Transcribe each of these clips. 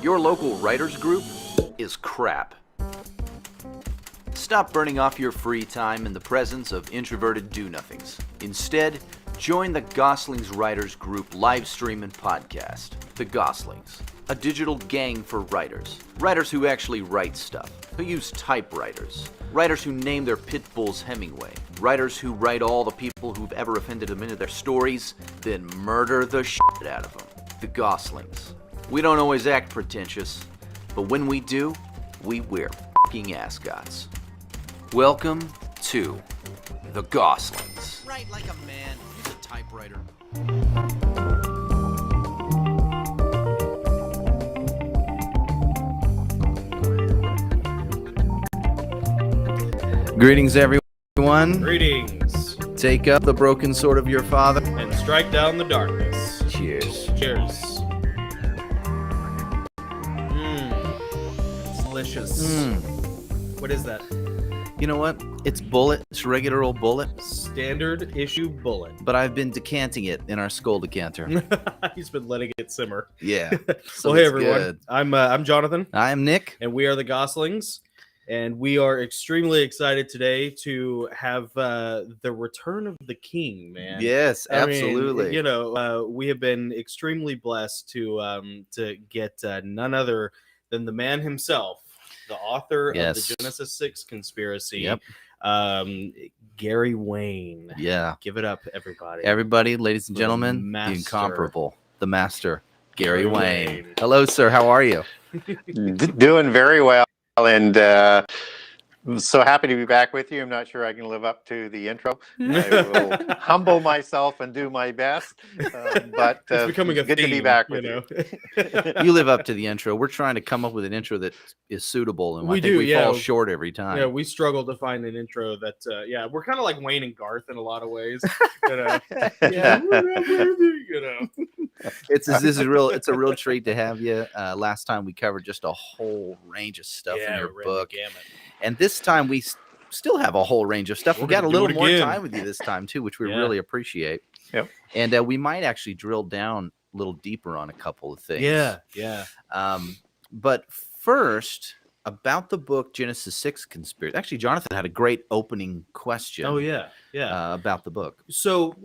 Your local writers group is crap. Stop burning off your free time in the presence of introverted do-nothings. Instead, join the Gosslings Writers Group live stream and podcast. The Gosslings, a digital gang for writers. Writers who actually write stuff, who use typewriters. Writers who name their pit bulls Hemingway. Writers who write all the people who've ever offended them into their stories, then murder the shit out of them. The Gosslings. We don't always act pretentious, but when we do, we wear f***ing ascots. Welcome to The Gosslings. Write like a man. Use a typewriter. Greetings, everyone. Greetings, Take up the broken sword of your father. and strike down the darkness. Cheers. Cheers. It's delicious. What is that? You know what? It's Bullet. It's regular old Bullet. Standard issue bullet. But I've been decanting it in our skull decanter. He's been letting it simmer. Yeah. So Well, hey it's everyone. good. I'm Jonathan, I'm Nick. and we are the Goslings, and we are extremely excited today to have the return of the King. Man. Yes, I mean, absolutely. we have been extremely blessed to get none other than the man himself, the author Yes. of the Genesis 6 conspiracy, Yep. Gary Wayne. Yeah. Give it up, everybody. Everybody, ladies and The gentlemen, the master. incomparable, the master, Gary Gary Wayne. Wayne. Hello, sir. How are you? Doing very well, and I'm so happy to be back with you. I'm not sure I can live up to the intro. I will humble myself and do my best, but It's becoming a good theme, to be back with you. You live up to the intro. We're trying to come up with an intro that is suitable, and We I think do, we yeah. fall short every time. Yeah, we struggle to find an intro that, we're kind of like Wayne and Garth in a lot of ways. You know, It's a real treat to have you. Last time we covered just a whole range of stuff in your ran the book, gamut. and this time we still have a whole range of stuff. We're We got a gonna do little it more again. time with you this time too, which we Yeah. really appreciate. Yep. And we might actually drill down a little deeper on a couple of things. Yeah. But first, about the book Genesis 6 Conspiracy. Actually, Jonathan had a great opening question. Oh yeah. About the book. So,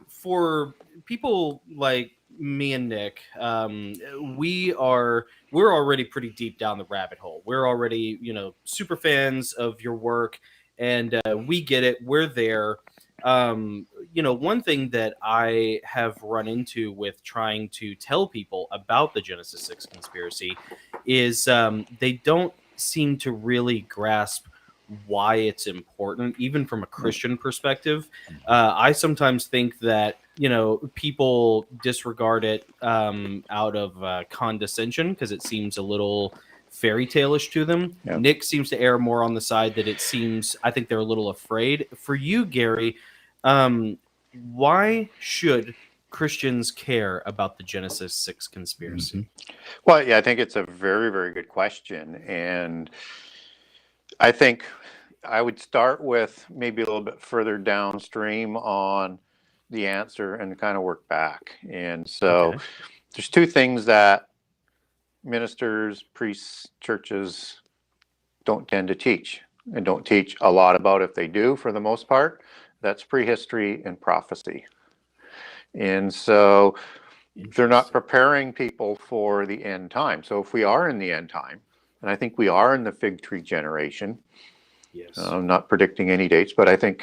for people like me and Nick, we're already pretty deep down the rabbit hole. We're already, super fans of your work, and we get it. We're there. One thing that I have run into with trying to tell people about the Genesis 6 conspiracy is they don't seem to really grasp why it's important, even from a Christian perspective. I sometimes think that, people disregard it out of condescension because it seems a little fairy tale-ish to them. Yep. Nick seems to err more on the side that I think they're a little afraid. For you, Gary, why should Christians care about the Genesis 6 conspiracy? Mm-hmm. Well, yeah, I think it's a very, very good question, and I think I would start with maybe a little bit further downstream on the answer and kind of work back. And so Okay. there's two things that ministers, priests, churches don't tend to teach, and don't teach a lot about. If they do, for the most part, that's prehistory and prophecy. And so they're not preparing people for the end time. So if we are in the end time, and I think we are in the fig tree generation, Yes. I'm not predicting any dates, but I think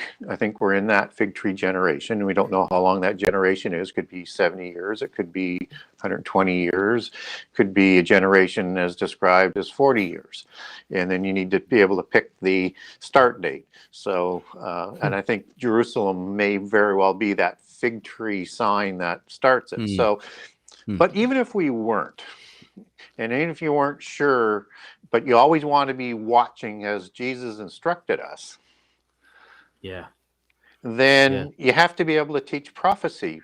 we're in that fig tree generation. We don't know how long that generation is. Could be 70 years. It could be 120 years. Could be a generation as described as 40 years. And then you need to be able to pick the start date. So, and I think Jerusalem may very well be that fig tree sign that starts it. So, but even if we weren't, and even if you weren't sure, but you always want to be watching as Jesus instructed us, Yeah. then you have to be able to teach prophecy.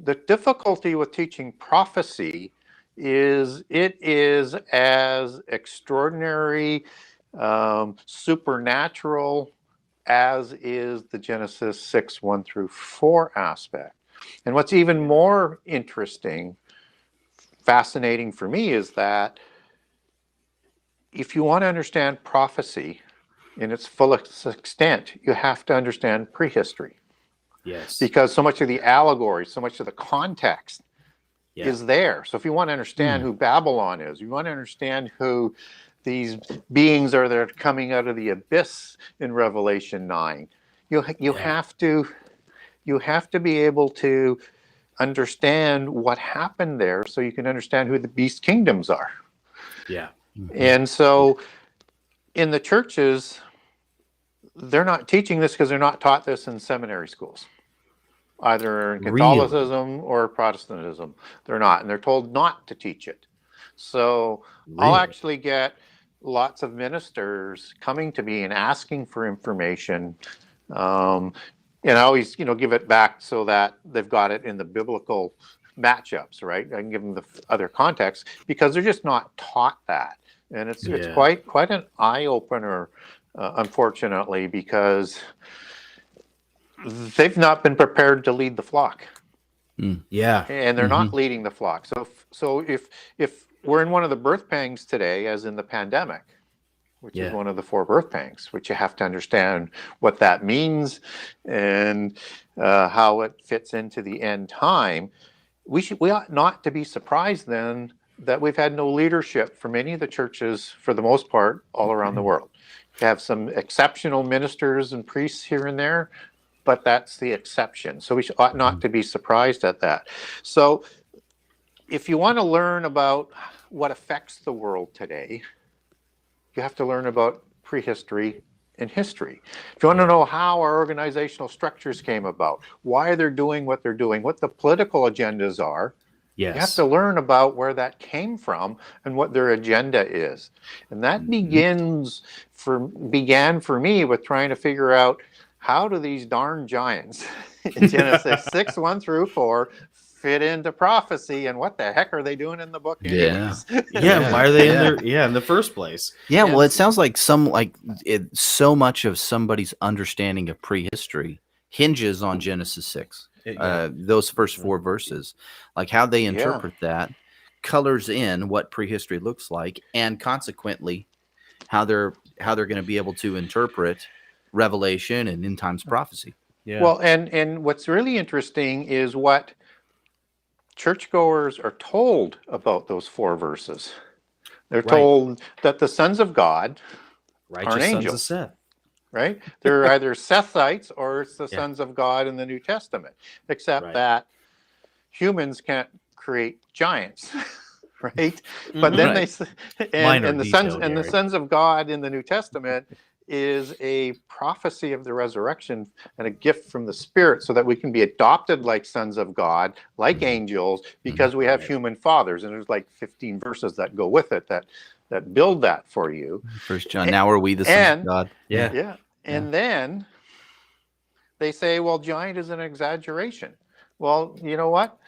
The difficulty with teaching prophecy is it is as extraordinary, supernatural as is the Genesis 6, 1 through 4 aspect. And what's even more interesting fascinating for me is that if you want to understand prophecy in its fullest extent, you have to understand prehistory. Yes. Because so much of the allegory, so much of the context Yeah. is there. So if you want to understand who Babylon is, you want to understand who these beings are that are coming out of the abyss in Revelation 9, you have to be able to understand what happened there so you can understand who the beast kingdoms are. Yeah. And so in the churches, they're not teaching this because they're not taught this in seminary schools, either in Catholicism or Protestantism. They're not, and they're told not to teach it. So I'll actually get lots of ministers coming to me and asking for information. And I always, give it back so that they've got it in the biblical matchups, right? I can give them the other context because they're just not taught that. And it's quite an eye opener, unfortunately, because they've not been prepared to lead the flock. Yeah. And they're not leading the flock. So if we're in one of the birth pangs today, as in the pandemic, which is one of the 4 birth pangs, which you have to understand what that means and how it fits into the end time, we ought not to be surprised then that we've had no leadership from any of the churches, for the most part, all around the world. You have some exceptional ministers and priests here and there, but that's the exception. So we ought not to be surprised at that. So if you want to learn about what affects the world today, you have to learn about prehistory and history. If you want to know how our organizational structures came about, why they're doing what they're doing, what the political agendas are, you have to learn about where that came from and what their agenda is. And that began for me with trying to figure out, how do these darn giants in Genesis 6, 1 through 4 fit into prophecy, and what the heck are they doing in the book anyways? Why are they in there in the first place? Well, it sounds like so much of somebody's understanding of prehistory hinges on Genesis 6. Those first 4 verses, like how they interpret that colors in what prehistory looks like, and consequently how they're going to be able to interpret Revelation and end times prophecy. Well, and what's really interesting is what churchgoers are told about those 4 verses. They're told that the sons of God aren't angels. Sons of Seth. Right? They're either Sethites or it's the sons of God in the New Testament, except that humans can't create giants, right? But then the sons of God in the New Testament is a prophecy of the resurrection and a gift from the Spirit, so that we can be adopted like sons of God, like angels, because we have human fathers. And there's like 15 verses that go with it that build that for you. First John, now are we the sons of God? And then they say, well, giant is an exaggeration. Well, you know what?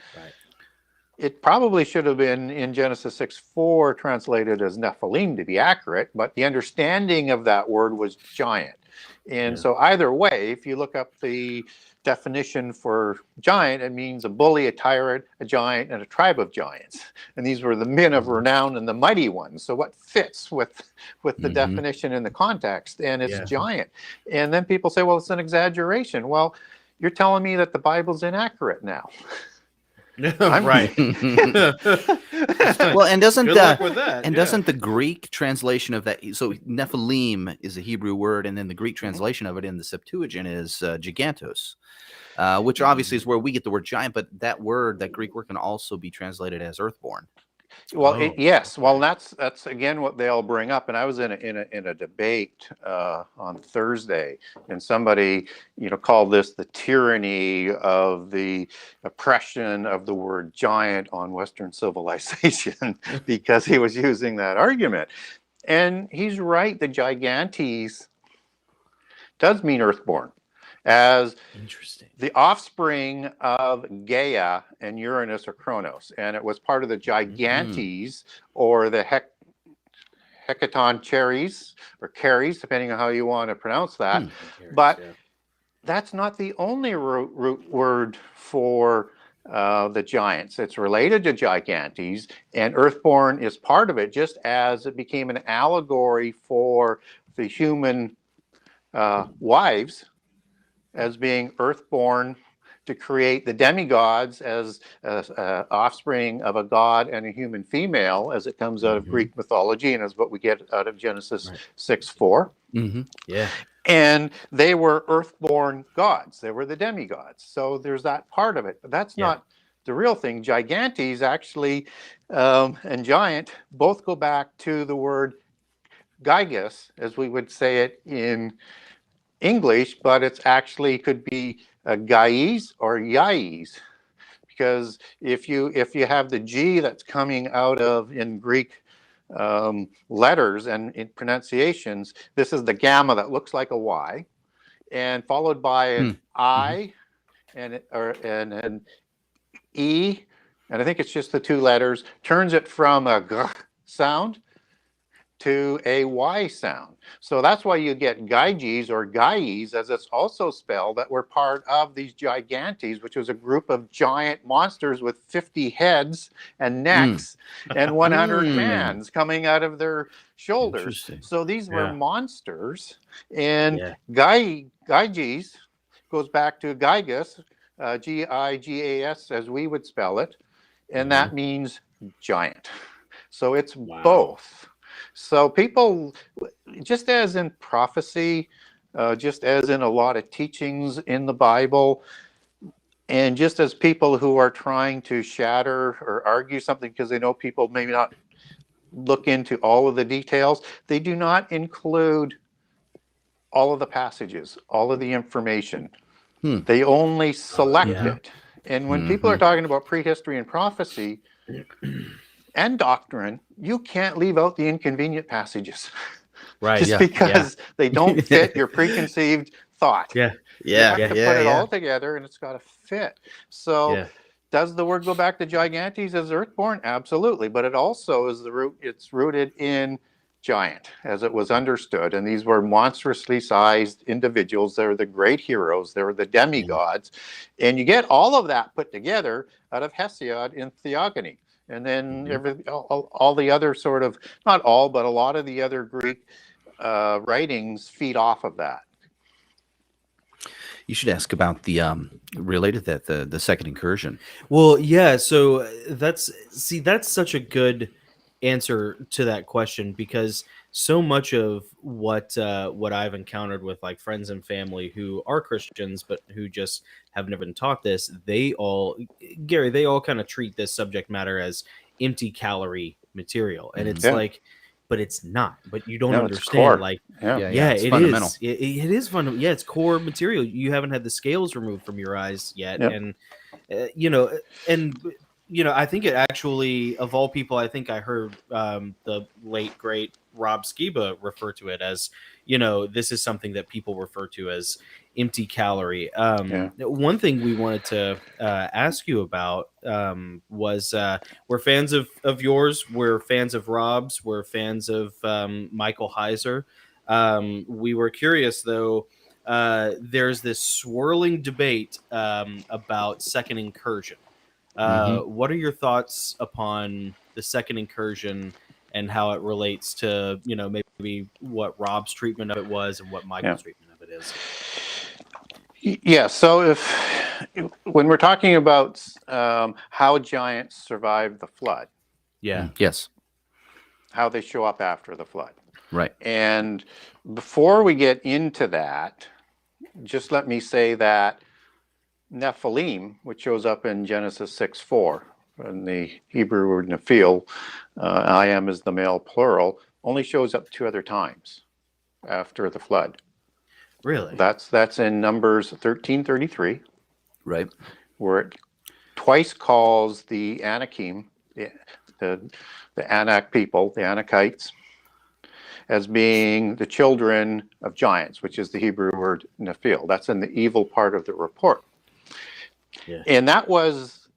It probably should have been in Genesis 6:4 translated as Nephilim to be accurate, but the understanding of that word was giant. And so either way, if you look up the definition for giant, it means a bully, a tyrant, a giant, and a tribe of giants. And these were the men of renown and the mighty ones. So what fits with the definition in the context? And it's giant. And then people say, well, it's an exaggeration. Well, you're telling me that the Bible's inaccurate now. Right. Well, and doesn't the Greek translation of that, so Nephilim is a Hebrew word, and then the Greek translation of it in the Septuagint is gigantos, which obviously is where we get the word giant, but that Greek word can also be translated as earthborn. Well, yes. Well, that's again what they all bring up. And I was in a debate on Thursday, and somebody called this the tyranny of the oppression of the word giant on Western civilization because he was using that argument. And he's right. The gigantes does mean earthborn, as the offspring of Gaia and Uranus or Kronos, and it was part of the gigantes or the hecaton cherries or caries, depending on how you want to pronounce that. But that's not the only root word for the giants. It's related to gigantes, and Earthborn is part of it, just as it became an allegory for the human wives as being earthborn to create the demigods as offspring of a god and a human female, as it comes out of Greek mythology and as what we get out of Genesis 6:4. Yeah. And they were earthborn gods. They were the demigods. So there's that part of it. But that's not the real thing. Gigantes actually and giant both go back to the word Gygus, as we would say it in English, but it's actually could be Gaies or Yais, because if you have the G that's coming out of in Greek letters and in pronunciations, this is the gamma that looks like a Y, and followed by an I and an E, and I think it's just the two letters, turns it from a G sound to a Y sound. So that's why you get Gyges or Gaies, as it's also spelled, that were part of these gigantes, which was a group of giant monsters with 50 heads and necks and 100 hands coming out of their shoulders. So these were monsters. And Gyges goes back to Gygus, Gigas, as we would spell it, and that means giant. So it's both. So people, just as in prophecy, just as in a lot of teachings in the Bible, and just as people who are trying to shatter or argue something because they know people maybe not look into all of the details, they do not include all of the passages, all of the information. They only select it. And when people are talking about prehistory and prophecy and doctrine, you can't leave out the inconvenient passages. Right. Just because they don't fit your preconceived thought. You have to put it all together and it's got to fit. So does the word go back to gigantes as earthborn? Absolutely. But it also is it's rooted in giant, as it was understood. And these were monstrously sized individuals. They were the great heroes. They were the demigods. And you get all of that put together out of Hesiod in Theogony. And then all the other sort of, not all, but a lot of the other Greek writings feed off of that. You should ask about the related that the second incursion. Well, yeah. So that's such a good answer to that question, because so much of what I've encountered with like friends and family who are Christians but who just have never been taught this, they all kind of treat this subject matter as empty calorie material, and it's like, but it's not. But you don't understand. Like, it's fundamental. It is fundamental. Yeah, it's core material. You haven't had the scales removed from your eyes yet, and I think it actually, of all people, I think I heard the late great Rob Skiba refer to it as, this is something that people refer to as empty calorie. One thing we wanted to ask you about was we're fans of yours, we're fans of Rob's, we're fans of Michael Heiser. We were curious, though, there's this swirling debate about second incursion. What are your thoughts upon the second incursion and how it relates to, maybe what Rob's treatment of it was and what Michael's treatment of it is? Yeah, so when we're talking about how giants survived the flood. Yes. How they show up after the flood. Right. And before we get into that, just let me say that Nephilim, which shows up in Genesis 6:4, in the Hebrew word Nephil, I am is the male plural, only shows up 2 other times after the flood. Really? That's in Numbers 13:33. Right. Where it twice calls the Anakim, the Anak people, the Anakites, as being the children of giants, which is the Hebrew word Nephil. That's in the evil part of the report. And that was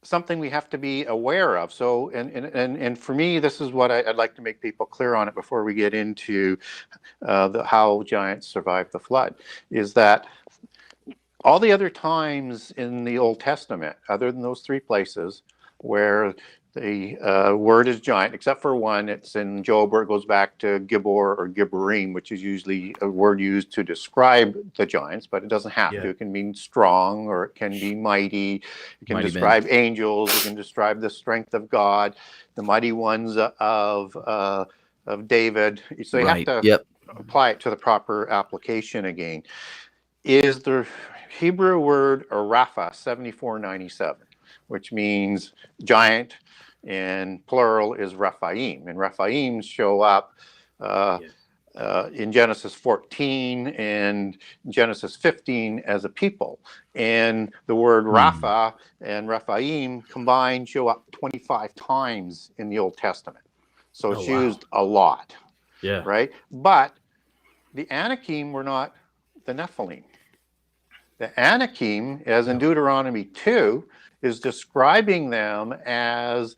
something we have to be aware of. So, and for me, this is what I'd like to make people clear on it before we get into how giants survived the flood, is that all the other times in the Old Testament, other than those three places where the word is giant, except for one, it's in Job where it goes back to Gibor or Gibborim, which is usually a word used to describe the giants, but it doesn't have to. It can mean strong, or it can be mighty. It can Mighty describe men. angels. It can describe the strength of God, the mighty ones of David. So you have to apply it to the proper application again. Is the Hebrew word Rapha 7497, which means giant, and plural is Rephaim. And Rephaim show up in Genesis 14 and Genesis 15 as a people. And the word Rapha and Rephaim combined show up 25 times in the Old Testament. So it's used a lot. Yeah. Right? But the Anakim were not the Nephilim. The Anakim, as in Deuteronomy 2, is describing them as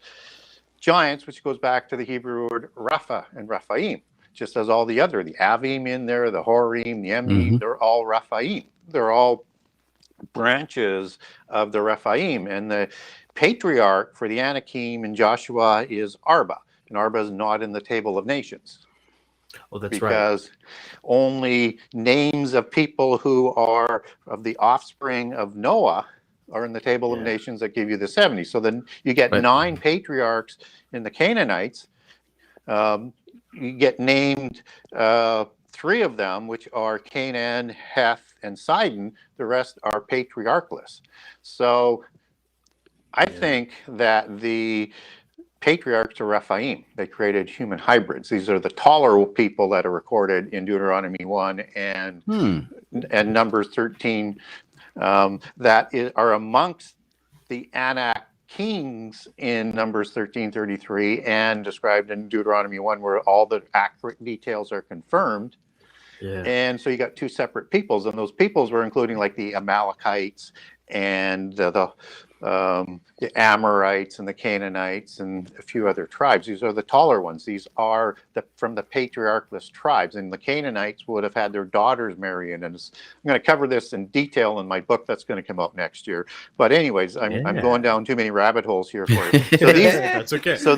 giants, which goes back to the Hebrew word Rapha and Rephaim, just as all the other, the Avim in there, the Horim, the Emim, they're all Rephaim. They're all branches of the Rephaim. And the patriarch for the Anakim in Joshua is Arba. And Arba is not in the Table of Nations. Oh, that's because only names of people who are of the offspring of Noah are in the Table of Nations that give you the 70. So then you get 9 patriarchs in the Canaanites. You get named 3 of them, which are Canaan, Heth, and Sidon. The rest are patriarchless. So I think that the patriarchs are Rephaim. They created human hybrids. These are the taller people that are recorded in Deuteronomy 1 and Numbers 13 that are amongst the Anak kings in Numbers 13:33 and described in Deuteronomy 1 where all the accurate details are confirmed. Yeah. And so you got 2 separate peoples, and those peoples were including like the Amalekites and the Amorites and the Canaanites and a few other tribes. These are the taller ones. These are from the patriarchless tribes. And the Canaanites would have had their daughters marry in. And I'm going to cover this in detail in my book that's going to come out next year. But anyways, I'm going down too many rabbit holes here for you. So these, that's okay. So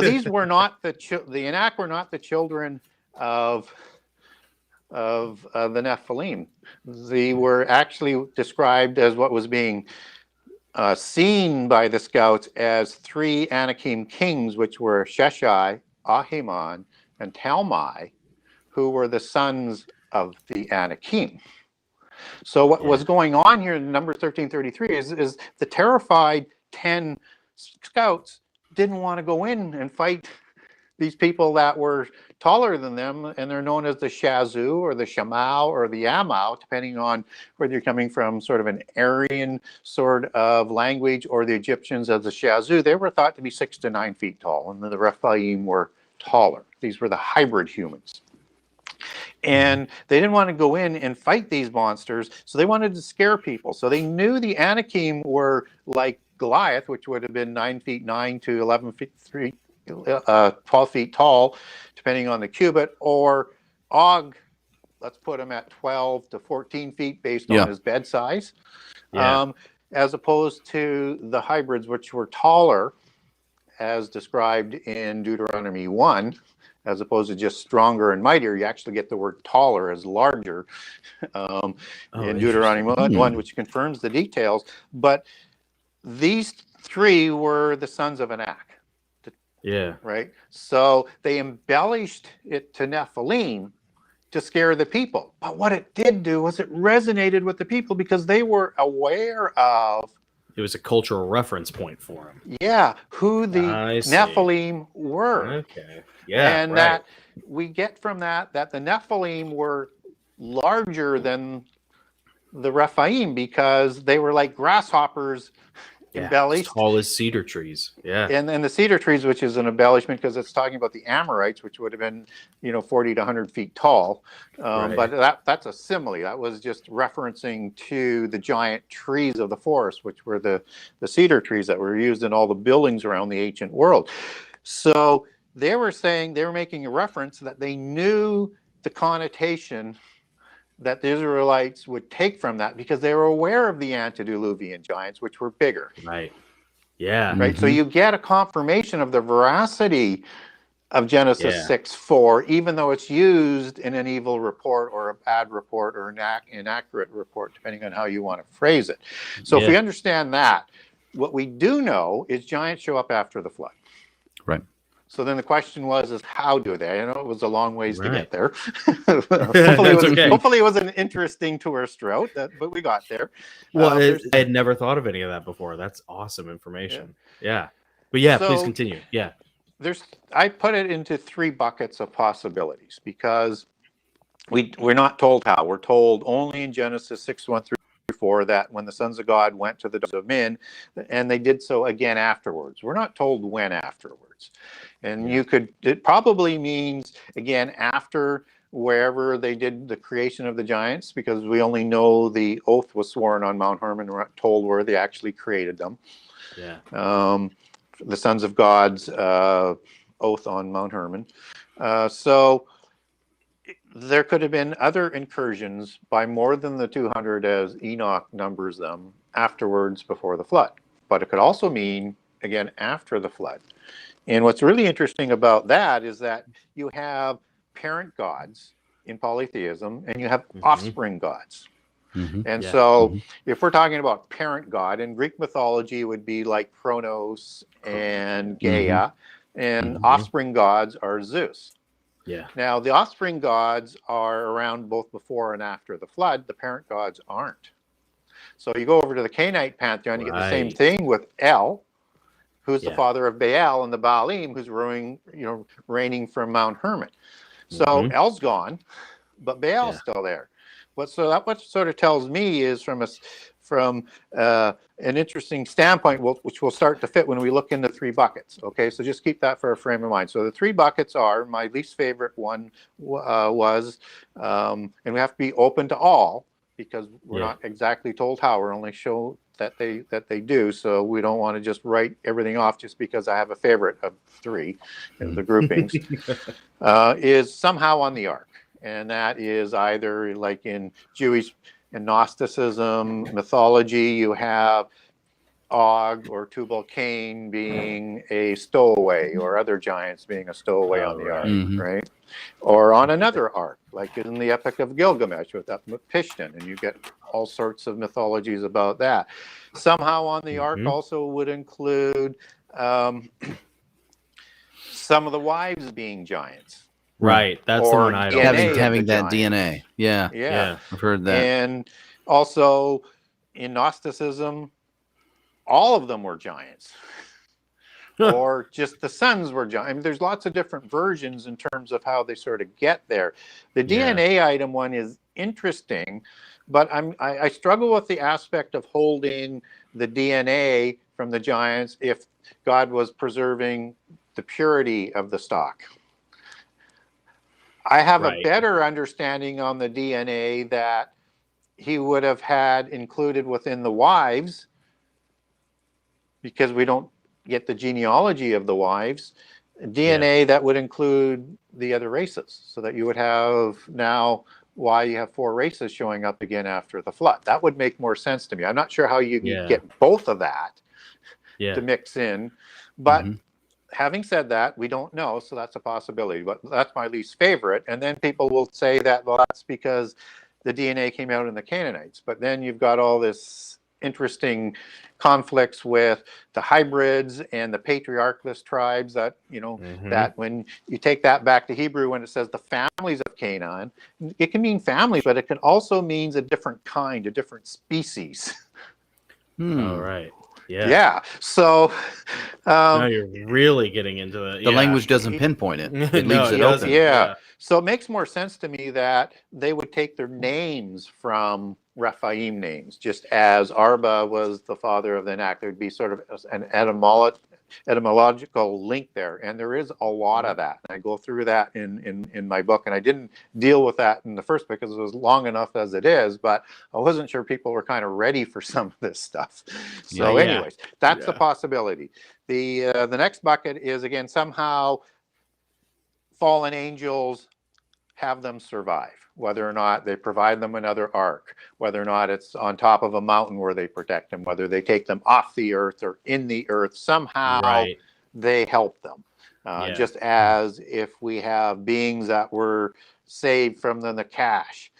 these were not the Anak were not the children of the Nephilim. They were actually described as what was being seen by the scouts as 3 Anakim kings, which were Sheshai, Ahiman, and Talmai, who were the sons of the Anakim. So what was going on here in number 1333 is the terrified 10 scouts didn't want to go in and fight these people that were taller than them, and they're known as the Shazu or the Shamau or the Amau, depending on whether you're coming from sort of an Aryan sort of language or the Egyptians as the Shazu. They were thought to be 6 to 9 feet tall, and the Rephaim were taller. These were the hybrid humans. And they didn't want to go in and fight these monsters, so they wanted to scare people. So they knew the Anakim were like Goliath, which would have been 9 feet 9 to 11 feet 3. 12 feet tall, depending on the cubit, or Og, let's put him at 12 to 14 feet based on his bed size, as opposed to the hybrids, which were taller, as described in Deuteronomy 1, as opposed to just stronger and mightier. You actually get the word taller as larger in Deuteronomy 1, which confirms the details. But these 3 were the sons of Anak. Yeah. Right. So they embellished it to Nephilim to scare the people. But what it did do was it resonated with the people because they were aware of. It was a cultural reference point for them. Yeah. Who the Nephilim were. Okay. Yeah. And that we get from that the Nephilim were larger than the Rephaim because they were like grasshoppers. Embellished. As tall as cedar trees. Yeah. And the cedar trees, which is an embellishment because it's talking about the Amorites, which would have been, 40 to 100 feet tall. But that's a simile. That was just referencing to the giant trees of the forest, which were the cedar trees that were used in all the buildings around the ancient world. So they were making a reference that they knew the connotation that the Israelites would take from that, because they were aware of the antediluvian giants, which were bigger. Right. Yeah. Right. So you get a confirmation of the veracity of Genesis Yeah. 6:4, even though it's used in an evil report or a bad report or an inaccurate report, depending on how you want to phrase it. So if we understand that, what we do know is giants show up after the flood. Right. So then the question is how do they? I know it was a long ways to get there. Okay. Hopefully it was an interesting tourist route, but we got there. Well, I had never thought of any of that before. That's awesome information. Yeah. But please continue. Yeah. I put it into 3 buckets of possibilities, because we're not told how. We're told only in Genesis 6:1-4 that when the sons of God went to the daughters of men, and they did so again afterwards. We're not told when afterwards. And it probably means again after wherever they did the creation of the giants, because we only know the oath was sworn on Mount Hermon. We're not told where they actually created them. Yeah. The sons of God's oath on Mount Hermon. So there could have been other incursions by more than the 200 as Enoch numbers them afterwards before the flood. But it could also mean, again, after the flood. And what's really interesting about that is that you have parent gods in polytheism and you have offspring gods. And so if we're talking about parent god, in Greek mythology would be like Kronos and Gaia, and offspring gods are Zeus. Yeah. Now, the offspring gods are around both before and after the flood. The parent gods aren't. So you go over to the Canaanite pantheon, you get the same thing with El, who's the father of Baal, and the Baalim, who's reigning from Mount Hermon. So El's gone, but Baal's still there. What sort of tells me is from an interesting standpoint, which will start to fit when we look into 3 buckets. Okay, so just keep that for a frame of mind. So the 3 buckets are, my least favorite one was, and we have to be open to all, because we're not exactly told how. We're only shown that they do. So we don't want to just write everything off just because I have a favorite of 3 in the groupings. Is somehow on the ark. And that is either like in Jewish and Gnosticism mythology, you have Og or Tubal-Cain being a stowaway, or other giants being a stowaway on the ark, right? Or on another ark, like in the Epic of Gilgamesh with Pishtin, and you get all sorts of mythologies about that. Somehow on the ark also would include some of the wives being giants. Right, that's the one I don't having that DNA. Yeah, I've heard that. And also in Gnosticism, all of them were giants, or just the sons were giants. I mean, there's lots of different versions in terms of how they sort of get there. The DNA item one is interesting, but I struggle with the aspect of holding the DNA from the giants if God was preserving the purity of the stock. I have a better understanding on the DNA that he would have had included within the wives, because we don't get the genealogy of the wives, DNA that would include the other races, so that you would have now why you have 4 races showing up again after the flood. That would make more sense to me. I'm not sure how you can get both of that to mix in, but having said that, we don't know, so that's a possibility. But that's my least favorite. And then people will say that, well, that's because the DNA came out in the Canaanites. But then you've got all this interesting conflicts with the hybrids and the patriarchless tribes that, that when you take that back to Hebrew, when it says the families of Canaan, it can mean families, but it can also mean a different kind, a different species. All right. Yeah. So now you're really getting into the language doesn't pinpoint it. It leaves it open. Yeah. So it makes more sense to me that they would take their names from Rephaim names, just as Arba was the father of the Anak. There'd be sort of an etymological link there, and there is a lot of that. And I go through that in my book, and I didn't deal with that in the first book because it was long enough as it is, but I wasn't sure people were kind of ready for some of this stuff. So anyways, that's a possibility. The next bucket is, again, somehow fallen angels have them survive, whether or not they provide them another ark, whether or not it's on top of a mountain where they protect them, whether they take them off the earth or in the earth, somehow Right. they help them. Yeah. Just as if we have beings that were saved from the Nakash,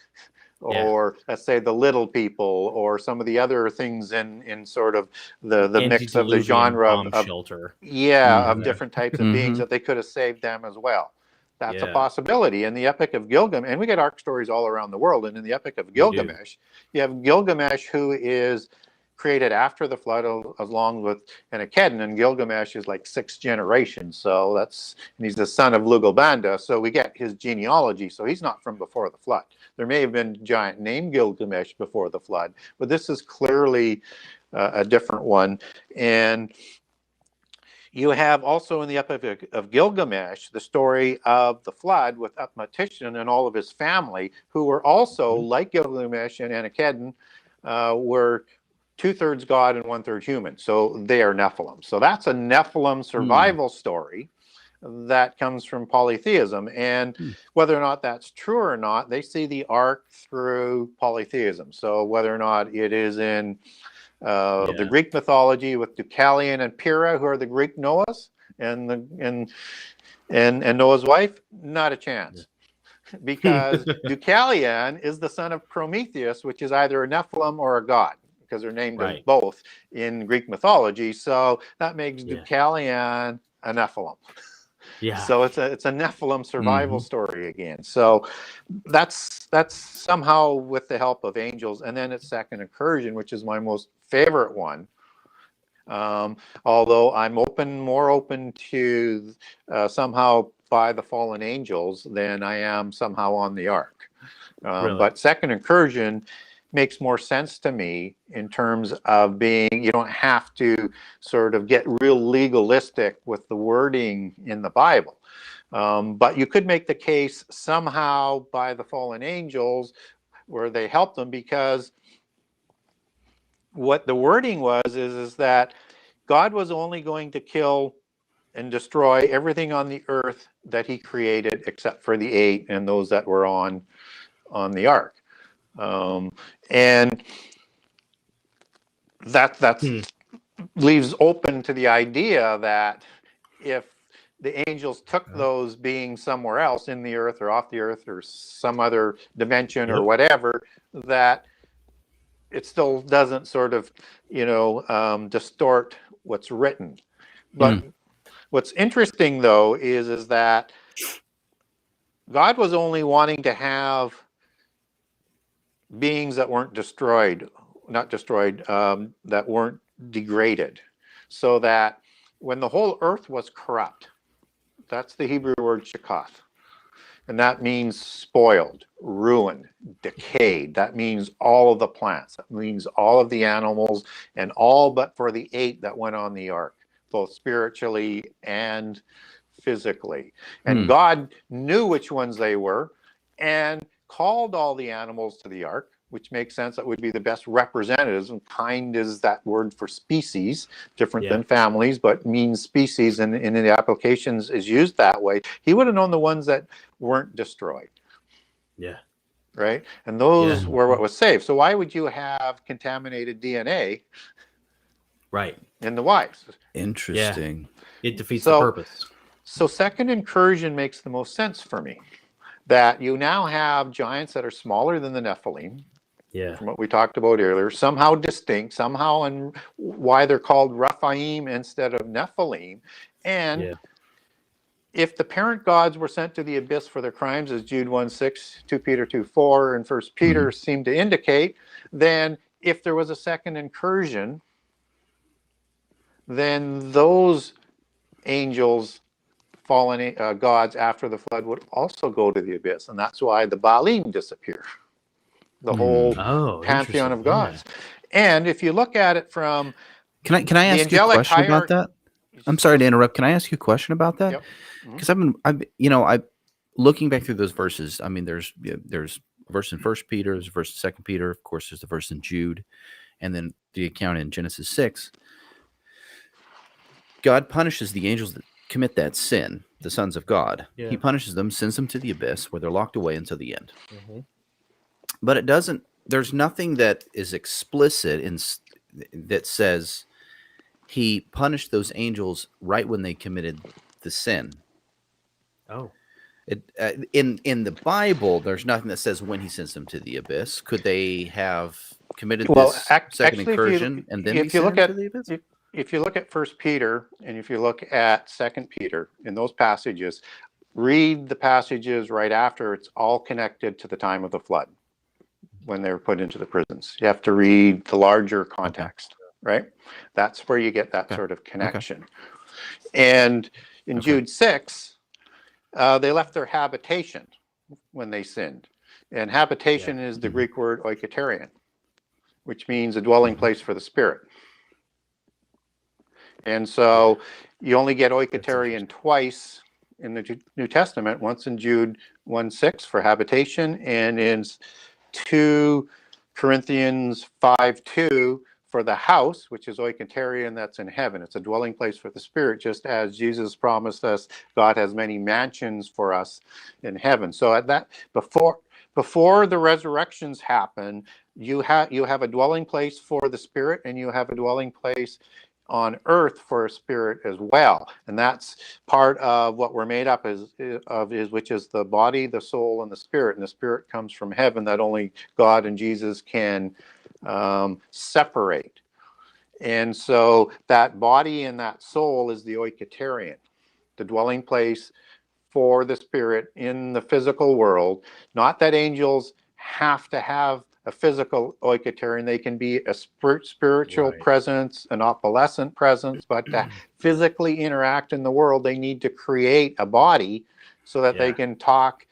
or let's say the little people, or some of the other things in sort of the mix of the genre of shelter. of different types of beings, that they could have saved them as well. That's a possibility. In the Epic of Gilgamesh, and we get ark stories all around the world, and in the Epic of Gilgamesh, you have Gilgamesh, who is created after the flood, along with Enkidu, and Gilgamesh is like 6th generation. So and he's the son of Lugalbanda. So we get his genealogy. So he's not from before the flood. There may have been a giant named Gilgamesh before the flood, but this is clearly a different one. And you have also in the Epic of Gilgamesh the story of the flood with Utnapishtim and all of his family, who were also, like Gilgamesh and Enkidu, were 2/3 God and 1/3 human. So they are Nephilim. So that's a Nephilim survival story that comes from polytheism. And whether or not that's true or not, they see the ark through polytheism. So whether or not it is in the Greek mythology with Deucalion and Pyrrha, who are the Greek Noahs, and Noah's wife, not a chance. Because Deucalion is the son of Prometheus, which is either a Nephilim or a god, because they're named as both in Greek mythology. So that makes Deucalion a Nephilim. So it's a Nephilim survival story again. So that's somehow with the help of angels. And then it's second incursion, which is my most favorite one. Although I'm more open to somehow by the fallen angels than I am somehow on the ark. But second incursion makes more sense to me in terms of being, you don't have to sort of get real legalistic with the wording in the Bible. But you could make the case somehow by the fallen angels where they help them, because what the wording is that God was only going to kill and destroy everything on the earth that he created except for the 8 and those that were on the ark. And that leaves open to the idea that if the angels took those beings somewhere else in the earth or off the earth or some other dimension or whatever, that it still doesn't sort of, distort what's written. But what's interesting, though, is that God was only wanting to have beings that weren't that weren't degraded, so that when the whole earth was corrupt, that's the Hebrew word shakath, and that means spoiled, ruined, decayed. That means all of the plants, that means all of the animals, and all but for the 8 that went on the ark, both spiritually and physically. And God knew which ones they were and called all the animals to the ark, which makes sense. That would be the best representatives. And kind is that word for species, different than families, but means species, and in the applications is used that way. He would have known the ones that weren't destroyed. Right? And those were what was saved. So why would you have contaminated DNA in the wives? Interesting. It defeats the purpose. So second incursion makes the most sense for me. That you now have giants that are smaller than the Nephilim, from what we talked about earlier, somehow distinct, somehow, and why they're called Rephaim instead of Nephilim. And if the parent gods were sent to the abyss for their crimes, as Jude 1:6, 2 Peter 2:4, and 1 Peter seem to indicate, then if there was a second incursion, then those angels, fallen gods after the flood, would also go to the abyss, and that's why the Baalim disappear, the whole pantheon of gods. And if you look at it from can I ask you a question about that? I'm sorry to interrupt. Can I ask you a question about that? Because I've looking back through those verses. I mean, there's a verse in 1 Peter, there's a verse in 2 Peter, of course, there's the verse in Jude, and then the account in Genesis 6. God punishes the angels that commit that sin, the sons of God. Yeah. He punishes them, sends them to the abyss where they're locked away until the end. Mhm. But it doesn't, there's nothing that is explicit that says he punished those angels right when they committed the sin. Oh. In the Bible, there's nothing that says when he sends them to the abyss. Could they have committed Well, this second actually, incursion and then be if you sent look into at the abyss? if you look at First Peter and if you look at Second Peter, in those passages, read the passages right after. It's all connected to the time of the flood when they were put into the prisons. You have to read the larger context, right? That's where you get that sort of connection. And in Jude 6, they left their habitation when they sinned. And habitation is the Greek word oiketerion, which means a dwelling place for the spirit. And so you only get oiketerion twice in the New Testament, once in Jude 1:6 for habitation, and in 2 Corinthians 5:2 for the house, which is oiketerion, that's in heaven. It's a dwelling place for the spirit, just as Jesus promised us God has many mansions for us in heaven. So at that, before the resurrections happen, you have a dwelling place for the spirit, and you have a dwelling place on earth for a spirit as well. And that's part of what we're made up of, which is the body, the soul, and the spirit. And the spirit comes from heaven that only God and Jesus can separate. And so that body and that soul is the oiketerion, the dwelling place for the spirit in the physical world. Not that angels have to have a physical oiketerion. They can be a spiritual presence, an opalescent presence, but to physically interact in the world, they need to create a body so that they can talk,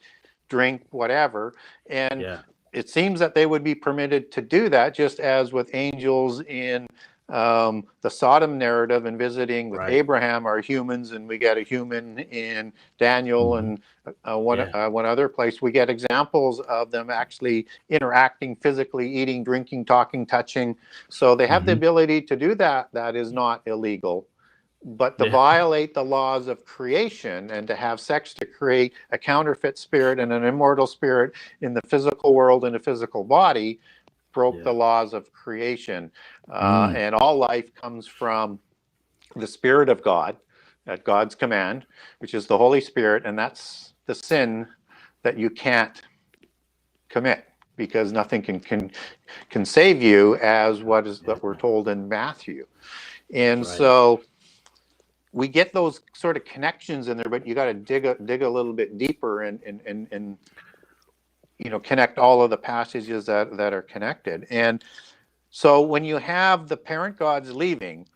drink, whatever. And it seems that they would be permitted to do that, just as with angels in the Sodom narrative and visiting with Abraham are humans, and we get a human in Daniel and one other place. We get examples of them actually interacting physically, eating, drinking, talking, touching. So they have the ability to do that. That is not illegal. But to violate the laws of creation and to have sex to create a counterfeit spirit and an immortal spirit in the physical world in a physical body broke the laws of creation. And all life comes from the Spirit of God at God's command, which is the Holy Spirit. And that's the sin that you can't commit, because nothing can save you, as what we're told in Matthew. And so we get those sort of connections in there, but you got to dig a little bit deeper and connect all of the passages that are connected. And so when you have the parent gods leaving,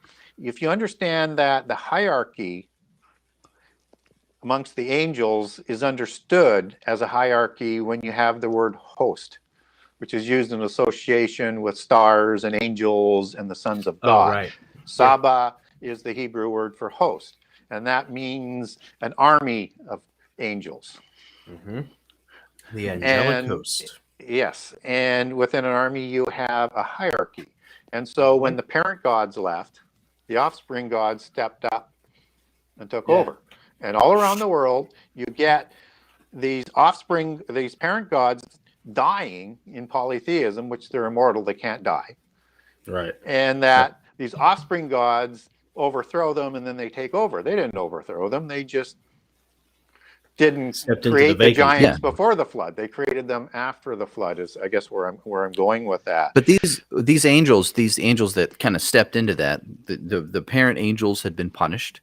if you understand that the hierarchy amongst the angels is understood as a hierarchy when you have the word host, which is used in association with stars and angels and the sons of God. Saba is the Hebrew word for host, and that means an army of angels. The angelic host. Yes, and within an army you have a hierarchy. And so when the parent gods left, the offspring gods stepped up and took over. And all around the world, you get these parent gods dying in polytheism, which they're immortal, they can't die. And that these offspring gods overthrow them and then they take over. They didn't overthrow them, they just didn't create the giants before the flood. They created them after the flood, is I guess where I'm going with that. But these angels that kind of stepped into that, the parent angels had been punished,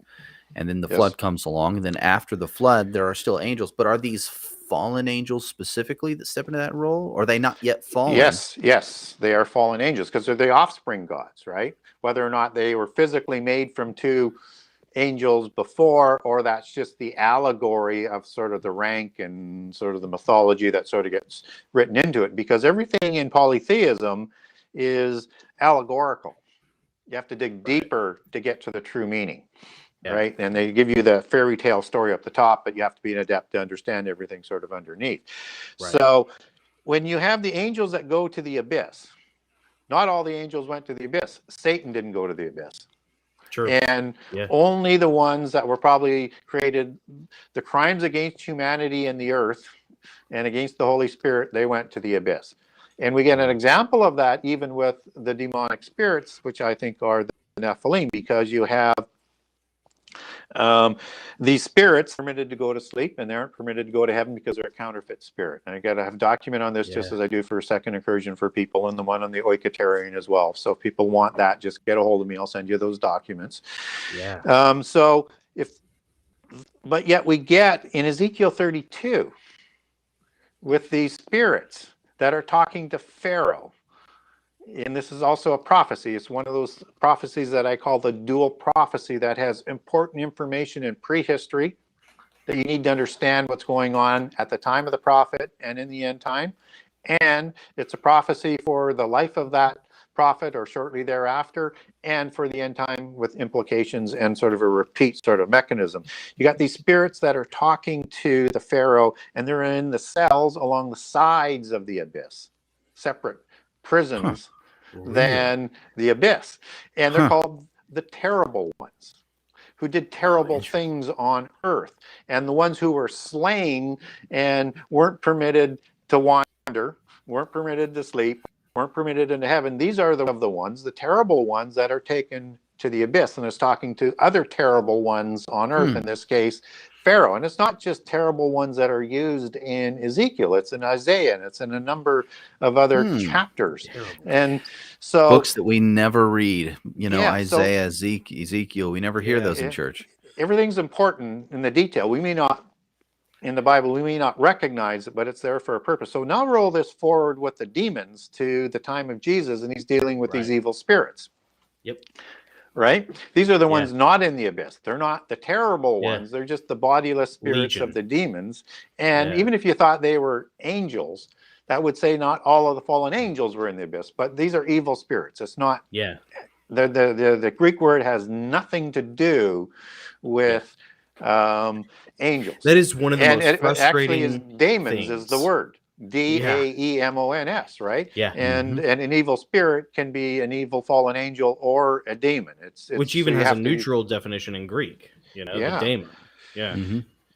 and then the flood comes along, and then after the flood there are still angels. But are these fallen angels specifically that step into that role, or are they not yet fallen? Yes, they are fallen angels because they're the offspring gods, right? Whether or not they were physically made from two angels before, or that's just the allegory of sort of the rank and sort of the mythology that sort of gets written into it, because everything in polytheism is allegorical. You have to dig deeper to get to the true meaning, right? And they give you the fairy tale story up the top, but you have to be an adept to understand everything sort of underneath. So when you have the angels that go to the abyss, not all the angels went to the abyss. Satan didn't go to the abyss. True. And Yeah. only the ones that were probably created, the crimes against humanity and the earth and against the Holy Spirit, they went to the abyss. And we get an example of that even with the demonic spirits, which I think are the Nephilim, because you have these spirits permitted to go to sleep, and they aren't permitted to go to heaven because they're a counterfeit spirit. And I got to have a document on this, just as I do for second incursion for people, and the one on the Oikotarian as well. So if people want that, just get a hold of me. I'll send you those documents. Yeah. But yet we get in Ezekiel 32 with these spirits that are talking to Pharaoh. And this is also a prophecy. It's one of those prophecies that I call the dual prophecy, that has important information in prehistory that you need to understand what's going on at the time of the prophet and in the end time. And it's a prophecy for the life of that prophet or shortly thereafter, and for the end time, with implications and sort of a repeat sort of mechanism. You got these spirits that are talking to the Pharaoh, and they're in the cells along the sides of the abyss, separate prisons than the abyss. And they're called the terrible ones, who did terrible things on earth. And the ones who were slain and weren't permitted to wander, weren't permitted to sleep, weren't permitted into heaven. These are the ones, the terrible ones, that are taken to the abyss. And it's talking to other terrible ones on earth, in this case, Pharaoh. And it's not just terrible ones that are used in Ezekiel. It's in Isaiah, and it's in a number of other chapters. And so books that we never read, Isaiah, so, Ezekiel, we never hear those in church. Everything's important in the detail. We may not, in the Bible, we may not recognize it, but it's there for a purpose. So now roll this forward with the demons to the time of Jesus, and he's dealing with these evil spirits. Yep. Right? These are the ones not in the abyss. They're not the terrible ones. They're just the bodiless spirits of the demons. And even if you thought they were angels, that would say not all of the fallen angels were in the abyss, but these are evil spirits. It's not. Yeah. The Greek word has nothing to do with angels. That is one of the most frustrating actually is daemons things. is the word. Daemons, right? Yeah. And an evil spirit can be an evil fallen angel or a daemon. It's which even has a neutral definition in Greek, the daemon. Yeah.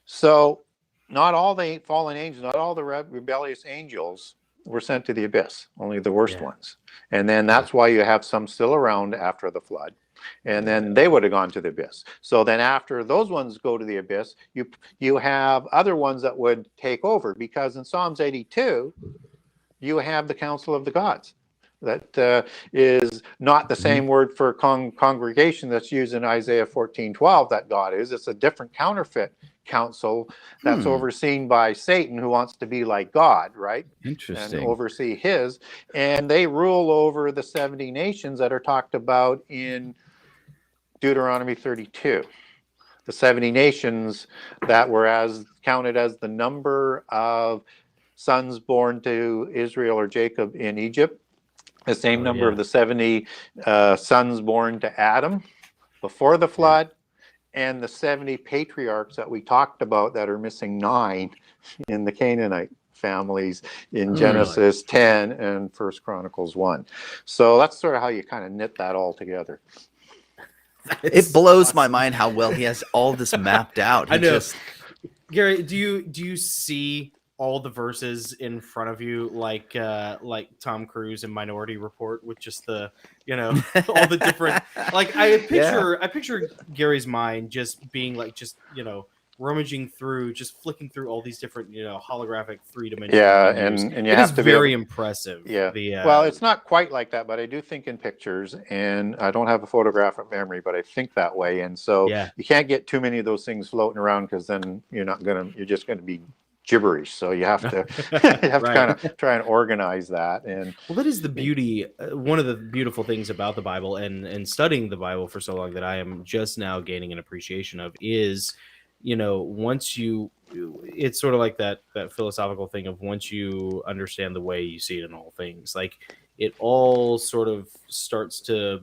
So not all the fallen angels, not all the rebellious angels were sent to the abyss, only the worst ones. And then that's why you have some still around after the flood. And then they would have gone to the abyss. So then after those ones go to the abyss, you have other ones that would take over, because in Psalms 82, you have the council of the gods. That is not the same word for congregation that's used in Isaiah 14:12 that God is. It's a different counterfeit council that's overseen by Satan, who wants to be like God, right? Interesting. And oversee his. And they rule over the 70 nations that are talked about in Deuteronomy 32. The 70 nations that were counted as the number of sons born to Israel or Jacob in Egypt. The same number of the 70 sons born to Adam before the flood, and the 70 patriarchs that we talked about that are missing 9 in the Canaanite families in Genesis 10 and 1 Chronicles 1. So that's sort of how you kind of knit that all together. It blows my mind how well he has all this mapped out. I know. Gary, do you see all the verses in front of you, like Tom Cruise in Minority Report, with just the all the different, like I picture Gary's mind just being like rummaging through, just flicking through all these different holographic 3-dimensional and you have to be very impressive. Well, it's not quite like that, but I do think in pictures, and I don't have a photographic memory, but I think that way. And so you can't get too many of those things floating around, because then you're just going to be gibberish. So you have to kind of try and organize that. And well, that is the beauty. One of the beautiful things about the Bible and studying the Bible for so long that I am just now gaining an appreciation of is, once it's sort of like that philosophical thing of, once you understand the way you see it in all things, like it all sort of starts to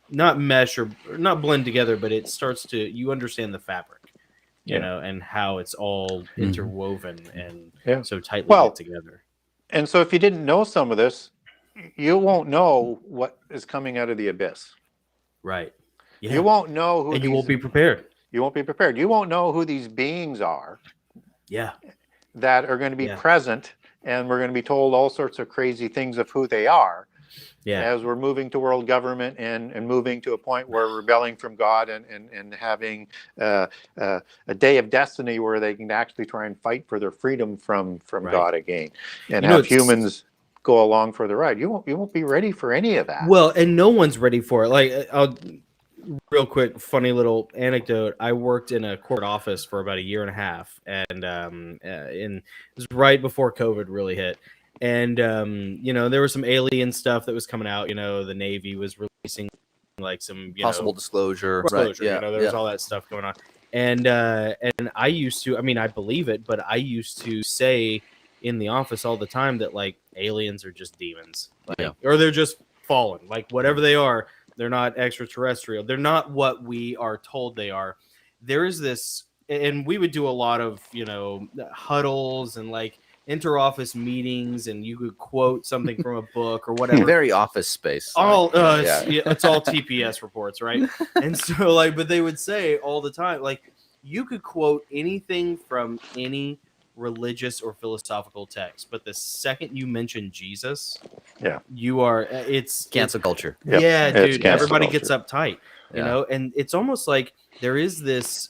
not mesh or not blend together, but it starts to, you understand the fabric. And how it's all interwoven and so tightly knit together. And so if you didn't know some of this, you won't know what is coming out of the abyss. Right. Yeah. You won't know who and these, you won't be prepared. you won't be prepared. You won't know who these beings are Yeah. that are going to be Yeah. present, and we're going to be told all sorts of crazy things of who they are. Yeah. As we're moving to world government and moving to a point where we're rebelling from God and having a day of destiny where they can actually try and fight for their freedom from Right. God again, and You know, have it's- humans go along for the ride. You won't be ready for any of that. Well, and no one's ready for it. Like, I'll real quick, funny little anecdote. I worked in a corporate office for about a year and a half, and it was right before COVID really hit. And you know, there was some alien stuff that was coming out. You know, the Navy was releasing like some Possible disclosure. disclosure. Right. Yeah. You know, there was all that stuff going on. And I used to, I mean, I believe it, but I used to say in the office all the time that like aliens are just demons, like, or they're just fallen, like whatever they are. They're not extraterrestrial. They're not what we are told they are. There is this, and we would do a lot of, you know, huddles and like inter-office meetings, and you could quote something from a book or whatever. Very Office Space. All yeah. it's all TPS reports, right? And so like, but they would say all the time, like, you could quote anything from any religious or philosophical text, but the second you mention Jesus, you are it's Cancel culture. Yep. yeah, It's dude, cancel everybody culture. gets uptight, you Yeah. know, and it's almost like there is this.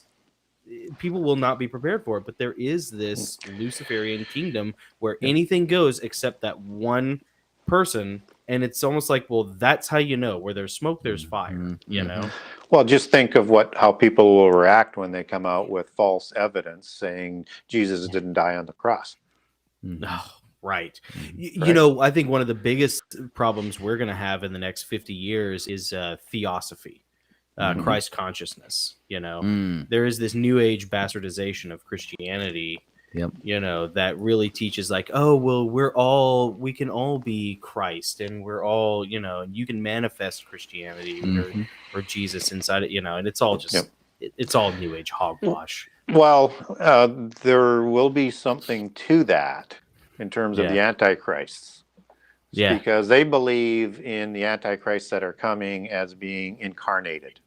People will not be prepared for it, but there is this Luciferian kingdom where anything goes except that one person, and it's almost like, well, that's how you know, where there's smoke, there's fire, you know. Well, just think of how people will react when they come out with false evidence saying Jesus didn't die on the cross. Oh, right. You Right. know, I think one of the biggest problems we're going to have in the next 50 years is theosophy, Christ consciousness. You know, there is this new age bastardization of Christianity, you know, that really teaches like, oh, well, we can all be Christ, and we're all, you know, and you can manifest Christianity or Jesus inside it, you know, and it's all just, it's all new age hogwash. Well, there will be something to that in terms of the antichrists. Yeah. Because they believe in the antichrists that are coming as being incarnated.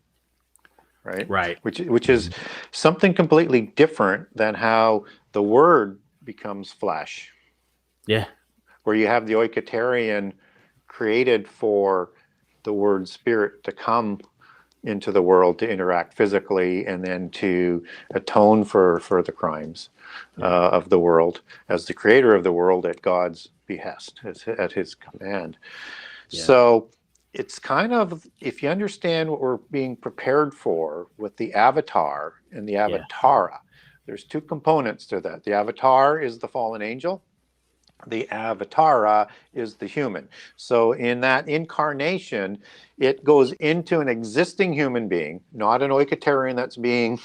Right. Which is something completely different than how the word becomes flesh. Yeah. Where you have the oikotarian created for the word spirit to come into the world to interact physically and then to atone for the crimes of the world as the creator of the world at God's behest, at his command. So it's kind of, if you understand what we're being prepared for with the avatar and the avatara, there's two components to that. The avatar is the fallen angel. The avatara is the human. So in that incarnation, it goes into an existing human being, not an oikotarian that's being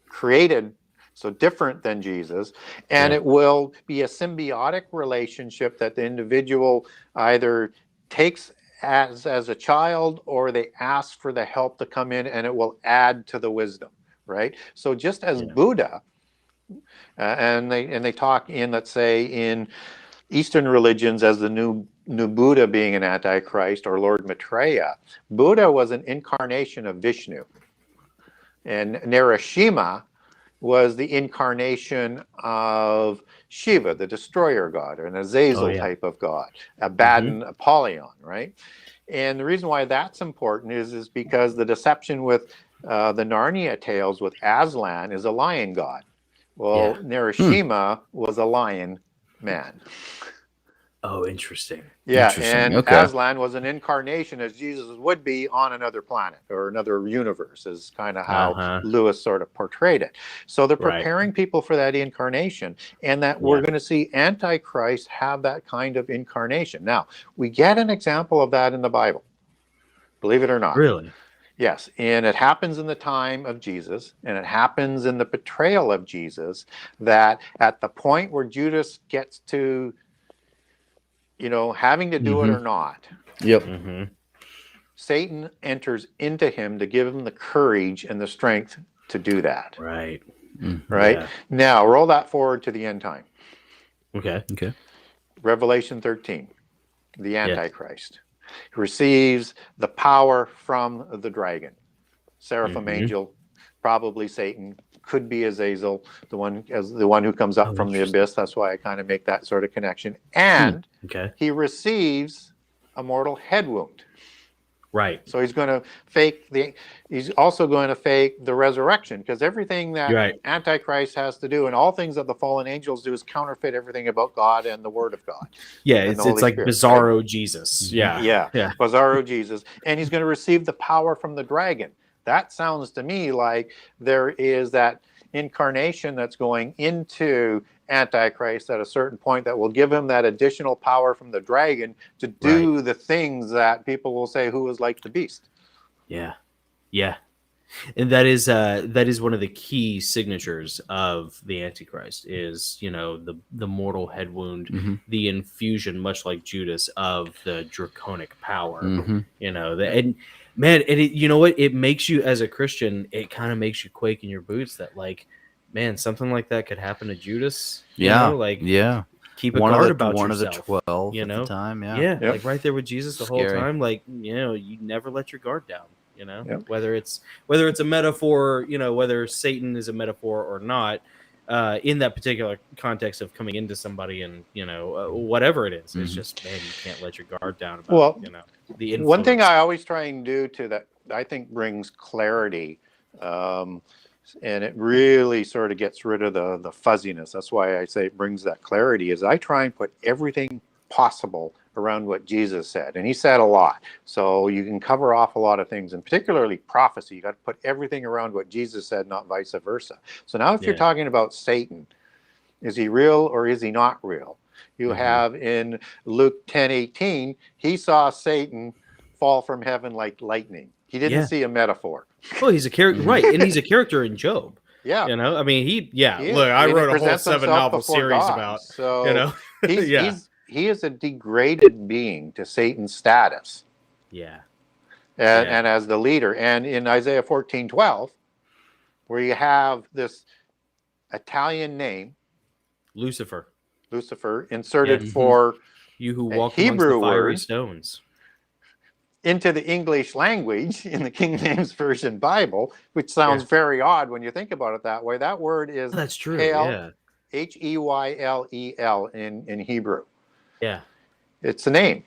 created, so different than Jesus, and it will be a symbiotic relationship that the individual either takes as a child, or they ask for the help to come in, and it will add to the wisdom, right? So just as Buddha, and they talk in, let's say, in Eastern religions as the new Buddha being an antichrist, or Lord Maitreya, Buddha was an incarnation of Vishnu, and Narasimha was the incarnation of Shiva, the destroyer god, or an Azazel type of god, Abaddon, Apollyon, right? And the reason why that's important is because the deception with the Narnia tales with Aslan is a lion god. Well, Narasimha was a lion man. Oh, interesting. Yeah, Interesting. and Okay. Aslan was an incarnation, as Jesus would be, on another planet or another universe, is kind of how Lewis sort of portrayed it. So they're preparing people for that incarnation, and that we're going to see Antichrist have that kind of incarnation. Now, we get an example of that in the Bible, believe it or not. Really? Yes, and it happens in the time of Jesus, and it happens in the betrayal of Jesus, that at the point where Judas gets to, you know, having to do it or not, Satan enters into him to give him the courage and the strength to do that. Right. Right? Yeah. Now, roll that forward to the end time. Okay. Revelation 13, the Antichrist receives the power from the dragon. seraphim angel, probably Satan, could be Azazel, the one who comes up from the abyss. That's why I kind of make that sort of connection. And he receives a mortal head wound. Right. So he's going to he's also going to fake the resurrection, because everything that Antichrist has to do and all things that the fallen angels do is counterfeit everything about God and the Word of God. Yeah, it's like Spirit, Bizarro right? Jesus. Yeah. Bizarro Jesus. And he's going to receive the power from the dragon. That sounds to me like there is that incarnation that's going into Antichrist at a certain point that will give him that additional power from the dragon to do the things that people will say who is like the beast. Yeah. And that is one of the key signatures of the Antichrist is, the mortal head wound, the infusion, much like Judas, of the draconic power. And man, and you know what? It makes you, as a Christian, it kind of makes you quake in your boots that, like, man, something like that could happen to Judas. Keep a guard about one yourself. One of the 12 at the time, like right there with Jesus the whole time. Like, you never let your guard down. Whether it's a metaphor, whether Satan is a metaphor or not, in that particular context of coming into somebody and whatever it is, it's just, man, you can't let your guard down about the influence. One thing I always try and do to that I think brings clarity, and it really sort of gets rid of the fuzziness. That's why I say it brings that clarity, is I try and put everything possible around what Jesus said. And he said a lot. So you can cover off a lot of things, and particularly prophecy. You got to put everything around what Jesus said, not vice versa. So now if you're talking about Satan, is he real or is he not real? You have in Luke 10:18, he saw Satan fall from heaven like lightning. He didn't see a metaphor. Oh, he's a character, right? And he's a character in Job. Yeah, I mean, look, I wrote a whole 7-novel series God. about. So he is a degraded being to Satan's status. And as the leader, and in Isaiah 14:12, where you have this Italian name, Lucifer inserted for you who walk Hebrew amongst the fiery word stones into the English language in the King James Version Bible, which sounds very odd when you think about it that way. That word is that's true. Heylel in Hebrew. Yeah, it's a name.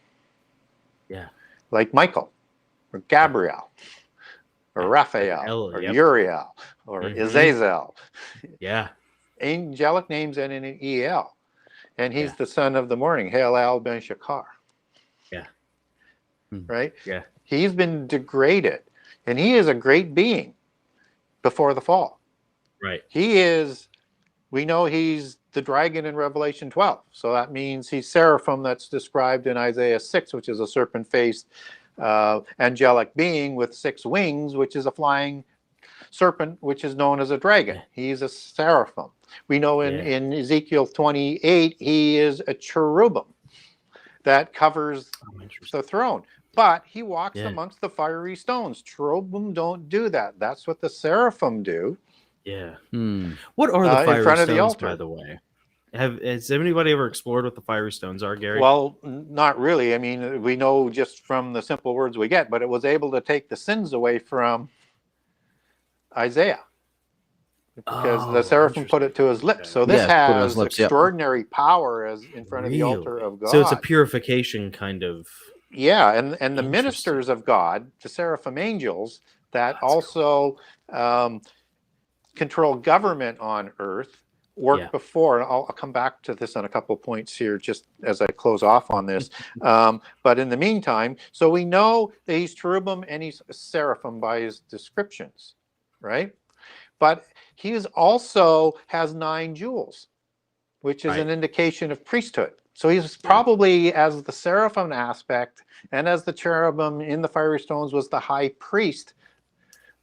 Yeah, like Michael, or Gabriel, or Raphael, or Uriel, or Azazel. Yeah, angelic names end in an El, and he's the son of the morning, Heylel ben Shakar. Right? Yeah. He's been degraded, and he is a great being before the fall. Right. We know he's the dragon in Revelation 12. So that means he's seraphim that's described in Isaiah 6, which is a serpent-faced angelic being with 6 wings, which is a flying serpent, which is known as a dragon. He's a seraphim. We know in Ezekiel 28, he is a cherubim that covers the throne. But he walks amongst the fiery stones. Cherubim don't do that. That's what the seraphim do. Yeah. What are the fiery in front stones, of the altar, by the way? Has anybody ever explored what the fiery stones are, Gary? Well, not really. I mean, we know just from the simple words we get, but it was able to take the sins away from Isaiah, because the seraphim put it to his lips. So this has extraordinary power as in front of the altar of God. So it's a purification kind of. Yeah, and the ministers of God, the seraphim angels, that also control government on earth, worked before. And I'll come back to this on a couple of points here just as I close off on this. But in the meantime, so we know that he's cherubim and he's seraphim by his descriptions, right? But he also has 9 jewels, which is an indication of priesthood. So he's probably, as the seraphim aspect and as the cherubim in the fiery stones was the high priest,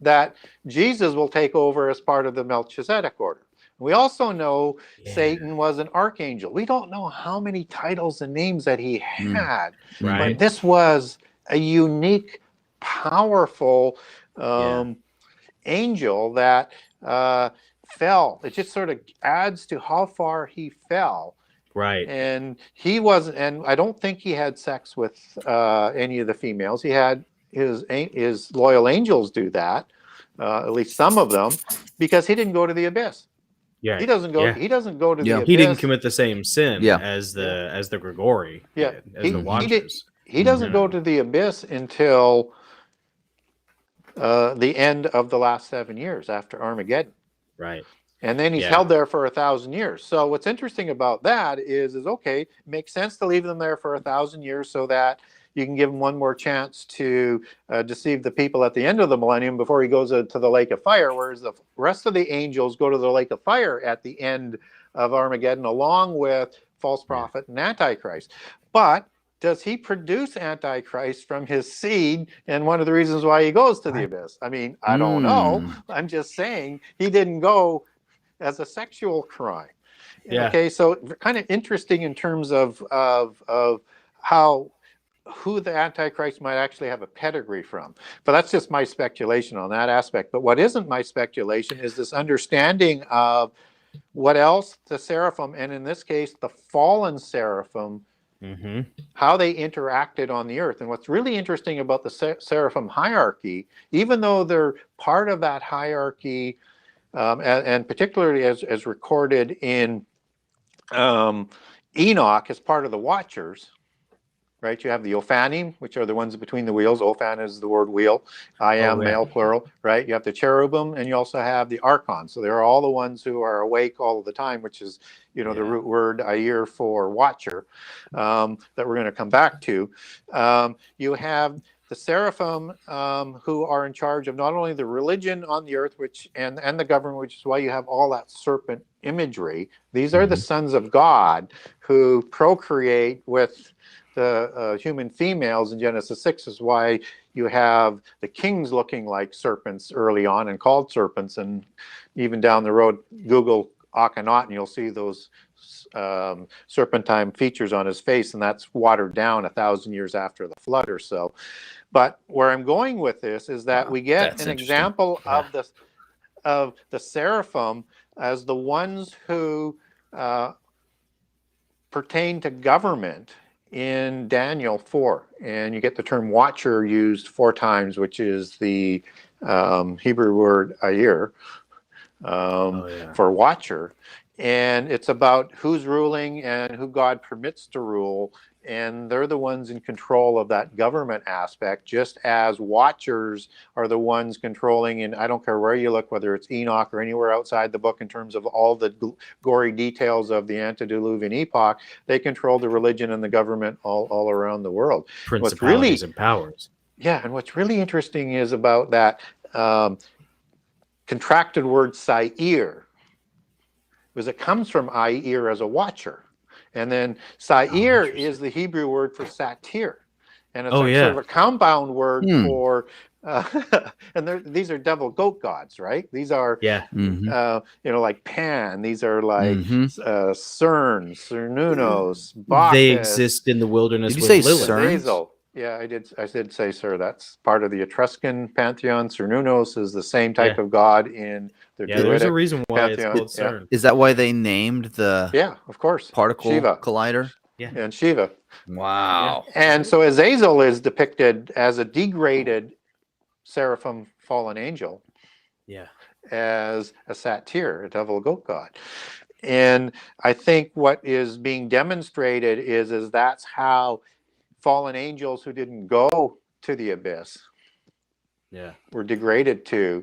that Jesus will take over as part of the Melchizedek order. We also know Satan was an archangel. We don't know how many titles and names that he had, but this was a unique, powerful angel that fell. It just sort of adds to how far he fell. Right. And he wasn't, and I don't think he had sex with any of the females. He had his loyal angels do that. at least some of them, because he didn't go to the abyss. Yeah. He doesn't go. Yeah. He doesn't go to the Yeah. abyss. He didn't commit the same sin Yeah. as the Grigori Yeah. did, as the He Watchers. doesn't go to the abyss until the end of the last 7 years after Armageddon. Right. And then he's Yeah. held there for 1,000 years. So what's interesting about that is okay, it makes sense to leave them there for 1,000 years so that you can give him one more chance to deceive the people at the end of the millennium before he goes to the lake of fire, whereas the rest of the angels go to the lake of fire at the end of Armageddon, along with false prophet and Antichrist. But does he produce Antichrist from his seed? And one of the reasons why he goes to the abyss. I mean, I don't know. I'm just saying he didn't go as a sexual crime. Yeah. Okay, so kind of interesting in terms of how who the Antichrist might actually have a pedigree from. But that's just my speculation on that aspect. But what isn't my speculation is this understanding of what else the seraphim, and in this case, the fallen seraphim, how they interacted on the earth. And what's really interesting about the seraphim hierarchy, even though they're part of that hierarchy, and particularly as recorded in Enoch as part of the Watchers, right? You have the Ophanim, which are the ones between the wheels. Ophan is the word wheel. I am, male, plural, right? You have the cherubim, and you also have the archons. So they're all the ones who are awake all of the time, which is, the root word Ayir for watcher, that we're going to come back to. You have the seraphim who are in charge of not only the religion on the earth, which and the government, which is why you have all that serpent imagery. These are the sons of God who procreate with the human females in Genesis 6, is why you have the kings looking like serpents early on and called serpents. And even down the road, Google Akhenaten, you'll see those serpentine features on his face, and that's watered down 1,000 years after the flood or so. But where I'm going with this is that we get an example of the seraphim as the ones who pertain to government in Daniel 4, and you get the term watcher used 4 times, which is the Hebrew word ayir for watcher. And it's about who's ruling and who God permits to rule, and they're the ones in control of that government aspect, just as watchers are the ones controlling, and I don't care where you look, whether it's Enoch or anywhere outside the book in terms of all the gory details of the antediluvian epoch, they control the religion and the government all around the world. Principalities and powers. Yeah, and what's really interesting is about that contracted word Sair, because it comes from Ayir as a watcher. And then Sair is the Hebrew word for satyr. And it's sort of a compound word for, and these are devil goat gods, right? These are, like Pan. These are like Cern, Cernunnos, Bacchus. They exist in the wilderness. Did you say Lilith. Azazel. Yeah, I did say, sir. That's part of the Etruscan pantheon. Cernunnos is the same type of god in the Druidic there's a reason why pantheon. it's called Cern. Is that why they named the of course, particle Shiva. collider? Yeah. And Shiva. Wow. And so Azazel is depicted as a degraded seraphim fallen angel. Yeah. As a satyr, a devil goat god. And I think what is being demonstrated is that's how fallen angels who didn't go to the abyss were degraded to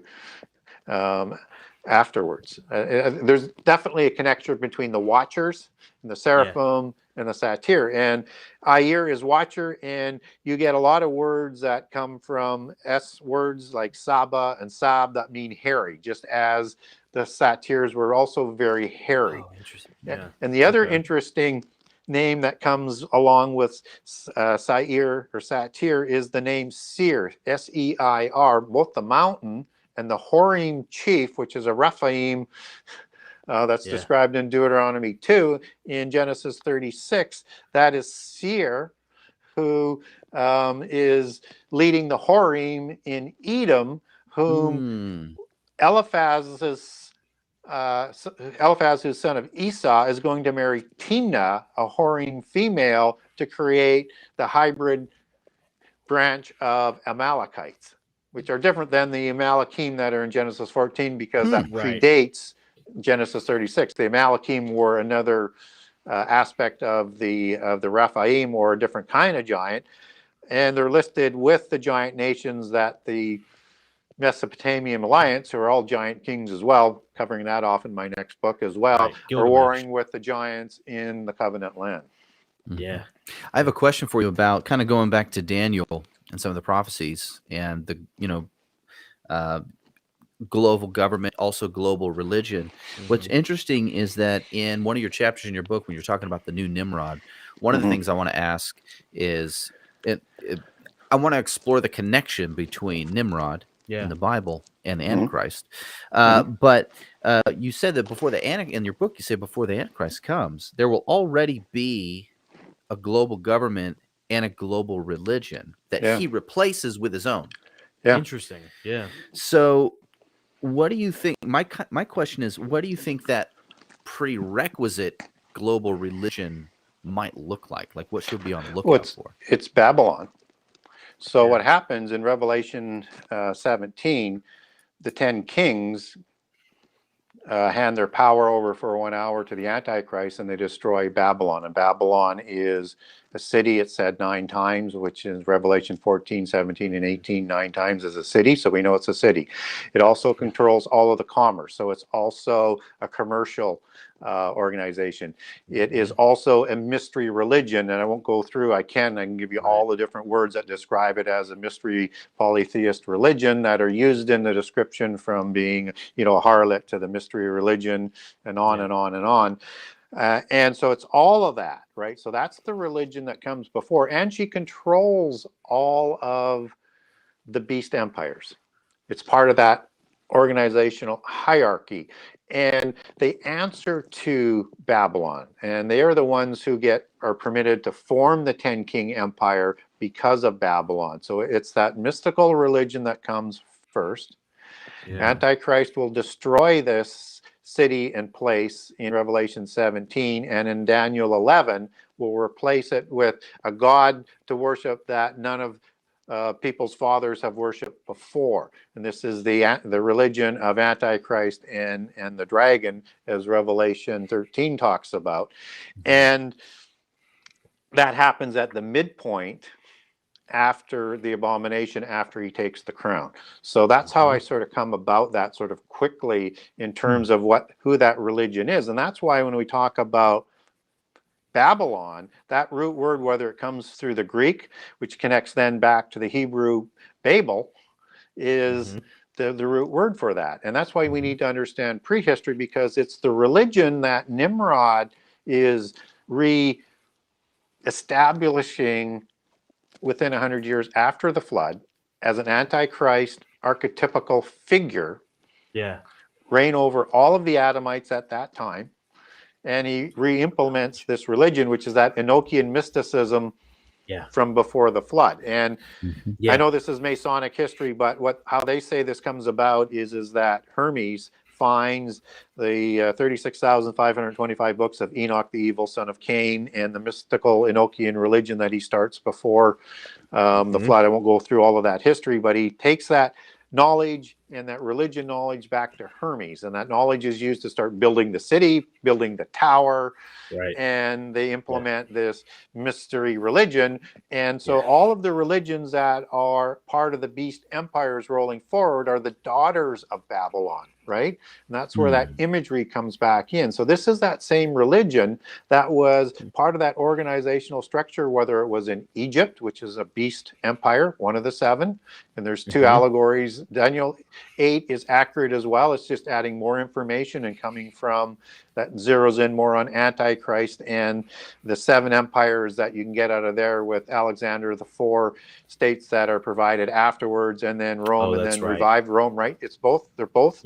afterwards. There's definitely a connection between the watchers and the seraphim and the satyr. And Ayir is watcher, and you get a lot of words that come from S words like Saba and Sab that mean hairy, just as the satyrs were also very hairy. Oh, interesting. Yeah. And the other interesting name that comes along with Sair or satyr is the name Seir, S-E-I-R, both the mountain and the Horim chief, which is a Rephaim that's described in Deuteronomy 2. In Genesis 36, that is Seir, who is leading the Horim in Edom, whom Eliphaz, who's son of Esau, is going to marry Timnah, a Horim female, to create the hybrid branch of Amalekites. which are different than the Amalekim that are in Genesis 14, because that Right. predates Genesis 36. The Amalekim were another aspect of the Rephaim, or a different kind of giant, and they're listed with the giant nations that the Mesopotamian Alliance, who are all giant kings as well, covering that off in my next book as well, Right. are Gilgamesh. warring with the giants in the covenant land. Yeah. I have a question for you about kind of going back to Daniel and some of the prophecies and the, global government, also global religion. What's interesting is that in one of your chapters in your book, when you're talking about the new Nimrod, one of the things I want to ask is, I want to explore the connection between Nimrod in the Bible and the Antichrist. But you said that in your book, you say before the Antichrist comes, there will already be a global government and a global religion that he replaces with his own. Yeah. Interesting. Yeah. So what do you think? My question is, what do you think that prerequisite global religion might look like? Like, what should we be on the lookout for? It's Babylon. So what happens in Revelation 17, the 10 kings hand their power over for 1 hour to the Antichrist, and they destroy Babylon. And Babylon is a city, it's said 9 times, which is Revelation 14, 17, and 18, 9 times as a city. So we know it's a city. It also controls all of the commerce. So it's also a commercial organization. It is also a mystery religion, and I won't go through. I can give you all the different words that describe it as a mystery polytheist religion that are used in the description, from being, a harlot to the mystery religion, and on and on and on. And so it's all of that, right? So that's the religion that comes before, and she controls all of the beast empires. It's part of that organizational hierarchy, and they answer to Babylon, and they are the ones who are permitted to form the 10 king empire because of Babylon. So it's that mystical religion that comes first. Antichrist will destroy this city and place in Revelation 17, and in Daniel 11 will replace it with a god to worship that none of people's fathers have worshipped before. And this is the religion of Antichrist and the dragon, as Revelation 13 talks about. And that happens at the midpoint after the abomination, after he takes the crown. So that's how I sort of come about that sort of quickly in terms of who that religion is. And that's why when we talk about Babylon, that root word, whether it comes through the Greek, which connects then back to the Hebrew Babel, is the root word for that. And that's why we need to understand prehistory, because it's the religion that Nimrod is re-establishing within 100 years after the flood as an Antichrist archetypical figure, reign over all of the Adamites at that time. And he re-implements this religion, which is that Enochian mysticism from before the flood. And I know this is Masonic history, but how they say this comes about is that Hermes finds the 36,525 books of Enoch, the evil son of Cain, and the mystical Enochian religion that he starts before the flood. I won't go through all of that history, but he takes that knowledge and that religion knowledge back to Hermes, and that knowledge is used to start building the city, building the tower, and they implement this mystery religion. And so all of the religions that are part of the beast empires rolling forward are the daughters of Babylon, right? And that's where that imagery comes back in. So this is that same religion that was part of that organizational structure, whether it was in Egypt, which is a beast empire, one of the 7, and there's 2 allegories. Daniel 8 is accurate as well. It's just adding more information and coming from that zeroes in more on Antichrist and the 7 empires that you can get out of there with Alexander, the 4 states that are provided afterwards, and then Rome, and then revived Rome, right? It's both, they're both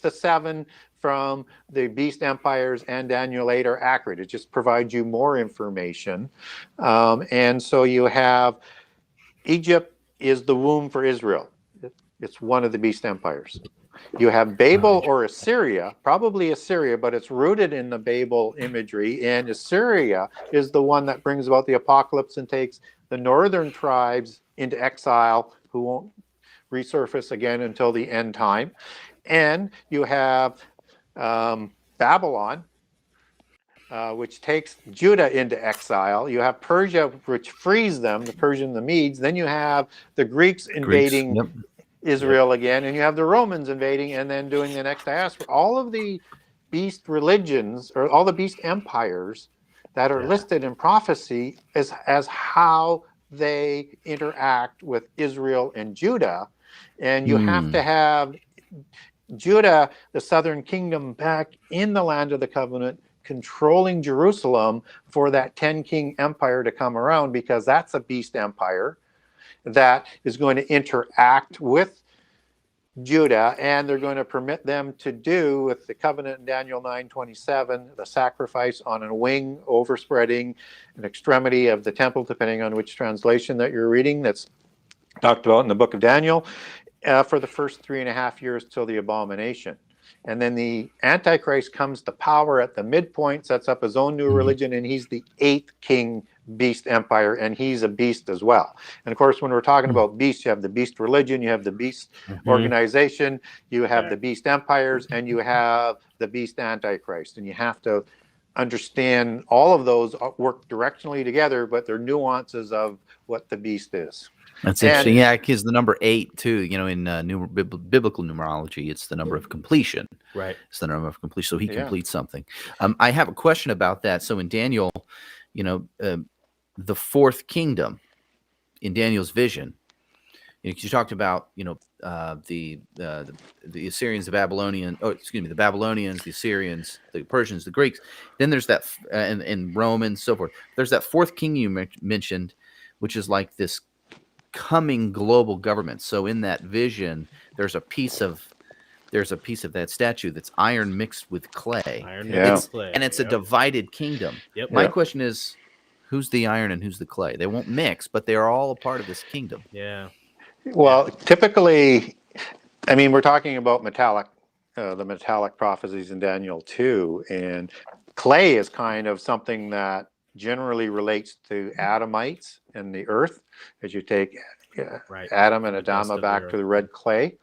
the 7 from the beast empires and Daniel 8 are accurate. It just provides you more information. And so you have Egypt is the womb for Israel. It's one of the beast empires. You have Babel or Assyria, probably Assyria, but it's rooted in the Babel imagery. And Assyria is the one that brings about the apocalypse and takes the northern tribes into exile, who won't resurface again until the end time. And you have Babylon, which takes Judah into exile. You have Persia, which frees them, the Persian, the Medes. Then you have the Greeks invading Israel again, and you have the Romans invading and then doing the next diaspora. All of the beast religions, or all the beast empires that are listed in prophecy as how they interact with Israel and Judah. And you have to have Judah, the southern kingdom, back in the land of the covenant, controlling Jerusalem for that 10-king empire to come around, because that's a beast empire that is going to interact with Judah, and they're going to permit them to do with the covenant in Daniel 9:27, the sacrifice on a wing overspreading an extremity of the temple, depending on which translation that you're reading, that's talked about in the book of Daniel, for the first 3.5 years till the abomination. And then the Antichrist comes to power at the midpoint, sets up his own new religion, and he's the 8th king beast empire, and he's a beast as well. And of course, when we're talking about beasts, you have the beast religion, you have the beast organization, you have the beast empires, and you have the beast Antichrist. And you have to understand all of those work directionally together, but they're nuances of what the beast is. That's interesting. Yeah, because the number 8 too, in biblical numerology, it's the number of completion. Right. It's the number of completion. So he completes something. I have a question about that. So in Daniel, the fourth kingdom in Daniel's vision, you talked about, the Assyrians, the Babylonians, the Assyrians, the Persians, the Greeks. Then there's that, and Romans, so forth. There's that fourth king you mentioned, which is like this coming global government. So in that vision, there's a piece of that statue that's iron mixed with clay. And it's a divided kingdom. My question is, who's the iron and who's the clay? They won't mix, but they are all a part of this kingdom. Well, typically, we're talking about the metallic prophecies in Daniel 2, and clay is kind of something that generally relates to Adamites and the earth, as you take Adam and Adama back to the red clay,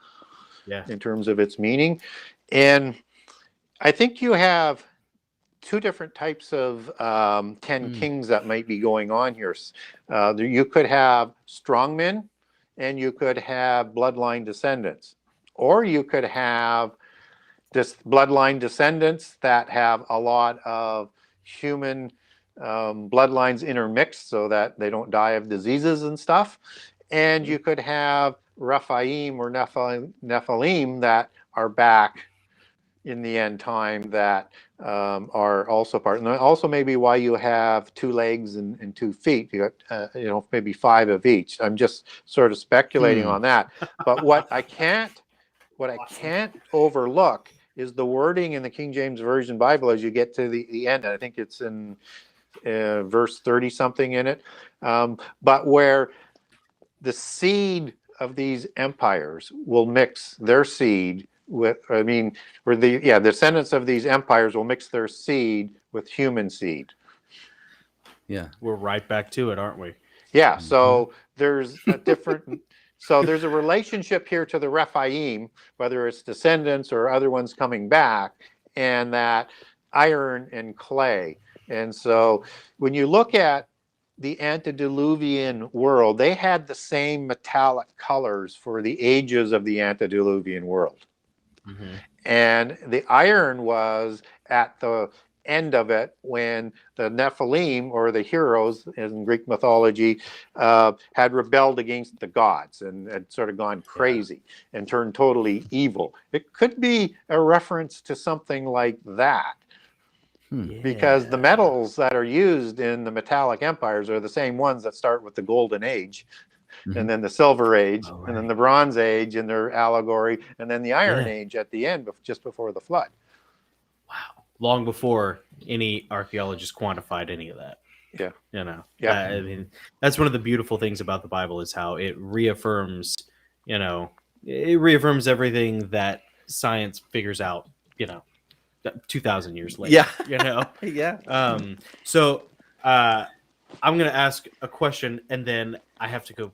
in terms of its meaning. And I think you have two different types of 10 kings that might be going on here. You could have strongmen, and you could have bloodline descendants, or you could have this bloodline descendants that have a lot of human bloodlines intermixed so that they don't die of diseases and stuff. And you could have Rephaim or Nephilim that are back in the end time that are also part. And also maybe why you have 2 legs and 2 feet. You got maybe 5 of each. I'm just sort of speculating on that. But what I can't overlook is the wording in the King James Version Bible as you get to the end. I think it's in verse 30 something in it, but where the seed of these empires will mix their seed with, where the descendants of these empires will mix their seed with human seed. Yeah, we're right back to it, aren't we? Yeah. So there's a different. So there's a relationship here to the Rephaim, whether it's descendants or other ones coming back, and that iron and clay. And so when you look at the antediluvian world, they had the same metallic colors for the ages of the antediluvian world. And the iron was at the end of it when the Nephilim, or the heroes in Greek mythology, had rebelled against the gods and had sort of gone crazy and turned totally evil. It could be a reference to something like that. Because the metals that are used in the metallic empires are the same ones that start with the Golden Age, and then the Silver Age, and then the Bronze Age in their allegory, and then the Iron Age at the end, just before the flood. Wow. Long before any archaeologist quantified any of that. That's one of the beautiful things about the Bible, is how it reaffirms, everything that science figures out, 2,000 years later. So I'm going to ask a question, and then I have to go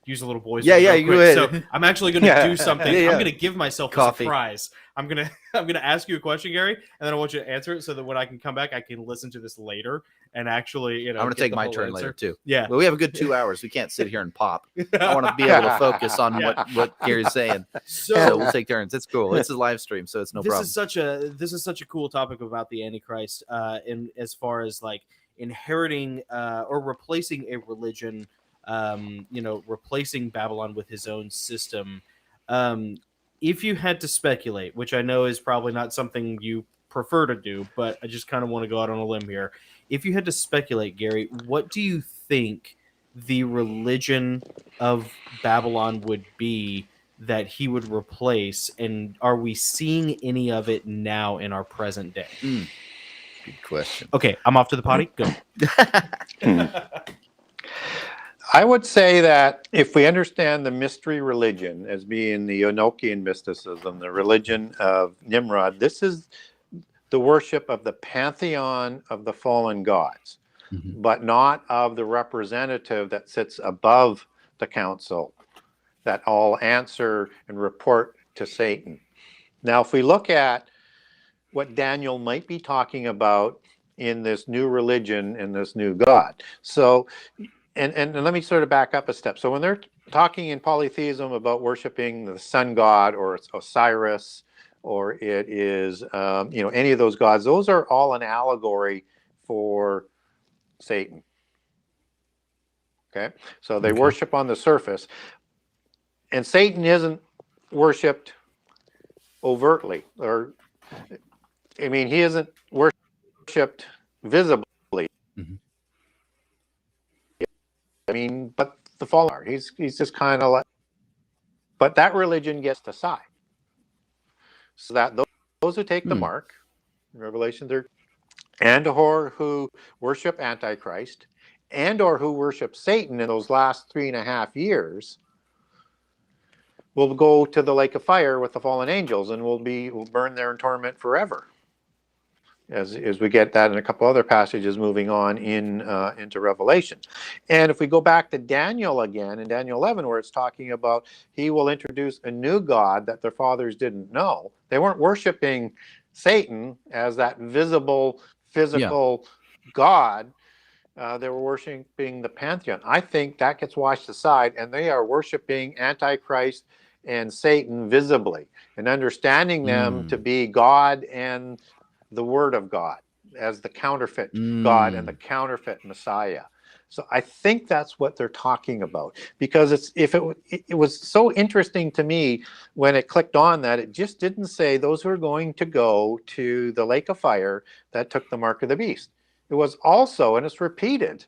use a little boys. Yeah, real yeah, quick. go ahead. So I'm actually going to do something. Yeah, yeah. I'm going to give myself Coffee. a surprise. I'm gonna ask you a question, Gary, and then I want you to answer it so that when I can come back, I can listen to this later and actually, I'm going to get take the my whole turn answer. later too. Yeah. Well, we have a good 2 hours. We can't sit here and pop. I want to be able to focus on what Gary's saying. So we'll take turns. It's cool. It's a live stream, so it's no problem. This is such a cool topic about the Antichrist, in as far as like inheriting or replacing a religion, replacing Babylon with his own system. If you had to speculate, which I know is probably not something you prefer to do, but I just kind of want to go out on a limb here. If you had to speculate, Gary, what do you think the religion of Babylon would be that he would replace? And are we seeing any of it now in our present day? Good question. Okay, I'm off to the potty. Go. I would say that if we understand the mystery religion as being the Enochian mysticism, the religion of Nimrod, this is the worship of the pantheon of the fallen gods, but not of the representative that sits above the council, that all answer and report to Satan. Now, if we look at what Daniel might be talking about in this new religion and this new God. So, and let me sort of back up a step. So when they're talking in polytheism about worshiping the sun god or it's Osiris or it is, any of those gods, those are all an allegory for Satan. Okay, so they worship on the surface, and Satan isn't worshipped overtly, or I mean, he isn't worshipped visibly. I mean, but the fallen are. He's just kind of like, but that religion gets to side. So that those who take the mark, Revelation 13, and or who worship Antichrist, and or who worship Satan in those last 3.5 years, will go to the lake of fire with the fallen angels and will burn there in torment forever. As we get that in a couple other passages moving on into Revelation. And if we go back to Daniel again, in Daniel 11, where it's talking about he will introduce a new God that their fathers didn't know. They weren't worshiping Satan as that visible, physical God. They were worshiping the pantheon. I think that gets washed aside, and they are worshiping Antichrist and Satan visibly and understanding them to be God and the Word of God as the counterfeit God and the counterfeit Messiah. So I think that's what they're talking about, because it was so interesting to me when it clicked on that it just didn't say those who are going to go to the lake of fire that took the mark of the beast. It was also, and it's repeated.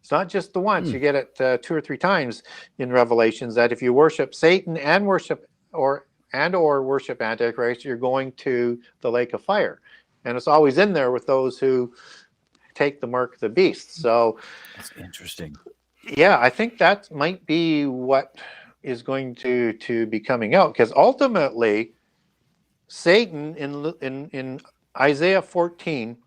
It's not just the once. You get it 2 or 3 times in Revelations that if you worship Satan and worship or worship Antichrist, you're going to the lake of fire. And it's always in there with those who take the mark of the beast. So that's interesting. Yeah, I think that might be what is going to be coming out, because ultimately Satan in Isaiah 14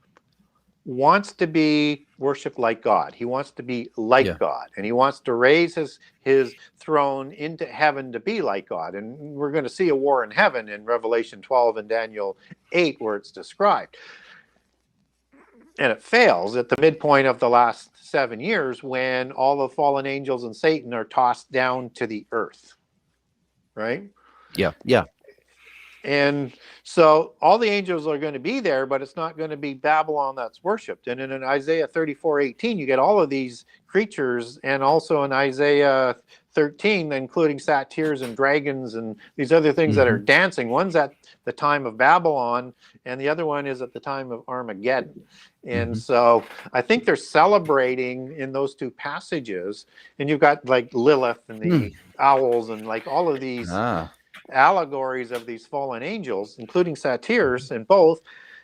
wants to be worshipped like God. He wants to be like God, and he wants to raise his throne into heaven to be like God. And we're going to see a war in heaven in Revelation 12 and Daniel 8 where it's described. And it fails at the midpoint of the last 7 years when all the fallen angels and Satan are tossed down to the earth. Right? Yeah. And so all the angels are going to be there, but it's not going to be Babylon that's worshipped. And in Isaiah 34:18, you get all of these creatures, and also in Isaiah 13, including satyrs and dragons and these other things that are dancing. One's at the time of Babylon, and the other one is at the time of Armageddon. And so I think they're celebrating in those two passages. And you've got like Lilith and the owls and like all of these allegories of these fallen angels, including satyrs in both.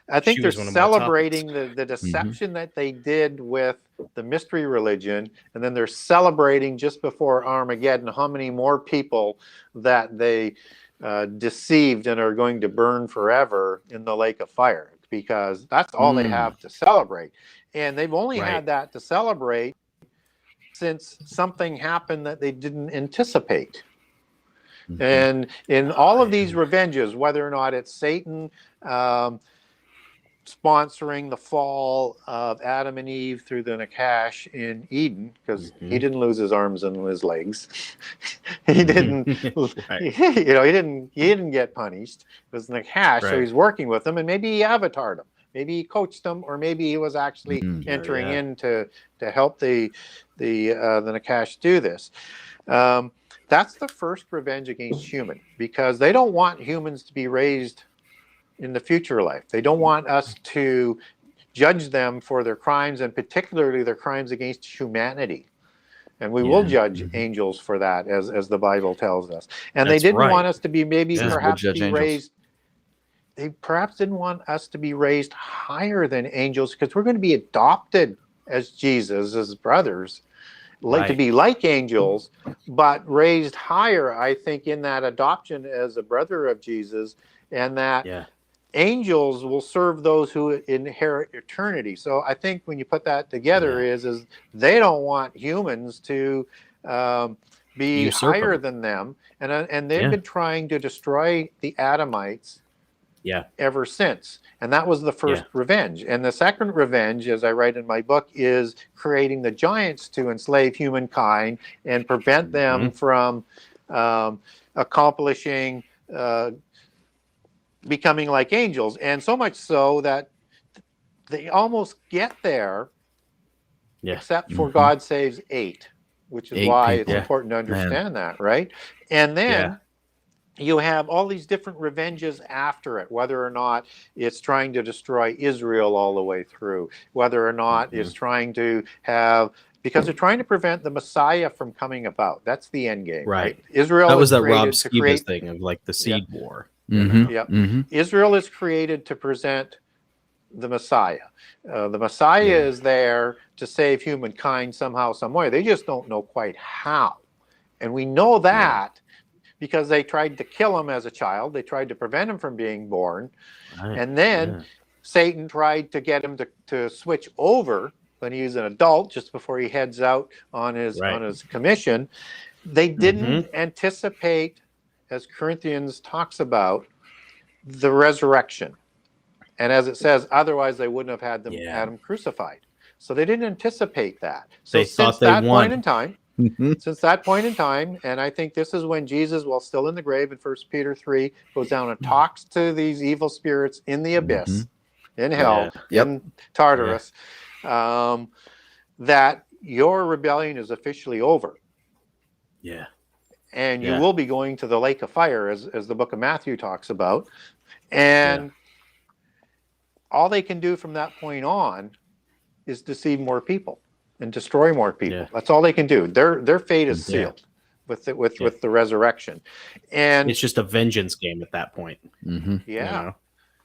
I think they're celebrating the deception that they did with the mystery religion, and then they're celebrating just before Armageddon how many more people that they deceived and are going to burn forever in the lake of fire, because that's all they have to celebrate. And they've only had that to celebrate since something happened that they didn't anticipate. And in all of these revenges, whether or not it's Satan sponsoring the fall of Adam and Eve through the Nakash in Eden, because he didn't lose his arms and his legs. He didn't, he didn't get punished. It was Nakash, so he's working with them, and maybe he avatared him. Maybe he coached them, or maybe he was actually entering in to help the Nakash do this. That's the first revenge against human, because they don't want humans to be raised in the future life. They don't want us to judge them for their crimes, and particularly their crimes against humanity. And we will judge angels for that, as the Bible tells us. And they didn't want us to be perhaps be raised. They perhaps didn't want us to be raised higher than angels, because we're going to be adopted as Jesus, as brothers, to be like angels, but raised higher, I think, in that adoption as a brother of Jesus, and that angels will serve those who inherit eternity. So I think when you put that together is they don't want humans to be higher than them, and they've been trying to destroy the Adamites ever since. And that was the first revenge. And the second revenge, as I write in my book, is creating the giants to enslave humankind and prevent them from accomplishing becoming like angels. And so much so that they almost get there, except for God saves 8, which is why it's important to understand that, right? And then you have all these different revenges after it, whether or not it's trying to destroy Israel all the way through, whether or not it's trying to have, because they're trying to prevent the Messiah from coming about. That's the end game, right? Israel, that was that Rob Skiba's thing of like the seed war. Israel is created to present the Messiah. The Messiah is there to save humankind somehow, some way. They just don't know quite how. And we know that because they tried to kill him as a child. They tried to prevent him from being born. And then Satan tried to get him to switch over when he's an adult, just before he heads out on his commission. They didn't anticipate, as Corinthians talks about, the resurrection. And as it says, otherwise they wouldn't have had him crucified. So they didn't anticipate that. So since that point in time, and I think this is when Jesus, while still in the grave in 1 Peter 3, goes down and talks to these evil spirits in the abyss, in hell, in Tartarus, that your rebellion is officially over. And you will be going to the lake of fire, as the book of Matthew talks about. And all they can do from that point on is deceive more people and destroy more people. That's all they can do. Their fate is sealed with the resurrection. And it's just a vengeance game at that point. And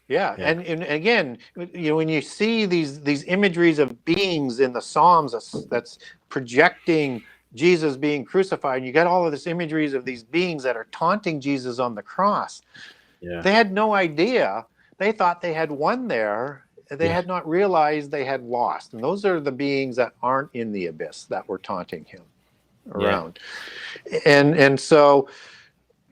again, when you see these imageries of beings in the Psalms that's projecting Jesus being crucified, and you get all of this imageries of these beings that are taunting Jesus on the cross. They had no idea. They thought they had won there. They had not realized they had lost. And those are the beings that aren't in the abyss that were taunting him around. And so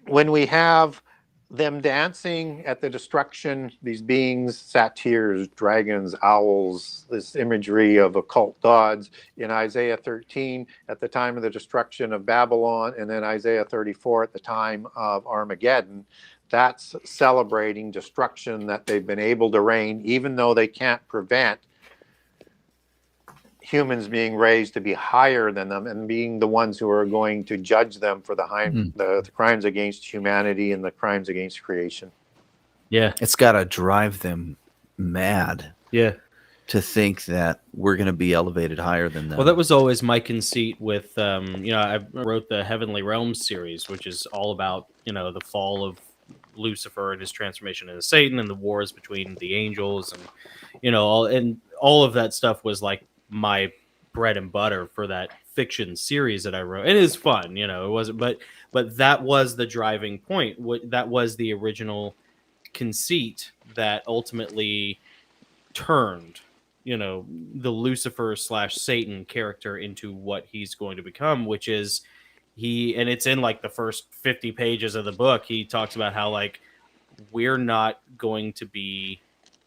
when we have them dancing at the destruction, these beings, satyrs, dragons, owls, this imagery of occult gods in Isaiah 13 at the time of the destruction of Babylon, and then Isaiah 34 at the time of Armageddon, that's celebrating destruction that they've been able to reign, even though they can't prevent humans being raised to be higher than them and being the ones who are going to judge them for the crimes against humanity and the crimes against creation. It's got to drive them mad. To think that we're going to be elevated higher than them. Well, that was always my conceit with, I wrote the Heavenly Realms series, which is all about, the fall of Lucifer and his transformation into Satan and the wars between the angels and, all of that stuff was like my bread and butter for that fiction series that I wrote. It is fun, it wasn't, but that was the driving point. That was the original conceit that ultimately turned the Lucifer / Satan character into what he's going to become, which is and it's in like the first 50 pages of the book. He talks about how like we're not going to be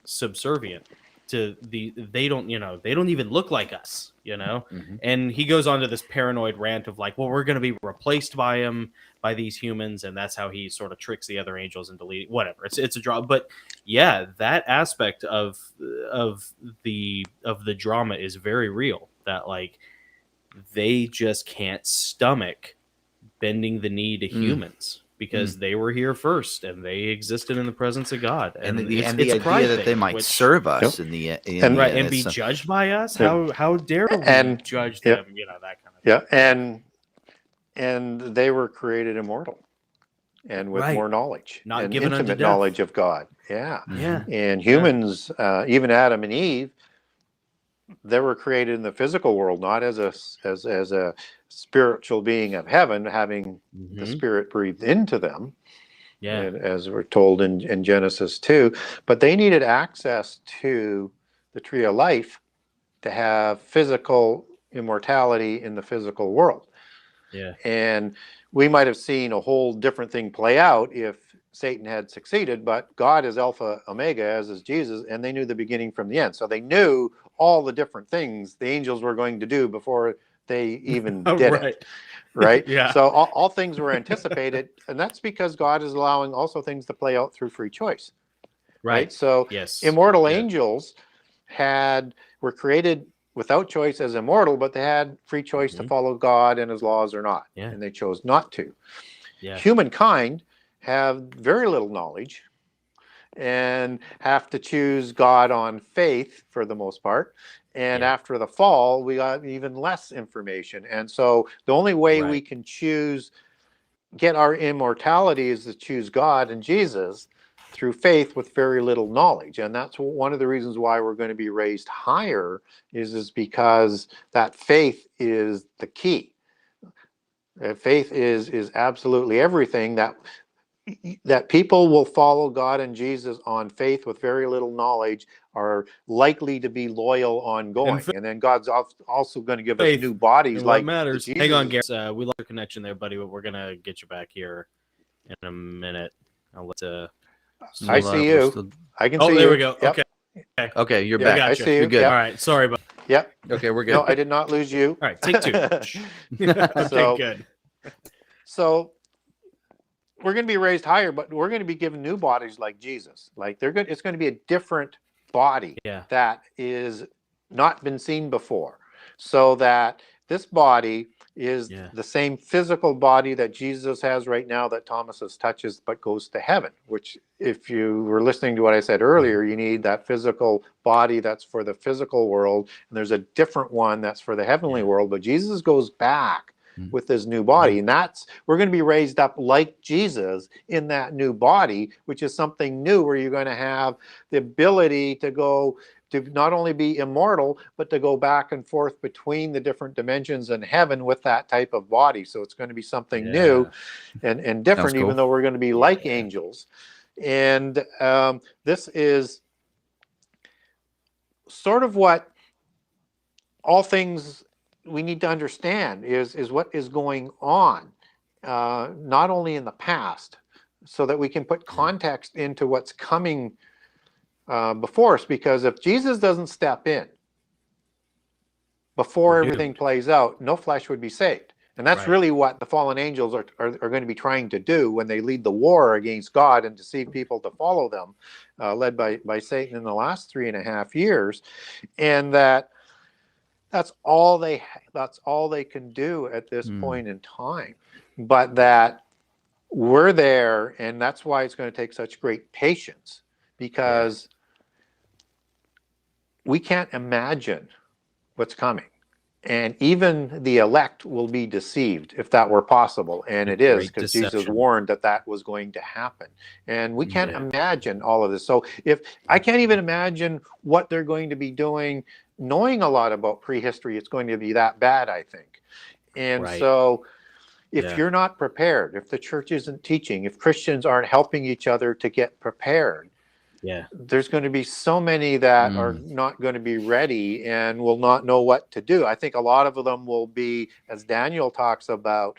subservient to they don't even look like us, Mm-hmm. and he goes on to this paranoid rant of like, well, we're going to be replaced by these humans, and that's how he sort of tricks the other angels into leading whatever. It's a draw, but yeah, that aspect of the drama is very real, that like they just can't stomach bending the knee to humans because they were here first and they existed in the presence of God, And the it's idea pride that they thing, might which- serve us Yep. in the end, and be it's some- judged by us. Yep. How dare we And- judge yep. them? That kind of thing. Yeah, and they were created immortal and with Right. more knowledge Not and given unto intimate death. knowledge of God. Yeah. Yeah. And humans, even Adam and Eve, they were created in the physical world, not as a spiritual being of heaven, having the spirit breathed into them, Yeah. as we're told in Genesis 2. But they needed access to the tree of life to have physical immortality in the physical world. Yeah. And we might have seen a whole different thing play out if Satan had succeeded, but God is Alpha Omega, as is Jesus, and they knew the beginning from the end. So they knew all the different things the angels were going to do before they even did Right. it. Right? Yeah. So all things were anticipated, and that's because God is allowing also things to play out through free choice. Right? So Yes. immortal Yeah. angels were created without choice as immortal, but they had free choice to follow God and his laws or not. Yeah. And they chose not to. Yeah. Humankind have very little knowledge and have to choose God on faith for the most part. And Yeah. after the fall, we got even less information. And so the only way we Right. can get our immortality is to choose God and Jesus through faith with very little knowledge. And that's one of the reasons why we're going to be raised higher is because that faith is the key. Faith is absolutely everything, that people will follow God and Jesus on faith with very little knowledge are likely to be loyal ongoing. And then God's also going to give us Faith new bodies And like what matters? Jesus. Hang on, Garrett. We lost your connection there, buddy, but we're gonna get you back here in a minute. I'll let I see you. I can see you. there we go. Yep. Okay. Okay, you're Yeah, back. I Gotcha. see you. You're good. All Yep. right. Sorry, but Yep. Okay, we're good. No, I did not lose you. all right. Take two. Okay. So- Good. So we're going to be raised higher, but we're going to be given new bodies like Jesus. Like it's going to be a different body Yeah. that is not been seen before. So that this body is the same physical body that Jesus has right now that Thomas touches, but goes to heaven, which if you were listening to what I said earlier, you need that physical body that's for the physical world. And there's a different one that's for the heavenly world, but Jesus goes back with this new body. And we're going to be raised up like Jesus in that new body, which is something new where you're going to have the ability to not only be immortal, but to go back and forth between the different dimensions in heaven with that type of body. So it's going to be something new and different, cool. even though we're going to be like angels. And this is sort of what all things we need to understand is what is going on, not only in the past, so that we can put context into what's coming before us. Because if Jesus doesn't step in before everything plays out, no flesh would be saved. And that's really what the fallen angels are going to be trying to do when they lead the war against God and deceive people to follow them, led by Satan in the last 3.5 years. And that's all they can do at this point in time. But that we're there, and that's why it's going to take such great patience, because we can't imagine what's coming. And even the elect will be deceived if that were possible. And it is, because Jesus warned that was going to happen. And we can't imagine all of this. So if I can't even imagine what they're going to be doing, knowing a lot about prehistory, it's going to be that bad, I think. And so if you're not prepared, if the church isn't teaching, if Christians aren't helping each other to get prepared, Yeah. there's going to be so many that are not going to be ready and will not know what to do. I think a lot of them will be, as Daniel talks about,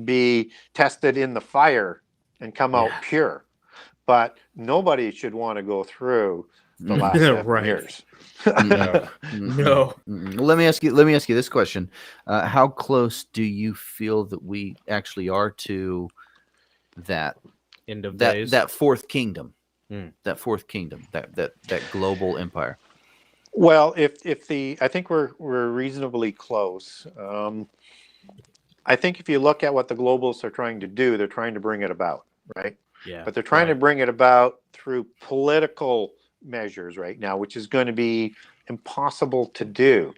be tested in the fire and come out pure. But nobody should want to go through the last 7 years. No. Let me ask you this question: how close do you feel that we actually are to that End of days. that fourth kingdom, that global empire? Well, I think we're reasonably close. I think if you look at what the globalists are trying to do, they're trying to bring it about, right? Yeah. But they're trying to bring it about through political measures right now, which is going to be impossible to do.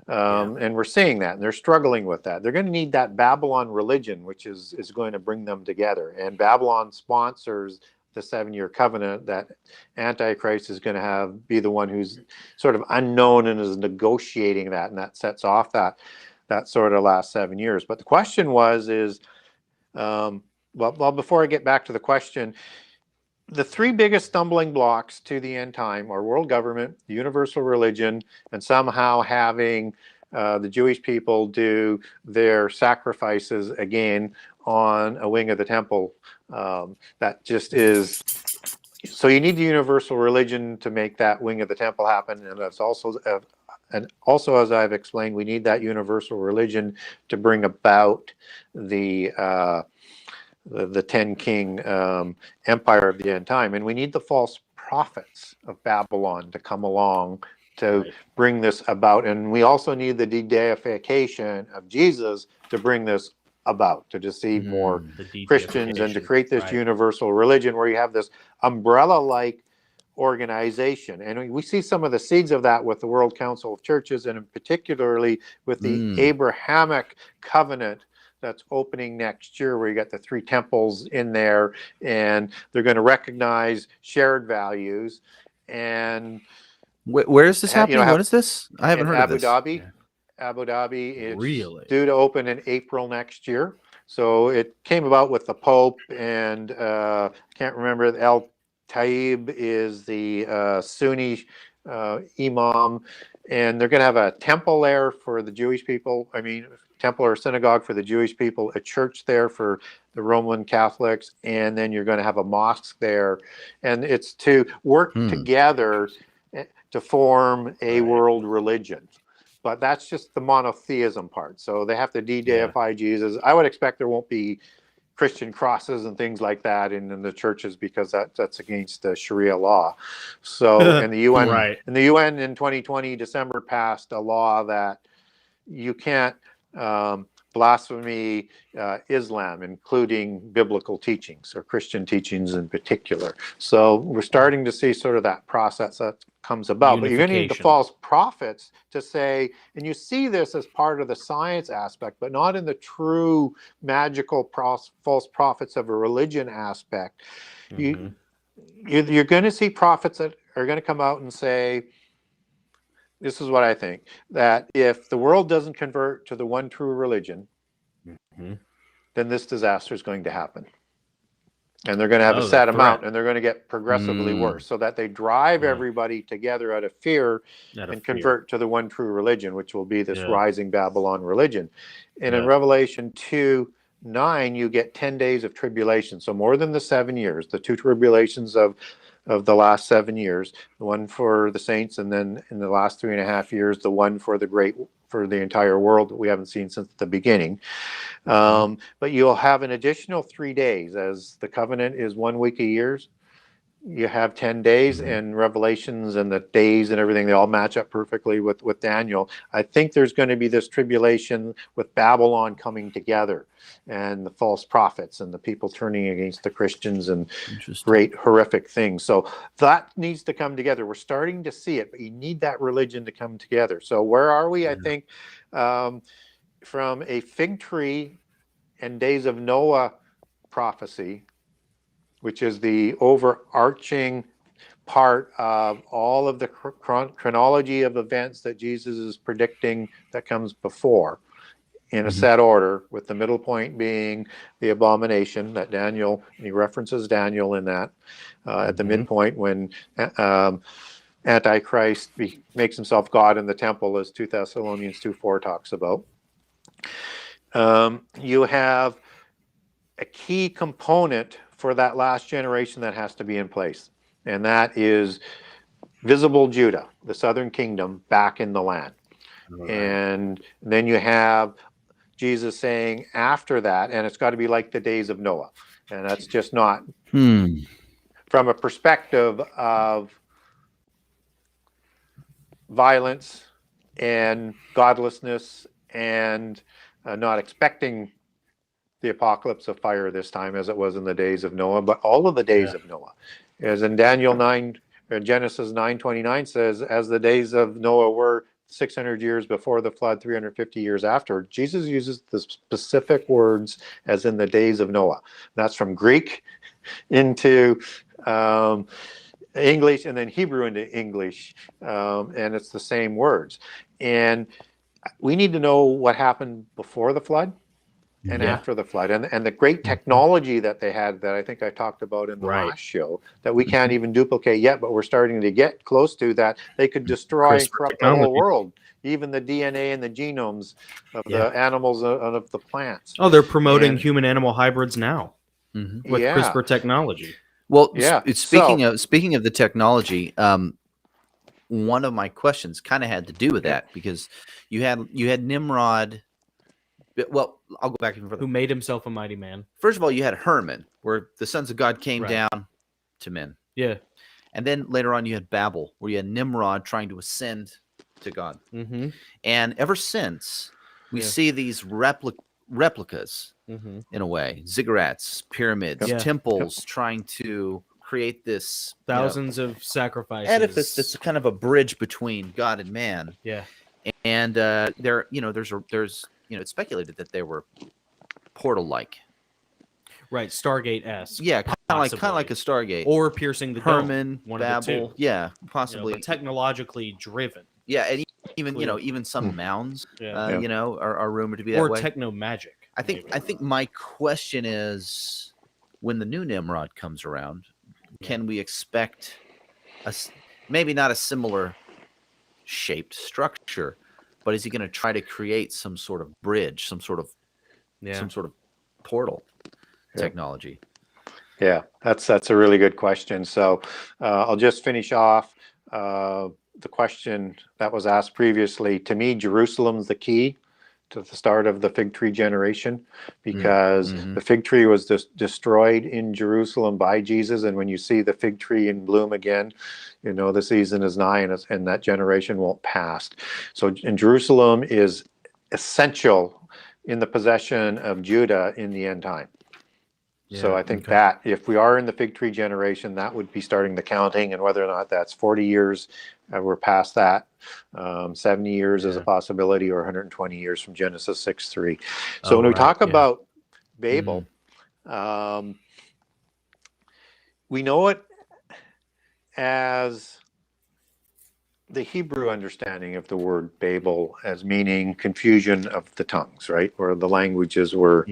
And we're seeing that, and they're struggling with that. They're going to need that Babylon religion, which is going to bring them together. And Babylon sponsors the 7-year covenant that Antichrist is going to be the one who's sort of unknown and is negotiating that, and that sets off that sort of last 7 years. But the question well, before I get back to the question, the three biggest stumbling blocks to the end time are world government, the universal religion, and somehow having the Jewish people do their sacrifices again on a wing of the temple. That just is. So you need the universal religion to make that wing of the temple happen, and that's also. And also, as I've explained, we need that universal religion to bring about the 10-king empire of the end time. And we need the false prophets of Babylon to come along to bring this about. And we also need the de-deification of Jesus to bring this about, to deceive more Christians and to create this universal religion where you have this umbrella-like organization. And we see some of the seeds of that with the World Council of Churches, and particularly with the Abrahamic covenant that's opening next year, where you got the 3 temples in there, and they're going to recognize shared values. And where is this happening? What is this? I haven't heard of this. Abu Dhabi is due to open in April next year. So it came about with the Pope, and I can't remember, El Taib is the Sunni imam, and they're going to have a temple there for the Jewish people. I mean, temple or synagogue for the Jewish people, a church there for the Roman Catholics, and then you're going to have a mosque there. And it's to work together to form a world religion. But that's just the monotheism part. So they have to de-deify Jesus. I would expect there won't be Christian crosses and things like that in the churches, because that's against the Sharia law. So and the UN and the UN in 2020 December passed a law that you can't blasphemy Islam, including biblical teachings or Christian teachings in particular. So we're starting to see sort of that process that comes about. But you're going to need the false prophets to say, and you see this as part of the science aspect, but not in the true magical false prophets of a religion aspect. You're going to see prophets that are going to come out and say, this is what I think, that if the world doesn't convert to the one true religion, then this disaster is going to happen. And they're going to have a set amount, and they're going to get progressively worse, so that they drive everybody together out of fear and convert to the one true religion, which will be this rising Babylon religion. And in Revelation 2:9, you get 10 days of tribulation. So more than the 7 years, the 2 tribulations of the last 7 years, the one for the saints, and then in the last 3.5 years, the one for the entire world that we haven't seen since the beginning. But you'll have an additional 3 days, as the covenant is 1 week a year. You have 10 days, and Revelations and the days and everything, they all match up perfectly with Daniel. I think there's going to be this tribulation with Babylon coming together, and the false prophets and the people turning against the Christians, and great horrific things. So that needs to come together. We're starting to see it, but you need that religion to come together. So where are we? I think from a fig tree and days of Noah prophecy, which is the overarching part of all of the chronology of events that Jesus is predicting that comes before. in a set order, with the middle point being the abomination that Daniel, and he references Daniel in that, at the midpoint when Antichrist makes himself God in the temple, as 2 Thessalonians 2:4 talks about. You have a key component for that last generation that has to be in place, and that is visible Judah, the southern kingdom, back in the land. Right. And then you have Jesus saying after that, and it's got to be like the days of Noah, and that's just not from a perspective of violence and godlessness and not expecting the apocalypse of fire this time as it was in the days of Noah, but all of the days of Noah. As in Daniel 9, Genesis 9:29 says, as the days of Noah were 600 years before the flood, 350 years after. Jesus uses the specific words as in the days of Noah. That's from Greek into English, and then Hebrew into English, and it's the same words. And we need to know what happened before the flood and after the flood, and the great technology that they had, that I think I talked about in the last show, that we can't even duplicate yet, but we're starting to get close to, that they could destroy and corrupt the whole world, even the DNA and the genomes of the animals and of the plants. Oh, they're promoting human-animal hybrids now with CRISPR technology. Well, speaking of the technology, one of my questions kind of had to do with that, because you had Nimrod. Well, I'll go back even further. Who made himself a mighty man. First of all, you had Herman, where the sons of God came down to men. Yeah. And then later on, you had Babel, where you had Nimrod trying to ascend to God. And ever since, we see these replicas, in a way, ziggurats, pyramids, temples, trying to create this thousands of sacrifices, edifice that's kind of a bridge between God and man. Yeah. And there's it's speculated that they were portal-like. Right, Stargate-esque. Yeah, kind of like a Stargate. Or piercing the Herman, dome, Babel. Yeah, possibly. But technologically driven. Yeah, and even some mounds, are rumored to be that way. Or techno-magic. I think my question is, when the new Nimrod comes around, can we expect maybe not a similar shaped structure, but is he going to try to create some sort of bridge, some sort of portal technology? Yeah, that's a really good question. So I'll just finish off the question that was asked previously. To me, Jerusalem's the key to the start of the fig tree generation, because the fig tree was destroyed in Jerusalem by Jesus, and when you see the fig tree in bloom again, you know the season is nigh, and that generation won't pass. So, and Jerusalem is essential in the possession of Judah in the end time. So I think that if we are in the fig tree generation, that would be starting the counting, and whether or not that's 40 years, we're past that. 70 years is a possibility, or 120 years from Genesis 6:3. So when we talk about Babel, we know it as the Hebrew understanding of the word Babel as meaning confusion of the tongues, right? Where the languages were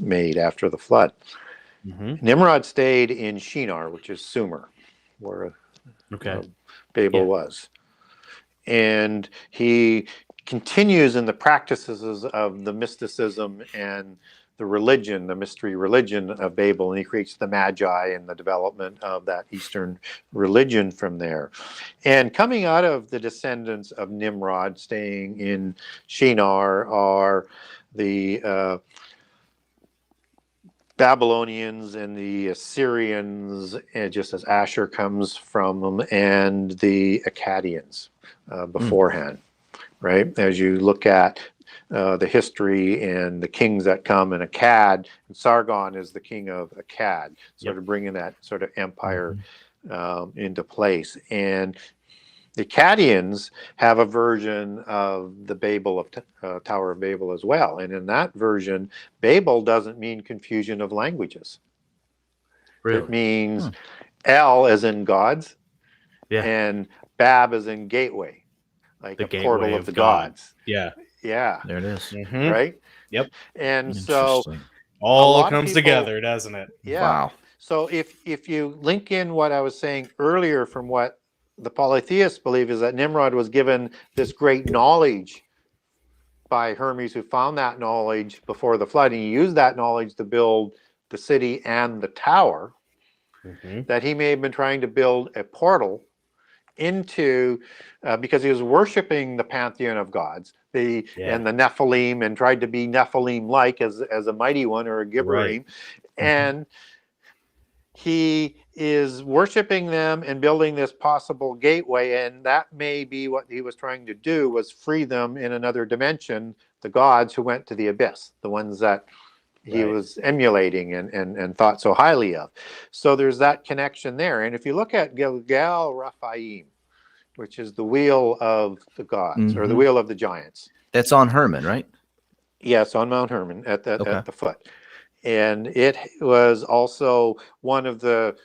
made after the flood. Nimrod stayed in Shinar, which is Sumer, where Babel was. And he continues in the practices of the mysticism and the religion, the mystery religion of Babel, and he creates the Magi and the development of that Eastern religion from there. And coming out of the descendants of Nimrod staying in Shinar are the Babylonians and the Assyrians, and just as Asher comes from them, and the Akkadians beforehand, right? As you look at the history and the kings that come, and Akkad, and Sargon is the king of Akkad, sort of bringing that sort of empire into place. And the Akkadians have a version of the Babel of Tower of Babel as well, and in that version, Babel doesn't mean confusion of languages. Really? It means El as in gods, and Bab as in gateway, like the portal of the gods. Yeah, There it is. Mhm. right. Yep. And so Interesting. All lot of comes people- together, doesn't it? yeah. Wow. So if you link in what I was saying earlier from what the polytheists believe, is that Nimrod was given this great knowledge by Hermes, who found that knowledge before the flood, and he used that knowledge to build the city and the tower, Mhm. that he may have been trying to build a portal into, because he was worshiping the pantheon of gods, and the Nephilim, and tried to be Nephilim-like as a mighty one or a Gibberim, and he is worshiping them and building this possible gateway, and that may be what he was trying to do, was free them in another dimension, the gods who went to the abyss, the ones that he was emulating and thought so highly of. So there's that connection there. And if you look at Gilgal Raphaim, which is the wheel of the gods, or the wheel of the giants. That's on Herman, right? Yes, on Mount Hermon at Okay. the foot. And it was also one of the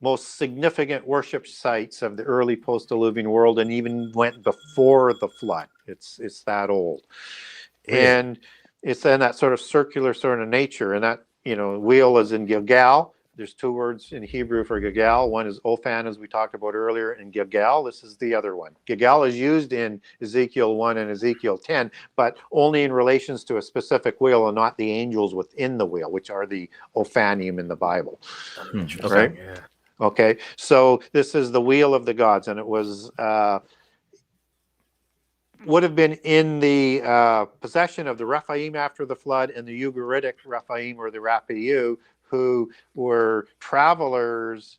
most significant worship sites of the early post-Diluvian world, and even went before the flood. It's that old. Really? And it's in that sort of circular sort of nature. And that, wheel is in Gilgal. There's two words in Hebrew for Gilgal. One is Ophan, as we talked about earlier, and Gilgal. This is the other one. Gilgal is used in Ezekiel 1 and Ezekiel 10, but only in relations to a specific wheel, and not the angels within the wheel, which are the Ophanim in the Bible. Right? Yeah. Okay. So this is the wheel of the gods, and it was would have been in the possession of the Rephaim after the flood, and the Ugaritic Rephaim, or the Rapiu, who were travelers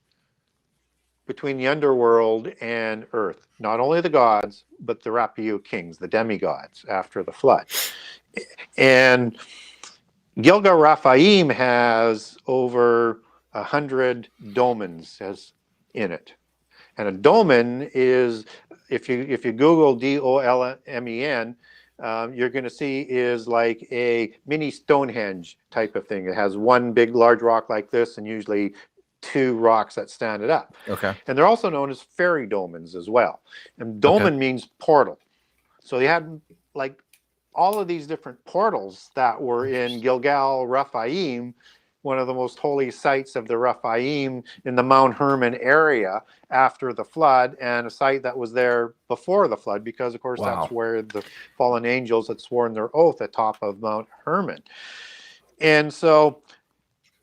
between the underworld and earth. Not only the gods, but the Rapiu kings, the demigods after the flood. And Gilgal Raphaim has over 100 domens in it. And a domen is, if you Google Dolmen, you're going to see is like a mini Stonehenge type of thing. It has one big large rock like this, and usually two rocks that stand it up. Okay. And they're also known as fairy domens as well. And domen means portal. So you had like all of these different portals that were in Gilgal Raphaim, one of the most holy sites of the Rephaim in the Mount Hermon area after the flood, and a site that was there before the flood, because of course that's where the fallen angels had sworn their oath atop of Mount Hermon. And so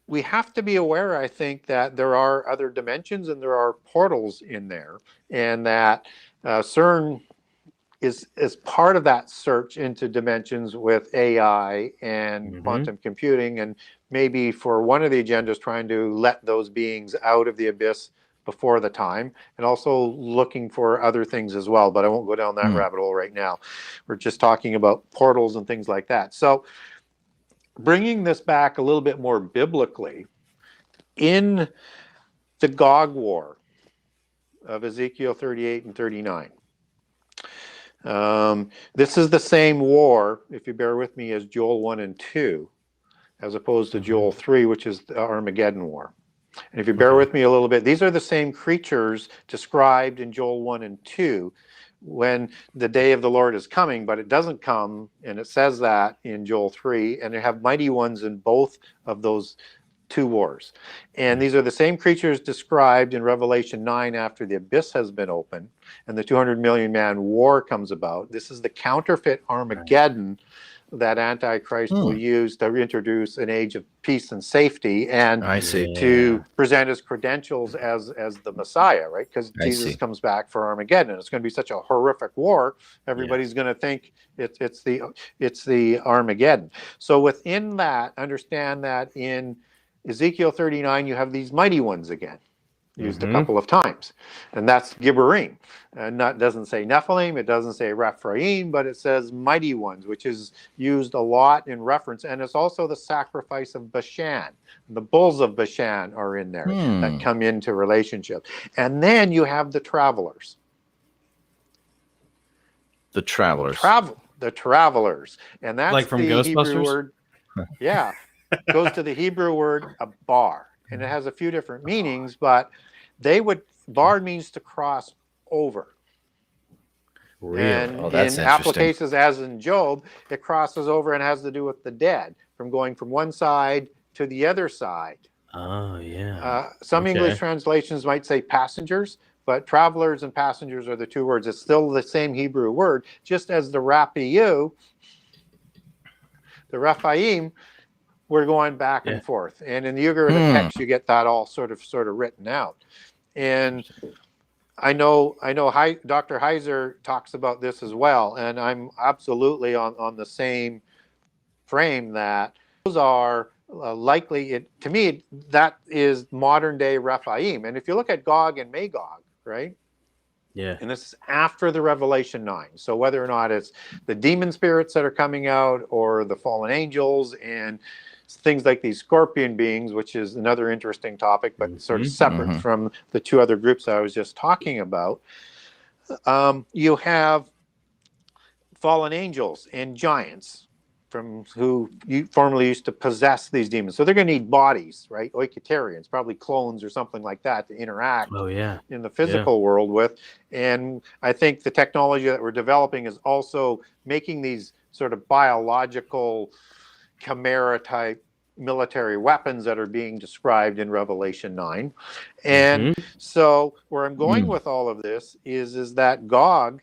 we have to be aware, I think, that there are other dimensions and there are portals in there, and that CERN is part of that search into dimensions with AI and quantum computing, and maybe for one of the agendas trying to let those beings out of the abyss before the time, and also looking for other things as well, but I won't go down that rabbit hole right now. We're just talking about portals and things like that. So bringing this back a little bit more biblically, in the Gog War of Ezekiel 38 and 39, this is the same war, if you bear with me, as Joel 1 and 2, as opposed to Joel 3, which is the Armageddon War. And if you bear with me a little bit, these are the same creatures described in Joel 1 and 2 when the day of the Lord is coming, but it doesn't come, and it says that in Joel 3, and they have mighty ones in both of those two wars. And these are the same creatures described in Revelation 9 after the abyss has been opened and the 200 million man war comes about. This is the counterfeit Armageddon that Antichrist will use to introduce an age of peace and safety, and to present his credentials as the Messiah, right? Because Jesus comes back for Armageddon. It's going to be such a horrific war. Everybody's going to think it's the Armageddon. So within that, understand that in Ezekiel 39, you have these mighty ones again, used a couple of times, and that's Gibberim. And that doesn't say Nephilim, it doesn't say Rephaim, but it says mighty ones, which is used a lot in reference. And it's also the sacrifice of Bashan. The bulls of Bashan are in there that come into relationship. And then you have the travelers. The travelers. The travelers. And that's like from the Ghostbusters? Hebrew word. Yeah. Goes to the Hebrew word abar, and it has a few different meanings, but bar means to cross over. Really? And Oh, that's in interesting. applications, as in Job, it crosses over and has to do with the dead, from going from one side to the other side. Oh, yeah. Some English Okay. translations might say passengers, but travelers and passengers are the two words. It's still the same Hebrew word, just as the Rapiu, the Raphaim, we're going back and forth. And in the Ugaritic text, you get that all sort of written out. And I know Dr. Heiser talks about this as well, and I'm absolutely on the same frame that those are likely, to me, that is modern day Rephaim. And if you look at Gog and Magog, right? Yeah. And this is after the Revelation 9. So whether or not it's the demon spirits that are coming out or the fallen angels and things like these scorpion beings, which is another interesting topic, but sort of separate from the two other groups I was just talking about. You have fallen angels and giants from who formerly used to possess these demons. So they're going to need bodies, right? Oikotarians, probably clones or something like that to interact in the physical world with. And I think the technology that we're developing is also making these sort of biological chimera type military weapons that are being described in Revelation 9. And so where I'm going with all of this is that Gog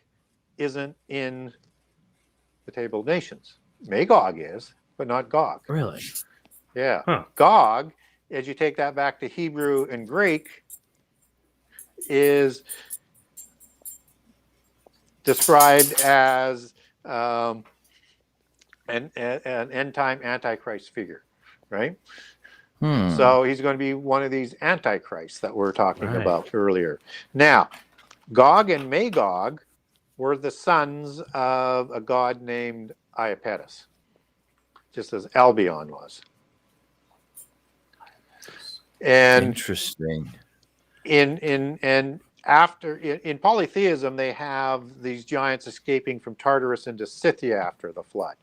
isn't in the Table of Nations. Magog is, but not Gog. Really? Yeah. Huh. Gog, as you take that back to Hebrew and Greek, is described as an end-time Antichrist figure, right? So he's going to be one of these Antichrists that we're talking about earlier. Now, Gog and Magog were the sons of a god named Iapetus, just as Albion was. And interesting. In polytheism, they have these giants escaping from Tartarus into Scythia after the flood.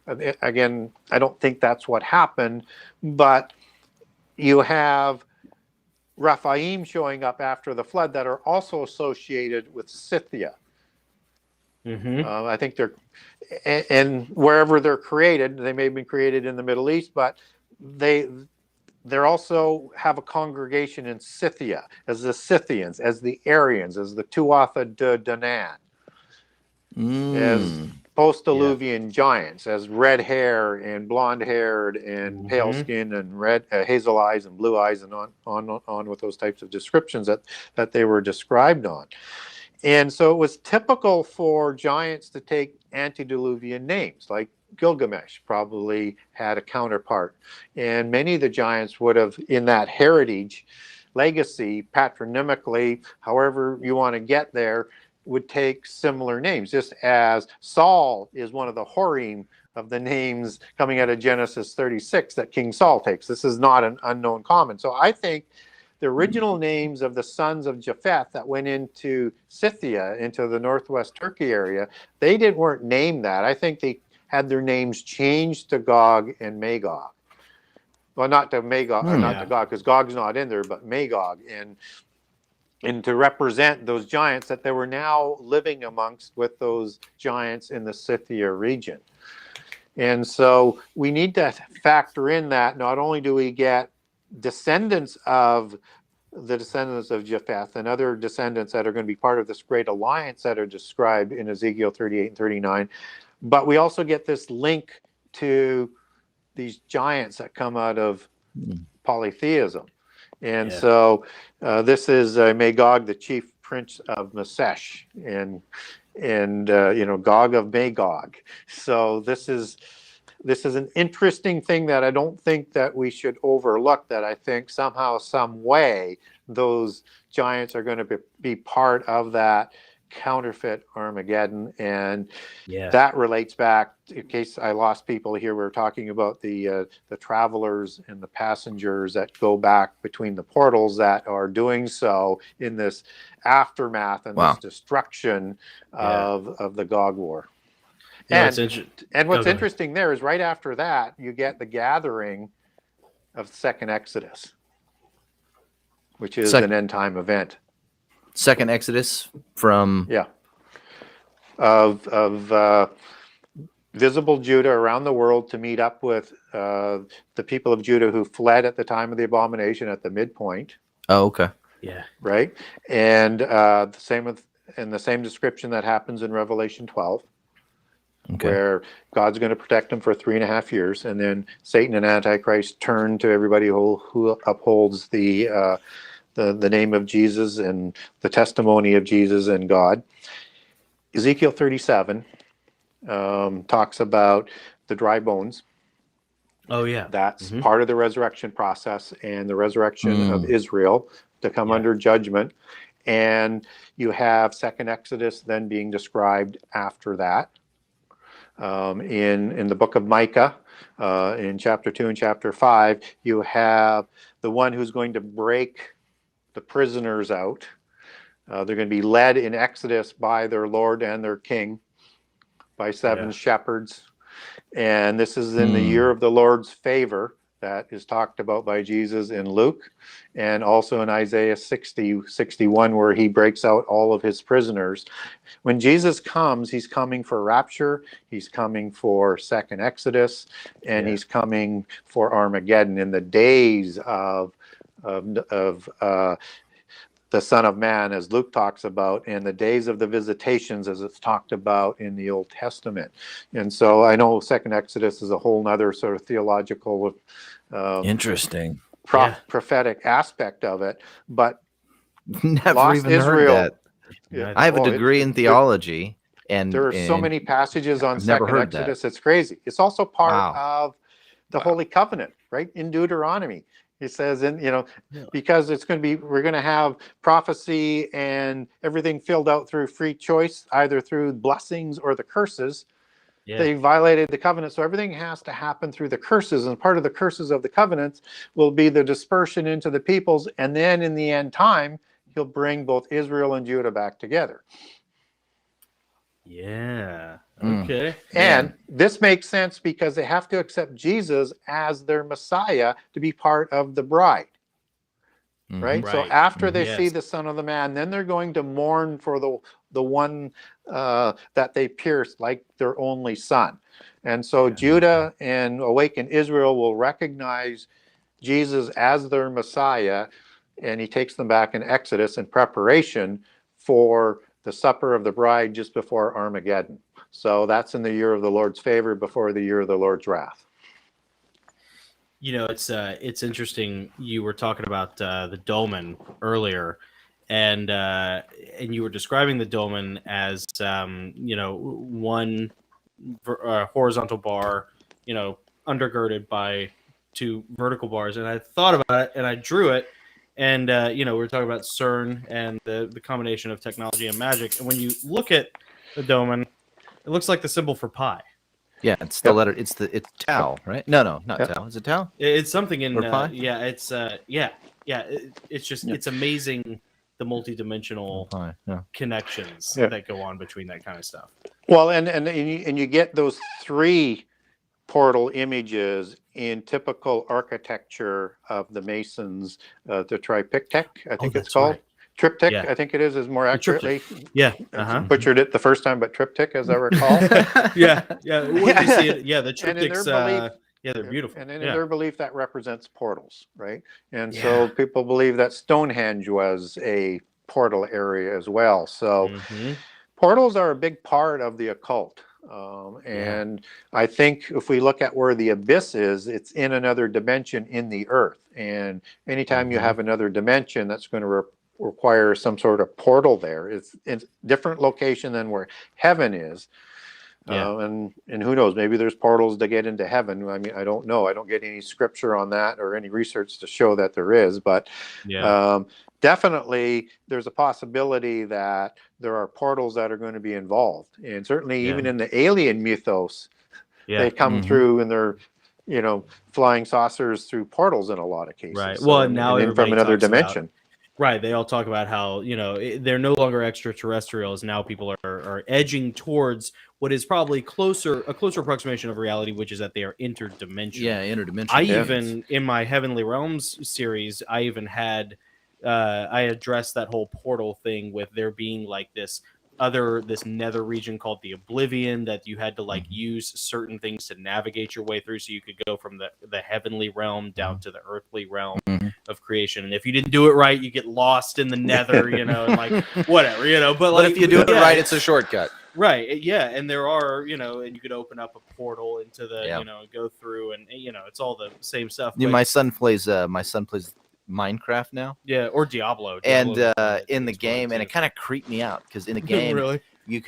Again, I don't think that's what happened, but you have Rephaim showing up after the flood that are also associated with Scythia. I think they're, and wherever they're created, they may have been created in the Middle East, but they also have a congregation in Scythia as the Scythians, as the Aryans, as the Tuatha De Danann, as post-Diluvian giants, as red hair and blonde haired and pale skin and red hazel eyes and blue eyes, and on with those types of descriptions that they were described on. And so it was typical for giants to take antediluvian names, like Gilgamesh probably had a counterpart. And many of the giants would have, in that heritage legacy, patronymically, however you want to get there, would take similar names, just as Saul is one of the Horim of the names coming out of Genesis 36 that King Saul takes. This is not an unknown common. So I think the original names of the sons of Japheth that went into Scythia, into the northwest Turkey area, they weren't named that. I think they had their names changed to Gog and Magog. Well, not to Magog, or not to Gog, because Gog's not in there, but Magog. And to represent those giants that they were now living amongst with those giants in the Scythia region. And so we need to factor in that not only do we get descendants of the descendants of Japheth and other descendants that are going to be part of this great alliance that are described in Ezekiel 38 and 39, but we also get this link to these giants that come out of polytheism. And so this is Magog, the chief prince of Mesesh, and Gog of Magog. So this is an interesting thing that I don't think that we should overlook, that I think somehow, some way, those giants are going to be part of that counterfeit Armageddon. And that relates back, in case I lost people here, we were talking about the travelers and the passengers that go back between the portals that are doing so in this aftermath and this destruction of the Gog War. And what's interesting there is right after that, you get the gathering of the second Exodus, which is an end time event. Second Exodus from of visible Judah around the world to meet up with the people of Judah who fled at the time of the abomination at the midpoint. Oh, okay. Yeah. Right, and the same description that happens in Revelation 12, where God's going to protect them for 3.5 years, and then Satan and Antichrist turn to everybody who upholds the name of Jesus and the testimony of Jesus and God. Ezekiel 37 talks about the dry bones. Oh yeah. That's part of the resurrection process and the resurrection of Israel to come under judgment. And you have second Exodus then being described after that. In the book of Micah, in chapter 2 and chapter 5, you have the one who's going to break the prisoners out. They're going to be led in Exodus by their Lord and their King, by 7 shepherds. And this is in the year of the Lord's favor that is talked about by Jesus in Luke, and also in Isaiah 61, where he breaks out all of his prisoners. When Jesus comes, he's coming for rapture, he's coming for second Exodus, and he's coming for Armageddon in the days of the Son of Man, as Luke talks about, and the days of the visitations, as it's talked about in the Old Testament. And so I know second Exodus is a whole nother sort of theological interesting prophetic aspect of it, but never lost even Israel, heard that. I have a degree in theology, and there are so many passages on second Exodus. It's crazy. It's also part of the Holy Covenant, right? In Deuteronomy, it says, because it's going to be, we're going to have prophecy and everything filled out through free choice, either through blessings or the curses. They violated the covenant, so everything has to happen through the curses, and part of the curses of the covenants will be the dispersion into the peoples, and then in the end time, he'll bring both Israel and Judah back together. Yeah. Okay. And this makes sense because they have to accept Jesus as their Messiah to be part of the bride. Right? So after they see the Son of the Man, then they're going to mourn for the one that they pierced, like their only son. And so Judah and awakened Israel will recognize Jesus as their Messiah, and he takes them back in Exodus in preparation for the supper of the bride just before Armageddon. So that's in the year of the Lord's favor, before the year of the Lord's wrath. It's interesting. You were talking about the dolmen earlier, and you were describing the dolmen as one horizontal bar, undergirded by 2 vertical bars. And I thought about it, and I drew it, and we were talking about CERN and the combination of technology and magic. And when you look at the dolmen, it looks like the symbol for pi. Yeah, it's the letter. It's tau, right? No, not tau. Is it tau? It's something in it's It's it's amazing the multi-dimensional connections that go on between that kind of stuff. Well, and you get those 3 portal images in typical architecture of the Masons, the triptych, I think it's called. Right. Triptych, I think it is more accurately. Butchered it the first time, but triptych, as I recall. When you see it, the triptychs, they're beautiful. And in their belief, that represents portals, right? And so people believe that Stonehenge was a portal area as well. So portals are a big part of the occult. And I think if we look at where the abyss is, it's in another dimension in the earth. And anytime you have another dimension, that's going to require some sort of portal there. It's a different location than where heaven is. And who knows, maybe there's portals to get into heaven. I mean, I don't know. I don't get any scripture on that or any research to show that there is, but definitely there's a possibility that there are portals that are going to be involved. And certainly even in the alien mythos, they come through and they're, flying saucers through portals in a lot of cases. Right. So, well, now and from another dimension. They all talk about how, they're no longer extraterrestrials. Now people are edging towards what is probably a closer approximation of reality, which is that they are interdimensional. Yeah, interdimensional. Even, in my Heavenly Realms series, I even had, I addressed that whole portal thing with there being like this this nether region called the Oblivion that you had to like use certain things to navigate your way through, so you could go from the heavenly realm down to the earthly realm of creation. And if you didn't do it right, you get lost in the nether, and like whatever, But like if you do it right, it's a shortcut. Right. Yeah. And there are, and you could open up a portal into the, go through, and it's all the same stuff. Yeah, my son plays Minecraft now. Yeah, or Diablo. And in the game, and it kind of creeped me out because in the game, really? you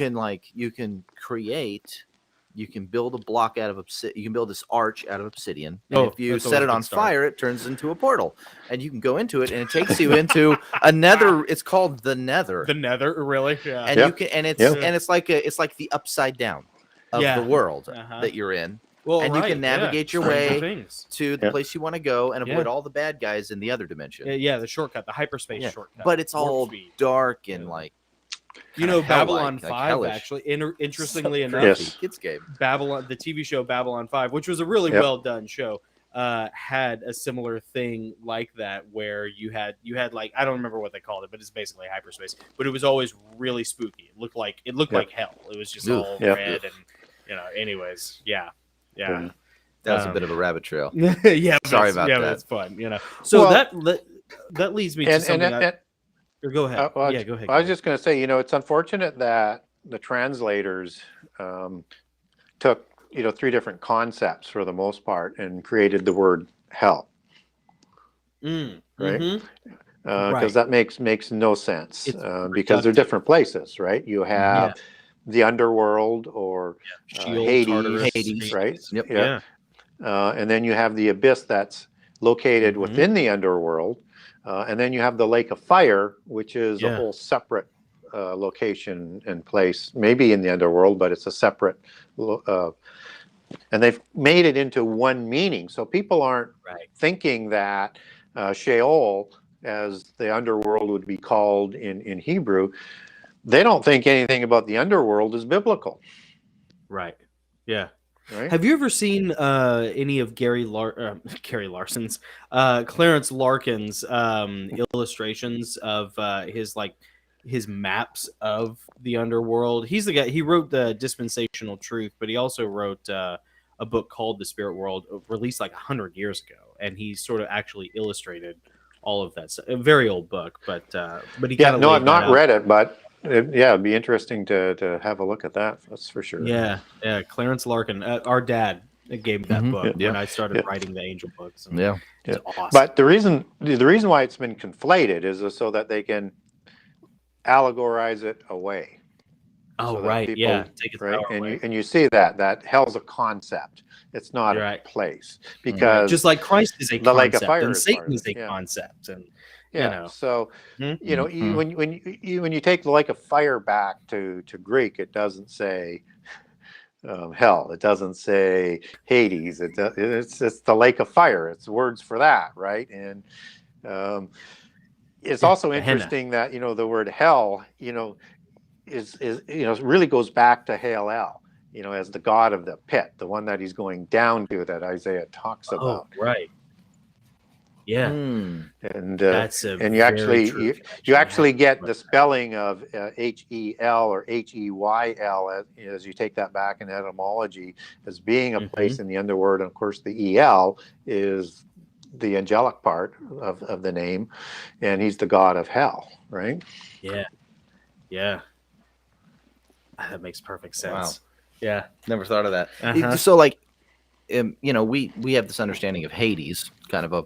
can build a block out of obsidian. You can build this arch out of obsidian. And if you set it on fire, it turns into a portal, and you can go into it, and it takes you into a nether. It's called the Nether. The Nether, really? Yeah. And you can, and it's like the upside down of the world that you're in. Well, and you can navigate your way to the place you want to go and avoid all the bad guys in the other dimension. Yeah, the shortcut, the hyperspace shortcut. But it's all dark and like. Babylon 5, actually, interestingly enough, kids game. Babylon, the TV show Babylon 5, which was a really well done show, had a similar thing like that, where you had like, I don't remember what they called it, but it's basically hyperspace. But it was always really spooky. It looked like hell. It was just all red and anyways, yeah. That was a bit of a rabbit trail. Sorry about that. But it's fun, So that leads me to something. Go ahead. Go ahead. I was just going to say, it's unfortunate that the translators took, 3 different concepts for the most part and created the word hell. Right? Because that makes no sense because they're different places, right? You have the underworld or Hades, right? Yep. And then you have the abyss that's located within the underworld. And then you have the lake of fire, which is a whole separate location and place, maybe in the underworld, but it's a separate, and they've made it into one meaning. So people aren't thinking that Sheol, as the underworld would be called in Hebrew, they don't think anything about the underworld is biblical. Right. Yeah. Right? Have you ever seen any of Larson's, Clarence Larkin's illustrations of his maps of the underworld? He's the guy. He wrote the Dispensational Truth, but he also wrote a book called The Spirit World, released like 100 years ago, and he sort of actually illustrated all of that. A very old book, but he kind of no, I've not read it, but. It'd be interesting to have a look at that. That's for sure. Yeah. Clarence Larkin, our dad gave me that book when I started writing the angel books. It's awesome. But the reason why it's been conflated is so that they can allegorize it away. Oh, so right. People, take it right. Away. And you see that hell's a concept. It's not a place because just like Christ is a the concept, lake of fire and Satan is a yeah. concept, and So when you take the lake of fire back to Greek, it doesn't say hell. It doesn't say Hades. It's the lake of fire. It's words for that, right? And it's also interesting that the word hell is really goes back to Hel, as the god of the pit, the one that he's going down to, that Isaiah talks about. Right. Yeah, and you actually get the spelling of Hel or Heyl as you take that back in etymology as being a place in the underworld, and of course the El is the angelic part of the name, and he's the god of hell, right? Yeah. That makes perfect sense. Wow. Yeah, never thought of that. So we have this understanding of Hades, kind of a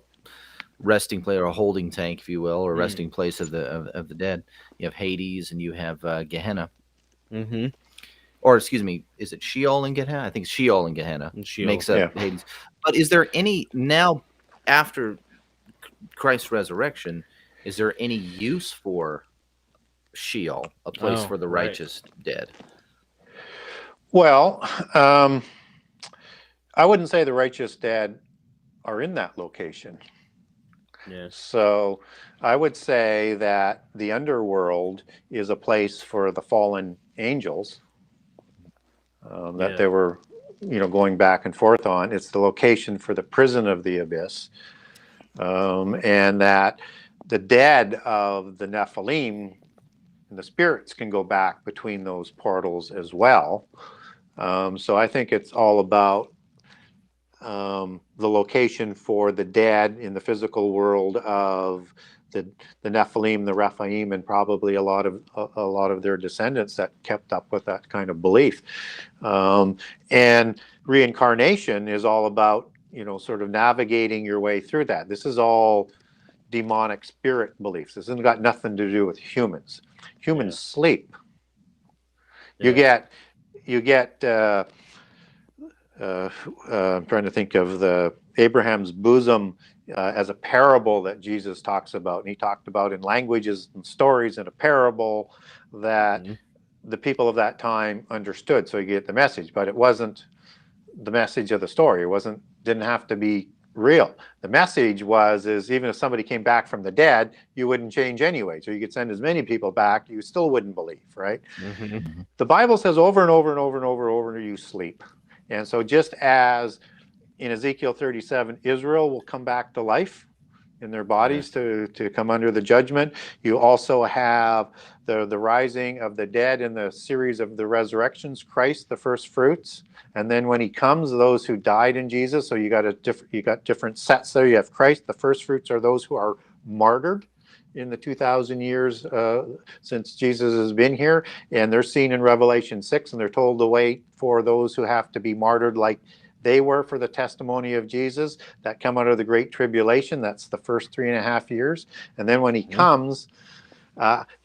resting place or a holding tank, if you will, or a resting place of the dead. You have Hades and you have Gehenna. Or excuse me, is it Sheol and Gehenna? I think Sheol and Gehenna makes up Hades. But is there any now after Christ's resurrection? Is there any use for Sheol, a place for the righteous dead? Well, I wouldn't say the righteous dead are in that location. Yes. So I would say that the underworld is a place for the fallen angels that they were, going back and forth on. It's the location for the prison of the abyss, and that the dead of the Nephilim and the spirits can go back between those portals as well. So I think it's all about the location for the dead in the physical world of the Nephilim, the Rephaim, and probably a lot of their descendants that kept up with that kind of belief. And reincarnation is all about, sort of navigating your way through that. This is all demonic spirit beliefs. This has got nothing to do with humans. Humans sleep. You get I'm trying to think of the Abraham's bosom as a parable that Jesus talks about, and he talked about in languages and stories in a parable that the people of that time understood. So you get the message, but it wasn't the message of the story. It didn't have to be real. The message is even if somebody came back from the dead, you wouldn't change anyway. So you could send as many people back, you still wouldn't believe, right? Mm-hmm. The Bible says over and over and over and over, you sleep. And so just as in Ezekiel 37, Israel will come back to life in their bodies to come under the judgment. You also have the rising of the dead in the series of the resurrections, Christ, the first fruits. And then when he comes, those who died in Jesus. So you got different sets there. You have Christ. The first fruits are those who are martyred in the 2,000 years since Jesus has been here. And they're seen in Revelation 6, and they're told to wait for those who have to be martyred like they were for the testimony of Jesus that come out of the Great Tribulation. That's the first 3.5 years. And then when he comes,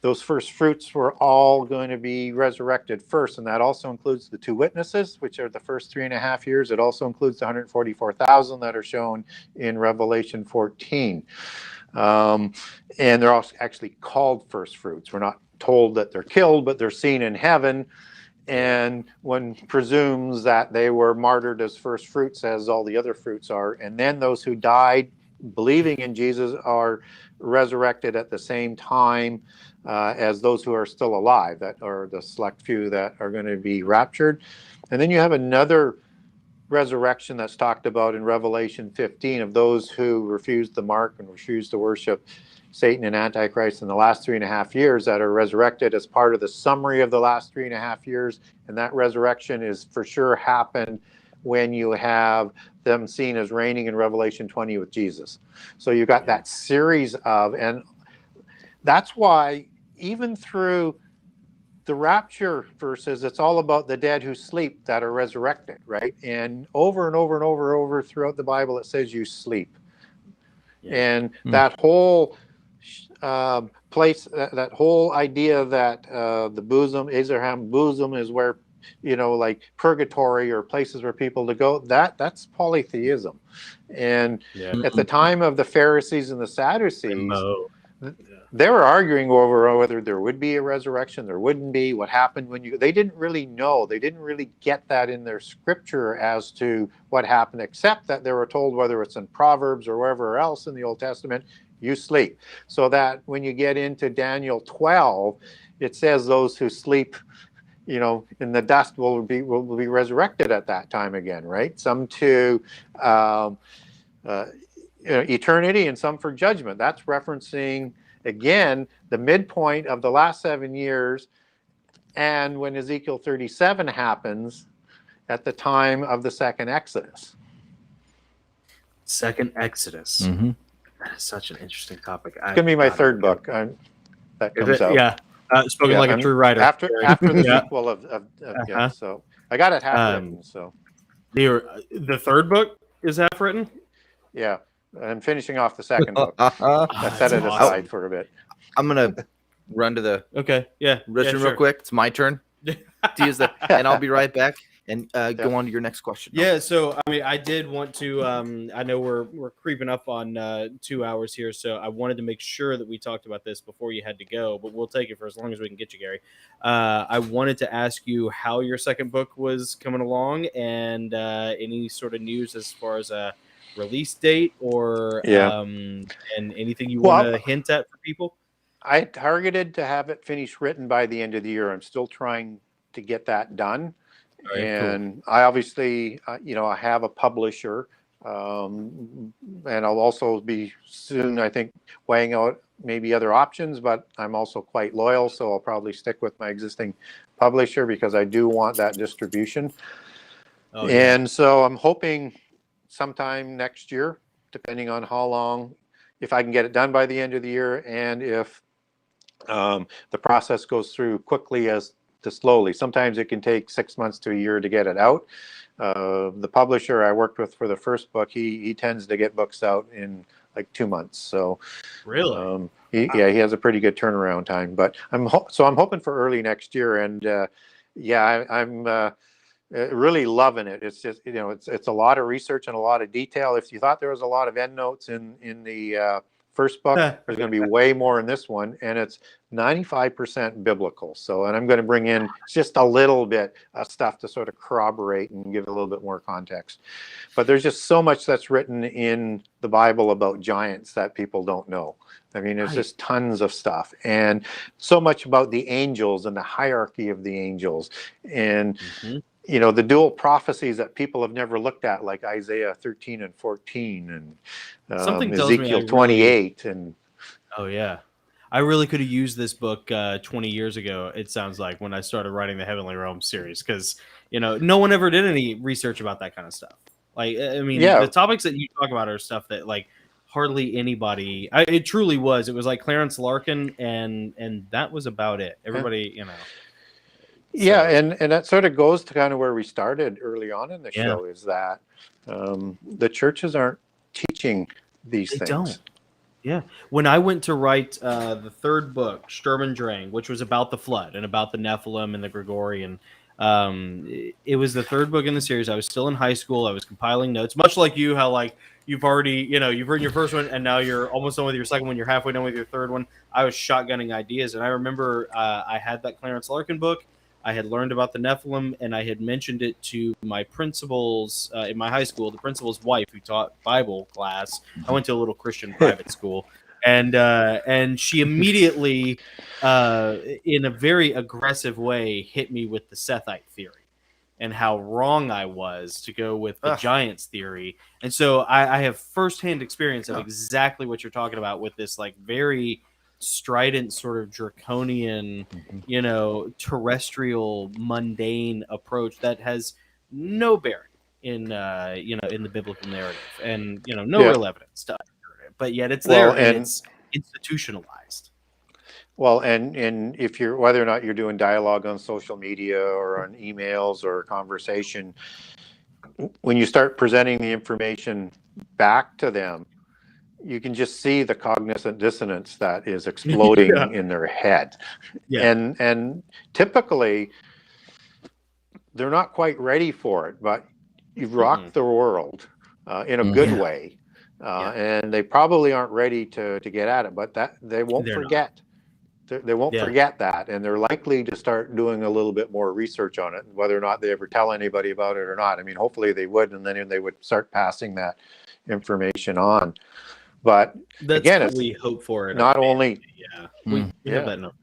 those first fruits were all going to be resurrected first. And that also includes the 2 witnesses, which are the first 3.5 years. It also includes the 144,000 that are shown in Revelation 14. And they're also actually called first fruits. We're not told that they're killed, but they're seen in heaven. And one presumes that they were martyred as first fruits, as all the other fruits are. And then those who died believing in Jesus are resurrected at the same time as those who are still alive, that are the select few that are going to be raptured. And then you have another resurrection that's talked about in Revelation 15 of those who refused the mark and refused to worship Satan and Antichrist in the last 3.5 years that are resurrected as part of the summary of the last 3.5 years. And that resurrection is for sure happened when you have them seen as reigning in Revelation 20 with Jesus. So you got that series of, and that's why even through the rapture verses, it's all about the dead who sleep that are resurrected, right? And over and over and over throughout the Bible, it says you sleep. And that whole place, that whole idea that the bosom, Abraham bosom, is where, like purgatory or places where people to go, that's polytheism. And at the time of the Pharisees and the Sadducees, they were arguing over whether there would be a resurrection, there wouldn't be, what happened when they didn't really know. They didn't really get that in their scripture as to what happened, except that they were told, whether it's in Proverbs or wherever else in the Old Testament, you sleep. So that when you get into Daniel 12, it says those who sleep, in the dust will be resurrected at that time again, right? Some to eternity and some for judgment. That's referencing, again, the midpoint of the last 7 years, and when Ezekiel 37 happens at the time of the second Exodus. Second Exodus. Mm-hmm. That is such an interesting topic. It's going to be my third book that comes out. Yeah. Spoken like a true writer. After the sequel of so I got it half written. So the third book is half written? Yeah. I'm finishing off the second book. I set it aside for a bit. I'm going to run to the restroom real quick. It's my turn to use and I'll be right back and go on to your next question. Yeah, so I did want to I know we're creeping up on 2 hours here, so I wanted to make sure that we talked about this before you had to go, but we'll take it for as long as we can get you, Gary. I wanted to ask you how your second book was coming along, and any sort of news as far as a release date or and anything you want to hint at for people. I targeted to have it finished written by the end of the year. I'm still trying to get that done. And cool. I obviously, I have a publisher, and I'll also be soon, I think, weighing out maybe other options, but I'm also quite loyal, so I'll probably stick with my existing publisher because I do want that distribution. Oh, yeah. And so I'm hoping sometime next year, depending on how long, if I can get it done by the end of the year, and if the process goes through quickly as to slowly. Sometimes it can take 6 months to a year to get it out. The publisher I worked with for the first book, he tends to get books out in like 2 months. So Really? yeah, he has a pretty good turnaround time. But I'm hoping for early next year. And yeah, I'm really loving it. It's just, you know, it's a lot of research and a lot of detail. If you thought there was a lot of endnotes in the first book, there's going to be way more in this one, and it's 95% biblical. So, and I'm going to bring in just a little bit of stuff to sort of corroborate and give a little bit more context. But there's just so much that's written in the Bible about giants that people don't know. I mean, there's just tons of stuff, and so much about the angels and the hierarchy of the angels, and you know, the dual prophecies that people have never looked at, like Isaiah 13 and 14 and Ezekiel 28. And oh yeah, I really could have used this book 20 years ago, it sounds like, when I started writing the Heavenly Realms series, because, you know, no one ever did any research about that kind of stuff. Like, I mean, the topics that you talk about are stuff that, like, hardly anybody, it truly was. It was like Clarence Larkin, and that was about it. Everybody, you know. Yeah, and that sort of goes to kind of where we started early on in the show, is that the churches aren't teaching these things. They don't. Yeah. When I went to write the third book, Sturm und Drang, which was about the flood and about the Nephilim and the Gregorian, it was the third book in the series. I was still in high school. I was compiling notes, much like you, how like you've already, you know, you've written your first one and now you're almost done with your second one. You're halfway done with your third one. I was shotgunning ideas. And I remember I had that Clarence Larkin book. I had learned about the Nephilim, and I had mentioned it to my principals in my high school, the principal's wife, who taught Bible class. I went to a little Christian private school, and she immediately, in a very aggressive way, hit me with the Sethite theory and how wrong I was to go with the giants theory. And so I have firsthand experience of exactly what you're talking about with this, like, very strident, sort of draconian, you know, terrestrial, mundane approach that has no bearing in, you know, in the biblical narrative, and, you know, no real evidence to undergird it, but yet it's there, and it's institutionalized. Well, and if you're, whether or not you're doing dialogue on social media or on emails or conversation, when you start presenting the information back to them, you can just see the cognizant dissonance that is exploding in their head. And typically they're not quite ready for it, but you've rocked the world in a good way. And they probably aren't ready to get at it, but that they won't forget. They won't forget that, and they're likely to start doing a little bit more research on it, whether or not they ever tell anybody about it or not. I mean, hopefully they would, and then they would start passing that information on. But that's again, what we hope for it. Not only, we have that note.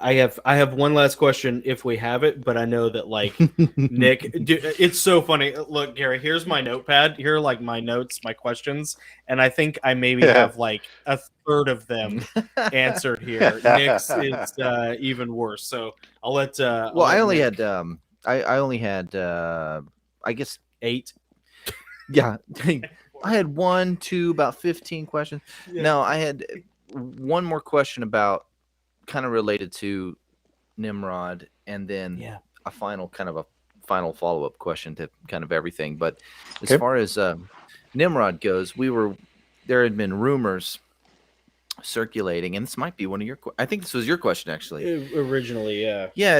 I have one last question if we have it, but I know that, like, Nick, it's so funny. Look, Gary, here's my notepad. Here are, like, my notes, my questions, and I think I maybe have like a third of them answered here. Nick's is even worse. So I'll let. Well, I only had I only had I guess 8. Yeah. I had 1, 2, about 15 questions. No, I had one more question about, kind of related to Nimrod, and then a final follow-up question to kind of everything. But as far as Nimrod goes, there had been rumors circulating, and this might be one of your I think this was your question, actually, originally.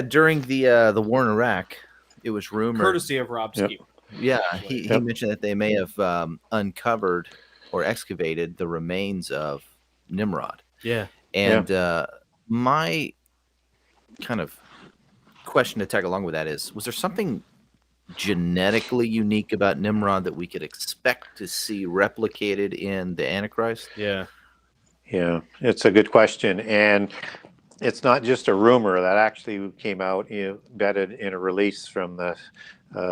During the war in Iraq, it was rumored, courtesy of Rob Skeeter. He mentioned that they may have uncovered or excavated the remains of Nimrod. My kind of question to tag along with that is, was there something genetically unique about Nimrod that we could expect to see replicated in the Antichrist? Yeah, it's a good question. And it's not just a rumor. That actually came out embedded in a release from the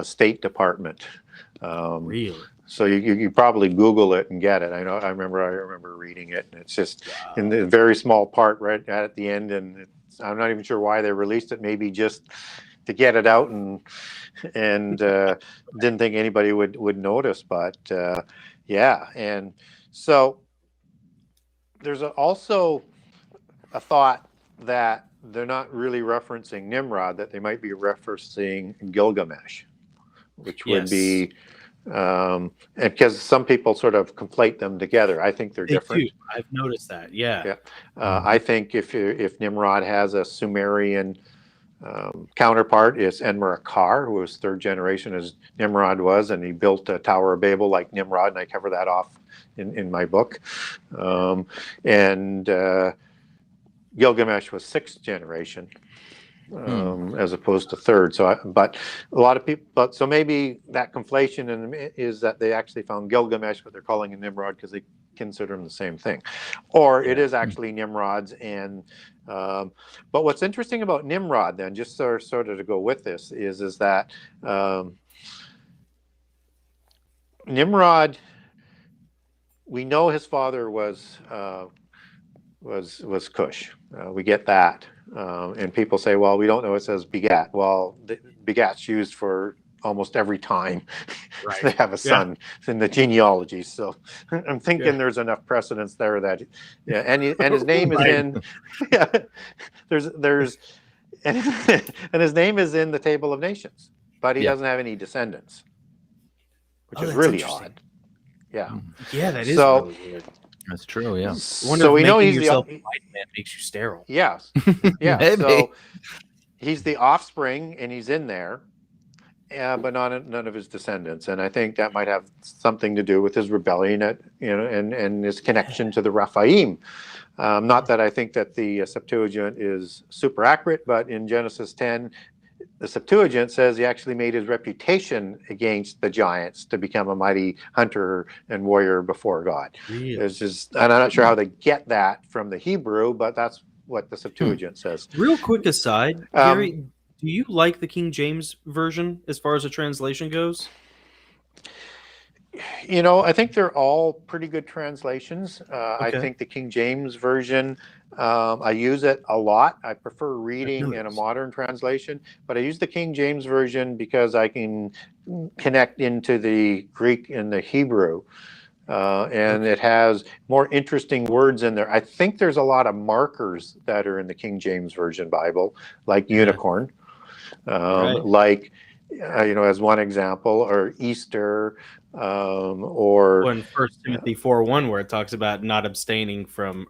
State Department. Really? So you probably Google it and get it. I remember reading it, and it's just in the very small part right at the end, and I'm not even sure why they released it. Maybe just to get it out, and didn't think anybody would notice. But yeah, and so there's also a thought that they're not really referencing Nimrod, that they might be referencing Gilgamesh, which would be. And because some people sort of conflate them together, I think they're different. I've noticed that. Yeah. I think if Nimrod has a Sumerian counterpart, it's Enmerkar, who was third generation as Nimrod was, and he built a Tower of Babel like Nimrod, and I cover that off in my book. And Gilgamesh was sixth generation. As opposed to third. But a lot of people, so maybe that conflation is that they actually found Gilgamesh, but they're calling him Nimrod because they consider him the same thing, or it is actually Nimrod's. And but what's interesting about Nimrod, then, just sort of to go with this, is that Nimrod, we know his father was Cush. We get that. And people say, well, we don't know it says begat. Well, begat's used for almost every time they have a son in the genealogy. So I'm thinking there's enough precedence there that, and his name is in, there's, and his name is in the Table of Nations, but he doesn't have any descendants, which is really odd. Yeah. Yeah, that is really weird. That's true, yeah. So we know he's the white man makes you sterile. Yes. Yeah. So he's the offspring, and he's in there, but none of his descendants. And I think that might have something to do with his rebellion and his connection to the Rephaim. Not that I think that the Septuagint is super accurate, but in Genesis 10, the Septuagint says he actually made his reputation against the giants to become a mighty hunter and warrior before God. Really? And I'm not sure how they get that from the Hebrew, but that's what the Septuagint says. Real quick aside, Gary, do you like the King James version as far as the translation goes? I think they're all pretty good translations. I think the King James version, I use it a lot. I prefer reading in a modern translation, but I use the King James version because I can connect into the Greek and the Hebrew, and it has more interesting words in there. I think there's a lot of markers that are in the King James Version Bible, like unicorn, like, as one example, or Easter, or in 1 Timothy 4:1, where it talks about not abstaining from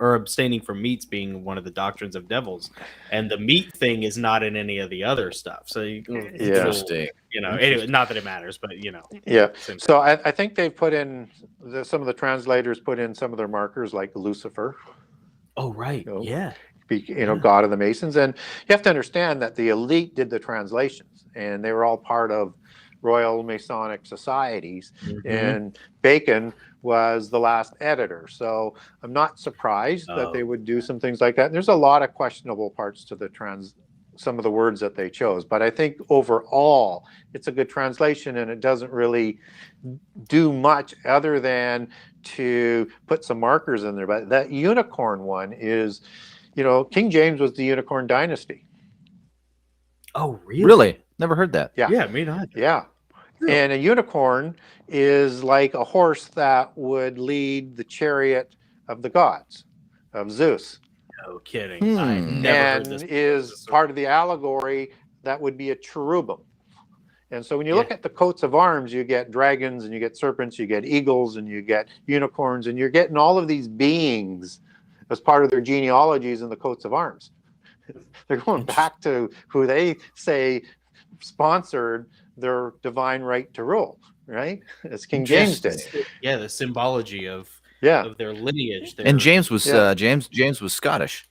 meats being one of the doctrines of devils, and the meat thing is not in any of the other stuff. So interesting. Anyway, not that it matters, but So I think they've put in some of the translators put in some of their markers, like Lucifer. Oh, right. God of the Masons. And you have to understand that the elite did the translations, and they were all part of Royal Masonic societies, and Bacon was the last editor. So I'm not surprised that they would do some things like that. And there's a lot of questionable parts to some of the words that they chose, but I think overall it's a good translation, and it doesn't really do much other than to put some markers in there. But that unicorn one is, King James was the unicorn dynasty. Oh, really? Really? Never heard that. Yeah, me neither. Yeah. Really? And a unicorn is like a horse that would lead the chariot of the gods, of Zeus. No kidding. I never heard this. And is part of the allegory that would be a cherubim. And so when you look at the coats of arms, you get dragons, and you get serpents, you get eagles, and you get unicorns, and you're getting all of these beings as part of their genealogies in the coats of arms. They're going back to who they say sponsored their divine right to rule, right? As King James did. Yeah, the symbology of their lineage. And James was James was Scottish.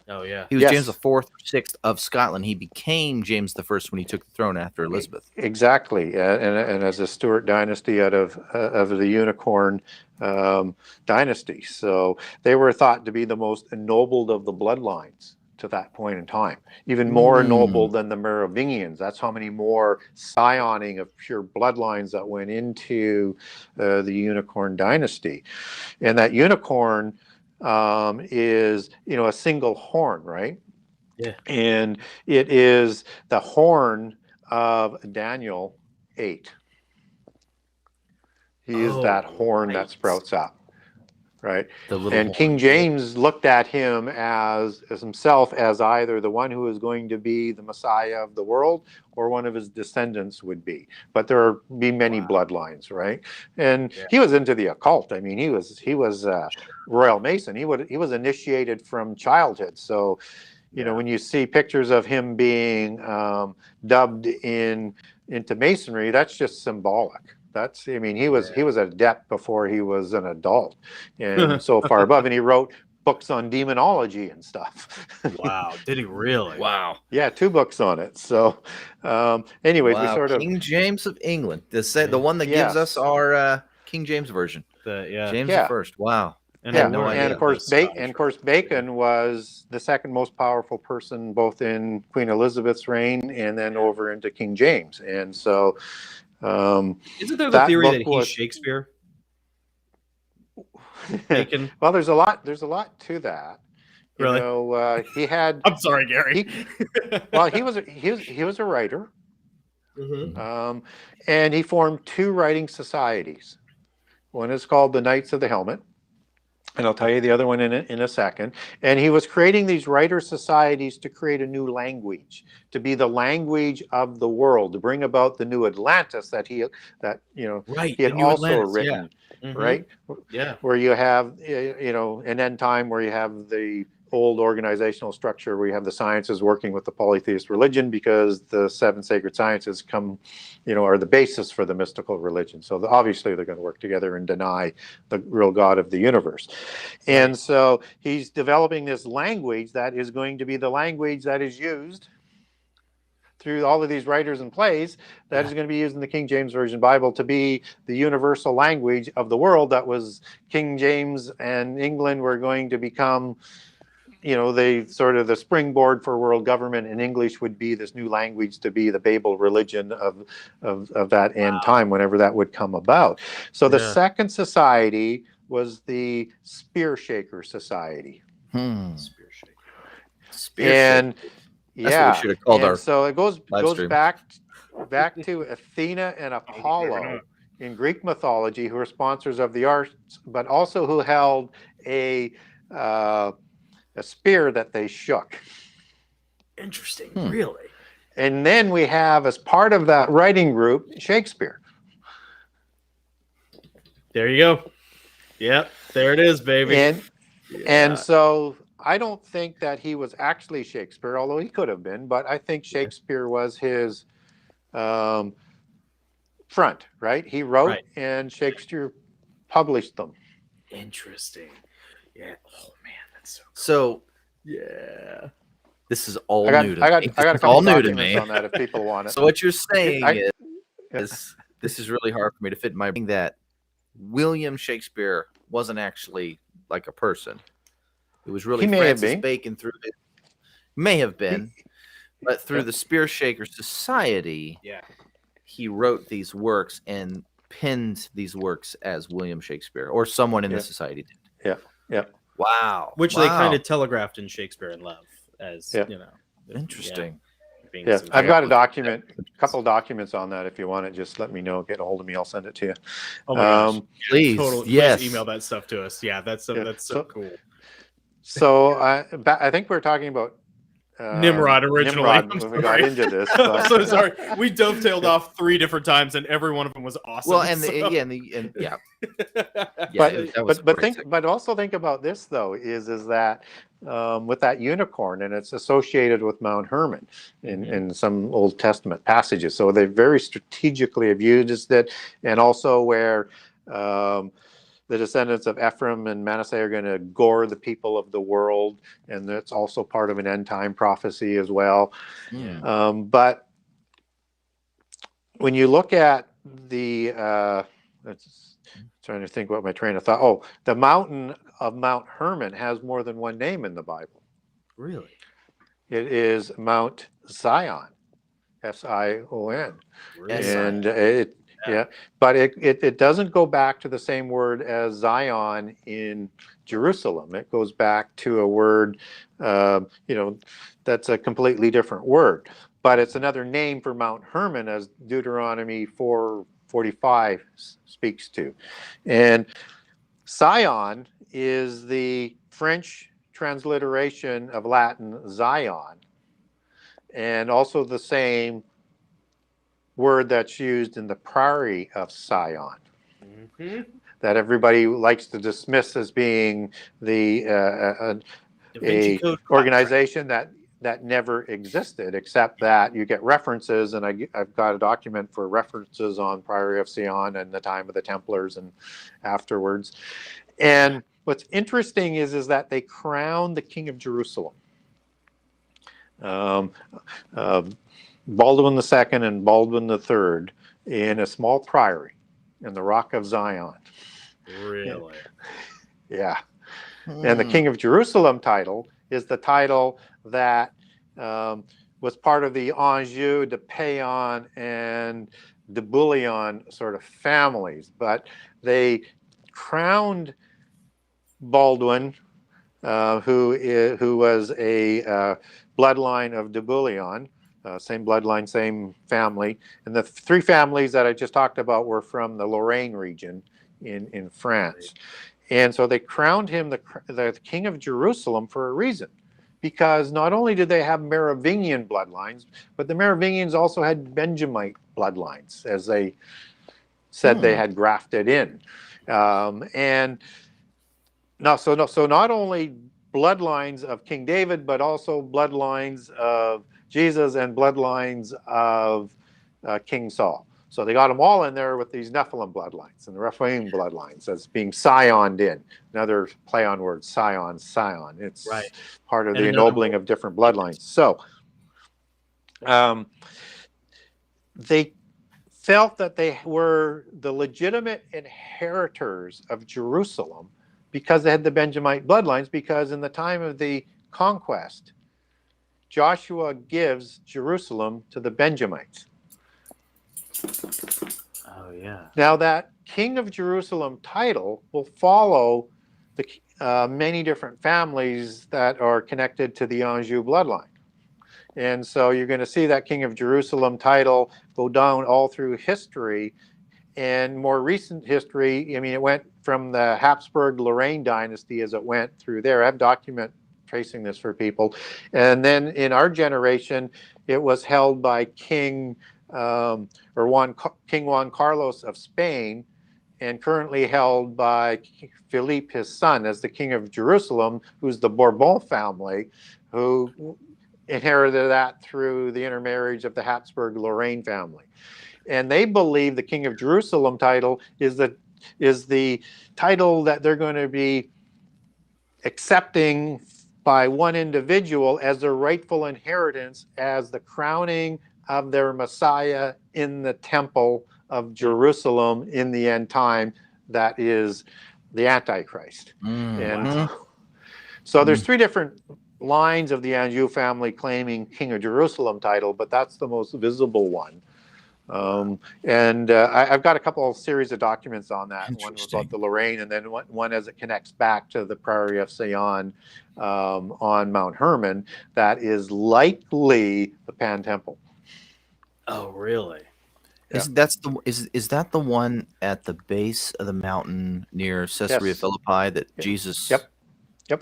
Oh yeah, he was James the fourth or sixth of Scotland. He became James the first when he took the throne after Elizabeth. Exactly, and as a Stuart dynasty out of the Unicorn dynasty. So they were thought to be the most ennobled of the bloodlines. to that point in time, even more noble than the Merovingians. That's how many more scioning of pure bloodlines that went into the unicorn dynasty. And that unicorn is, a single horn, right? Yeah. And it is the horn of Daniel 8. He is that horn that sprouts up, right? And King James looked at him as himself as either the one who is going to be the Messiah of the world or one of his descendants would be. But there are be many bloodlines, right? And he was into the occult. I mean, he was Royal Mason. He was initiated from childhood. So, when you see pictures of him being dubbed into Masonry, that's just symbolic. He was an adept before he was an adult, and so far above. And he wrote books on demonology and stuff. Wow, did he really? Wow. Yeah, 2 books on it. So, anyways, we Wow. sort of King James of England. The one that gives us our King James version. James the First. Wow. And and of course, Bacon was the second most powerful person, both in Queen Elizabeth's reign and then over into King James. And so, isn't there the theory that he's Shakespeare? Bacon? Well, there's a lot to that. Really? He had. I'm sorry, Gary. He was a writer, and he formed 2 writing societies. One is called the Knights of the Helmet, and I'll tell you the other one in a second. And he was creating these writer societies to create a new language, to be the language of the world, to bring about the new Atlantis that he had also written, right? Yeah. Where you have, an end time where you have the old organizational structure where you have the sciences working with the polytheist religion, because the 7 sacred sciences are the basis for the mystical religion. So obviously they're going to work together and deny the real God of the universe. And so he's developing this language that is going to be the language that is used through all of these writers and plays that is going to be used in the King James Version Bible to be the universal language of the world. That was King James and England were going to become they sort of the springboard for world government, and English would be this new language to be the Babel religion of that end time, whenever that would come about. So the second society was the Spear Shaker Society. Spear Shaker. And that's what we should have called our. So it goes back to Athena and Apollo in Greek mythology, who were sponsors of the arts, but also who held a spear that they shook. Interesting. Really? And then we have, as part of that writing group, Shakespeare. There you go. Yep, there it is, baby. And so I don't think that he was actually Shakespeare, although he could have been, but I think Shakespeare was his front, right? He wrote and Shakespeare published them. Interesting. Yeah. Oh man. So, yeah, this is all new to me. I got a couple all new to documents me on that if people want it. So what you're saying is this is really hard for me to fit in my brain, that William Shakespeare wasn't actually like a person. It was really Francis Bacon may have been, but through the Spear Shaker Society, he wrote these works and penned these works as William Shakespeare, or someone in the society did. Yeah. Wow. Which they kind of telegraphed in Shakespeare in Love as, Interesting. I've got a couple of documents on that. If you want it, just let me know. Get a hold of me. I'll send it to you. Oh my gosh. Please. Totally. Please email that stuff to us. Yeah, that's so cool. So I think we're talking about Nimrod originally. When we got into this. I'm so sorry. We dovetailed off 3 different times, and every one of them was awesome. Well, but also think about this though, is that with that unicorn, and it's associated with Mount Hermon in some Old Testament passages. So they very strategically have used it, and also where the descendants of Ephraim and Manasseh are going to gore the people of the world, and that's also part of an end time prophecy as well. But when you look at the trying to think what my train of thought. The mountain of Mount Hermon has more than one name in the Bible. Really? It is Mount Zion, Sion. Really? And but it doesn't go back to the same word as Zion in Jerusalem. It goes back to a word, that's a completely different word. But it's another name for Mount Hermon, as Deuteronomy 4:45 speaks to. And Sion is the French transliteration of Latin Zion, and also the same word that's used in the Priory of Sion, that everybody likes to dismiss as being the Da Vinci a Code organization that never existed, except that you get references, and I've got a document for references on Priory of Sion and the time of the Templars and afterwards. And what's interesting is that they crowned the King of Jerusalem. Baldwin II and Baldwin III in a small priory in the Rock of Zion. Really? Yeah. And the King of Jerusalem title is the title that was part of the Anjou, de Payon, and de Bouillon sort of families. But they crowned Baldwin, who was a bloodline of de Bouillon, same bloodline, same family. And the three families that I just talked about were from the Lorraine region in France. And so they crowned him the King of Jerusalem for a reason, because not only did they have Merovingian bloodlines, but the Merovingians also had Benjamite bloodlines, as they said they had grafted in. And so not only bloodlines of King David, but also bloodlines of Jesus and bloodlines of King Saul. So they got them all in there with these Nephilim bloodlines and the Rephaim bloodlines as being scioned in. Another play on words, scion. It's part of the ennobling of different bloodlines. So they felt that they were the legitimate inheritors of Jerusalem because they had the Benjamite bloodlines, because in the time of the conquest, Joshua gives Jerusalem to the Benjamites. Oh, yeah. Now that King of Jerusalem title will follow the many different families that are connected to the Anjou bloodline. And so you're going to see that King of Jerusalem title go down all through history. And more recent history, I mean, it went from the Habsburg Lorraine dynasty as it went through there. I have document tracing this for people. And then in our generation, it was held by King Juan Carlos of Spain, and currently held by Philippe, his son, as the King of Jerusalem, who's the Bourbon family, who inherited that through the intermarriage of the Habsburg Lorraine family. And they believe the King of Jerusalem title is the title that they're going to be accepting by one individual as their rightful inheritance as the crowning of their Messiah in the temple of Jerusalem in the end time, that is the Antichrist. And so there's three different lines of the Anjou family claiming King of Jerusalem title, but that's the most visible one. I've got a couple of series of documents on that. One about the Lorraine, and then one as it connects back to the Priory of Sion on Mount Hermon. That is likely the Pan Temple. Oh, really? Yeah. Is that the one at the base of the mountain near Caesarea Philippi that Jesus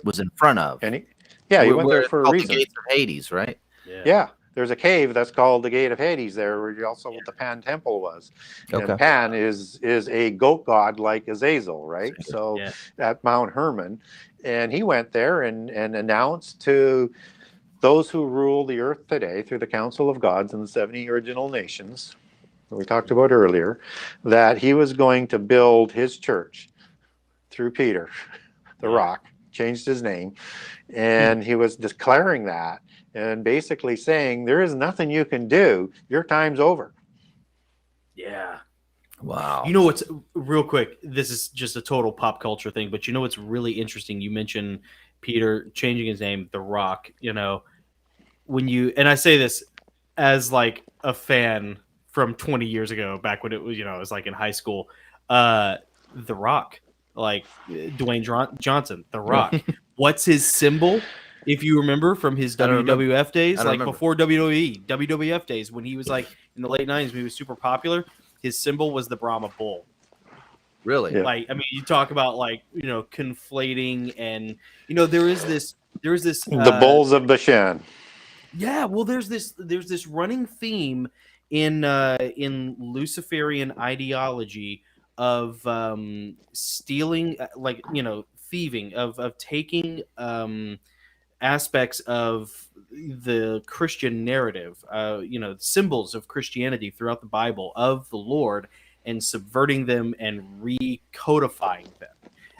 was in front of? And he went there for a reason. The gates of Hades, right? Yeah. There's a cave that's called the Gate of Hades there, where also the Pan Temple was. Okay. And Pan is a goat god like Azazel, right? So at Mount Hermon. And he went there and announced to those who rule the earth today through the Council of Gods and the 70 original nations that we talked about earlier, that he was going to build his church through Peter, the rock, changed his name. And he was declaring that. And basically saying, there is nothing you can do. Your time's over. Yeah. Wow. You know what's real quick? This is just a total pop culture thing, but you know what's really interesting? You mentioned Peter changing his name, The Rock. You know, when you, and I say this as like a fan from 20 years ago, back when it was, it was like in high school, The Rock, like Dwayne Johnson, The Rock. What's his symbol? If you remember from his WWF days, like before WWE, WWF days, when he was like in the late 90s, when he was super popular, his symbol was the Brahma bull. Really? Yeah. Like, I mean, you talk about like, conflating, and there is this The bulls of Bashan. yeah, well, there's this running theme in Luciferian ideology of stealing, like thieving, of taking aspects of the Christian narrative, symbols of Christianity throughout the Bible of the Lord, and subverting them and recodifying them.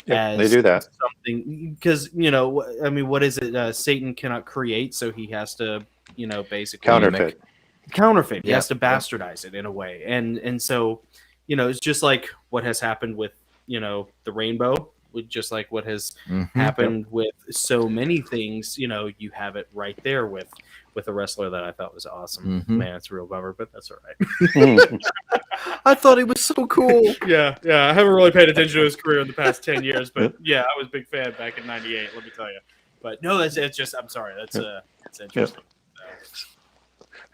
Yep, they do that. Something, because I mean, what is it? Satan cannot create, so he has to, basically Counterfeit. He has to bastardize it in a way, and so, it's just like what has happened with the rainbow, with just like what has happened with so many things. You have it right there with a wrestler that I thought was awesome. Man, it's a real bummer, but that's all right. I thought he was so cool. Yeah. I haven't really paid attention to his career in the past 10 years, but yeah, I was a big fan back in '98. Let me tell you. But no, it's just. I'm sorry. That's interesting.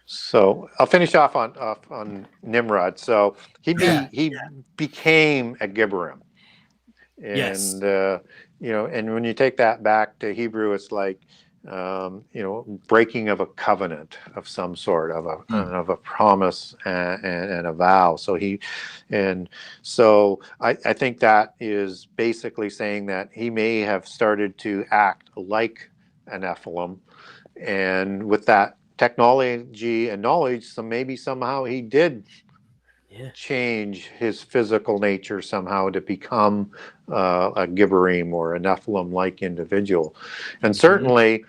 So I'll finish off on Nimrod. So he became a Gibberim, and Yes. And when you take that back to Hebrew, it's like breaking of a covenant of some sort, of a promise and a vow. So I think that is basically saying that he may have started to act like an Nephilim, and with that technology and knowledge, so maybe somehow he did change his physical nature somehow to become a Gibberim or a Nephilim-like individual. And certainly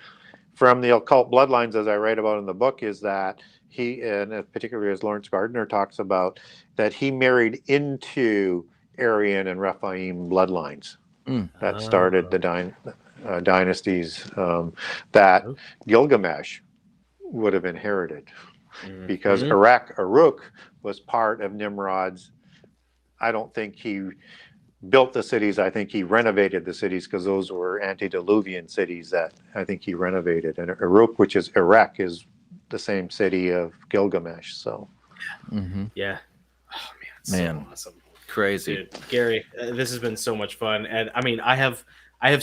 from the occult bloodlines, as I write about in the book, is that he, and particularly as Lawrence Gardner talks about, that he married into Aryan and Rephaim bloodlines that started the dynasties that Gilgamesh would have inherited, because Uruk was part of Nimrod's. I don't think he built the cities. I think he renovated the cities, because those were antediluvian cities that I think he renovated. And Uruk, which is Iraq, is the same city of Gilgamesh. So, yeah. Oh man, so awesome, crazy. Dude, Gary, this has been so much fun, and I mean, I have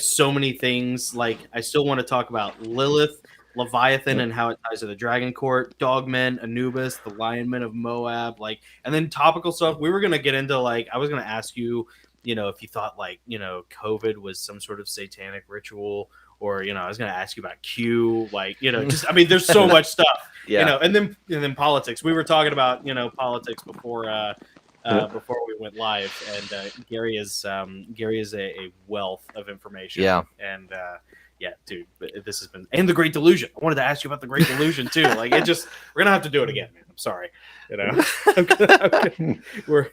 so many things. Like, I still want to talk about Lilith, Leviathan, and how it ties to the Dragon Court, Dogmen, Anubis, the Lionmen of Moab, like, and then topical stuff. We were gonna get into, like, I was gonna ask you, if you thought, like, COVID was some sort of satanic ritual, or I was gonna ask you about Q, like, just, I mean, there's so much stuff, and then politics. We were talking about politics before we went live, and Gary is a wealth of information. And yeah, dude, this has been, and the Great Delusion. I wanted to ask you about the Great Delusion too. Like, we're gonna have to do it again, man. I'm sorry. We're,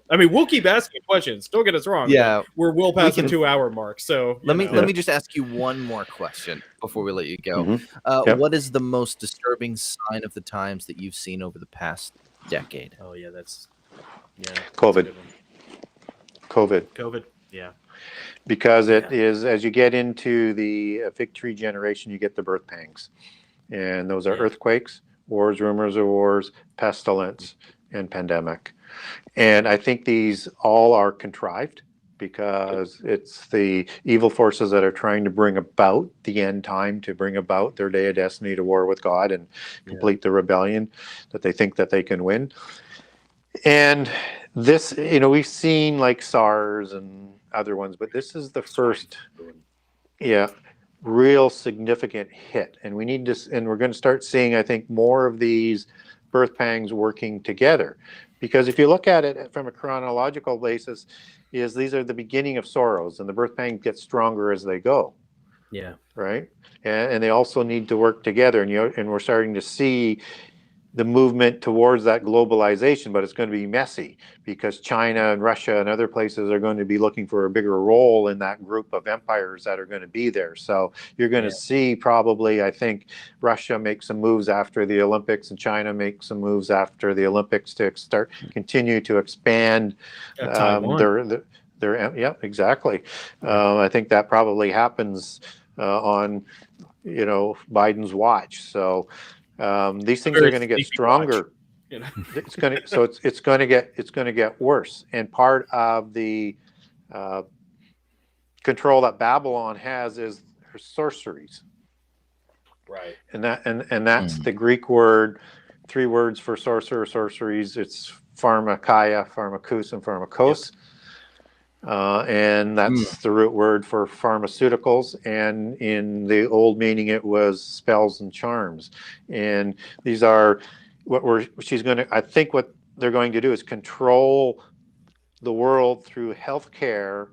I mean, we'll keep asking questions. Don't get us wrong. Yeah, we're well past the 2-hour mark. So let me just ask you one more question before we let you go. What is the most disturbing sign of the times that you've seen over the past decade? Oh yeah, COVID. Yeah. Because it is, as you get into the fig tree generation, you get the birth pangs, and those are earthquakes, wars, rumors of wars, pestilence, and pandemic. And I think these all are contrived, because it's the evil forces that are trying to bring about the end time, to bring about their day of destiny, to war with God and complete the rebellion that they think that they can win. And this, we've seen like SARS and other ones, but this is the first real significant hit, and we're going to start seeing, I think, more of these birth pangs working together, because if you look at it from a chronological basis, these are the beginning of sorrows, and the birth pangs get stronger as they go. Right. And they also need to work together, and we're starting to see the movement towards that globalization, but it's going to be messy because China and Russia and other places are going to be looking for a bigger role in that group of empires that are going to be there. So you're going to see probably, I think, Russia make some moves after the Olympics and China make some moves after the Olympics to continue to expand yeah, exactly. I think that probably happens on, Biden's watch. So these things are going to get stronger. It's going to get worse. And part of the control that Babylon has is her sorceries. Right. And that's the Greek word, 3 words for sorceries. It's pharmakia, pharmakous, and pharmakos. And that's the root word for pharmaceuticals. And in the old meaning, it was spells and charms. And these are I think what they're going to do is control the world through healthcare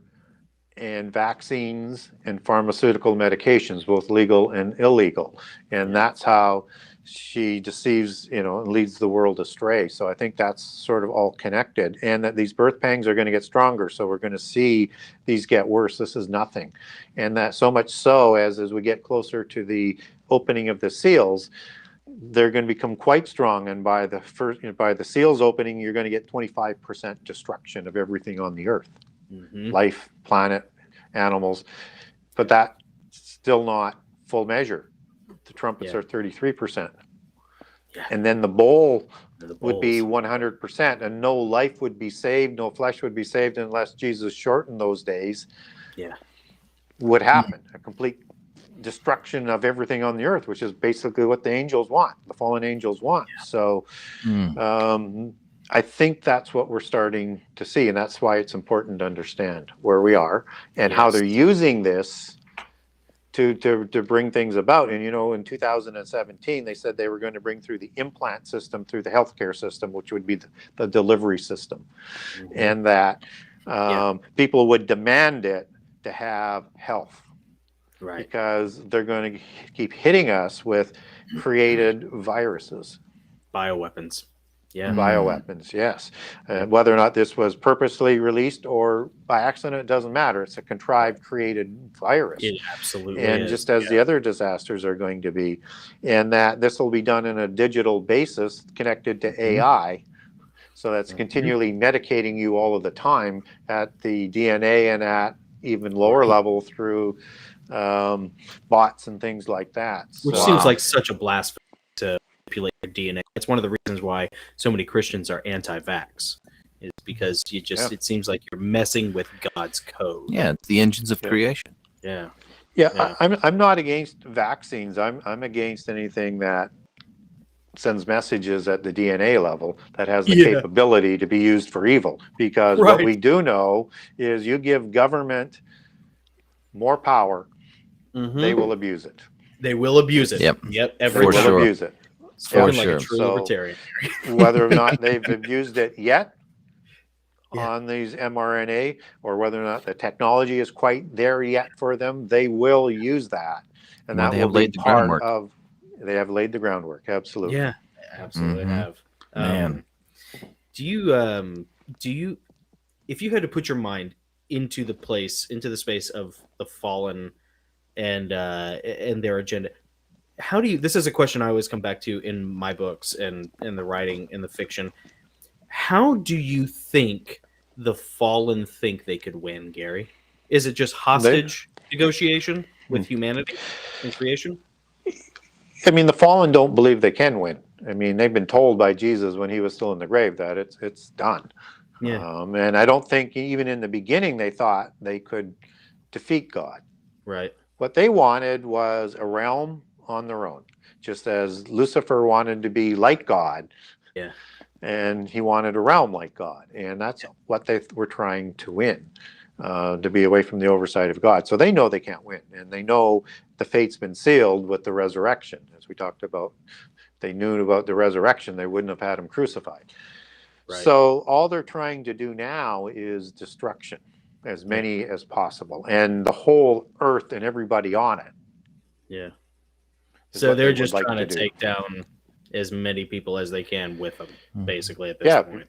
and vaccines and pharmaceutical medications, both legal and illegal. And that's how she deceives, and leads the world astray. So I think that's sort of all connected, and that these birth pangs are going to get stronger. So we're going to see these get worse. This is nothing. And that so much so as we get closer to the opening of the seals, they're going to become quite strong. And by the seals opening, you're going to get 25% destruction of everything on the earth, life, planet, animals. But that's still not full measure. The trumpets are 33%. And then the bowl would be 100%, and no life would be saved, no flesh would be saved unless Jesus shortened those days. Would happen. A complete destruction of everything on the earth, which is basically what the angels want, the fallen angels want. So I think that's what we're starting to see, and that's why it's important to understand where we are and how they're using this to bring things about. And in 2017 they said they were going to bring through the implant system through the healthcare system, which would be the delivery system, and that people would demand it to have health, because they're going to keep hitting us with created viruses, bioweapons. Bioweapons, yes. Whether or not this was purposely released or by accident, it doesn't matter. It's a contrived, created virus. It absolutely and is. Just as the other disasters are going to be. And that this will be done in a digital basis connected to AI. So that's continually medicating you all of the time at the DNA and at even lower level through bots and things like that. Which seems like such a blasphemy to manipulate your DNA. It's one of the reasons why so many Christians are anti-vax, is because it seems like you're messing with God's code. Yeah, it's the engines of creation. I'm not against vaccines. I'm against anything that sends messages at the DNA level that has the capability to be used for evil. Because what we do know is you give government more power, they will abuse it. They will abuse it. Yep. They will abuse it. Spoken like a true libertarian. Whether or not they've abused it yet on these mRNA, or whether or not the technology is quite there yet for them, they will use that. And that will be part of. They have laid the groundwork. Absolutely. Yeah, absolutely have. Man. Do you, if you had to put your mind into the space of the fallen and their agenda, how do you? This is a question I always come back to in my books and in the writing, in the fiction. How do you think the fallen think they could win, Gary? Is it just hostage negotiation with humanity and creation? I mean, the fallen don't believe they can win. I mean, they've been told by Jesus when he was still in the grave that it's done. And I don't think even in the beginning they thought they could defeat God. Right. What they wanted was a realm on their own, just as Lucifer wanted to be like God. Yeah. And he wanted a realm like God. And that's what they were trying to win, to be away from the oversight of God. So they know they can't win. And they know the fate's been sealed with the resurrection. As we talked about, if they knew about the resurrection, they wouldn't have had him crucified. Right. So all they're trying to do now is destruction, as many as possible, and the whole earth and everybody on it. Yeah. So they're just trying to take down as many people as they can with them, basically at this Yeah, point.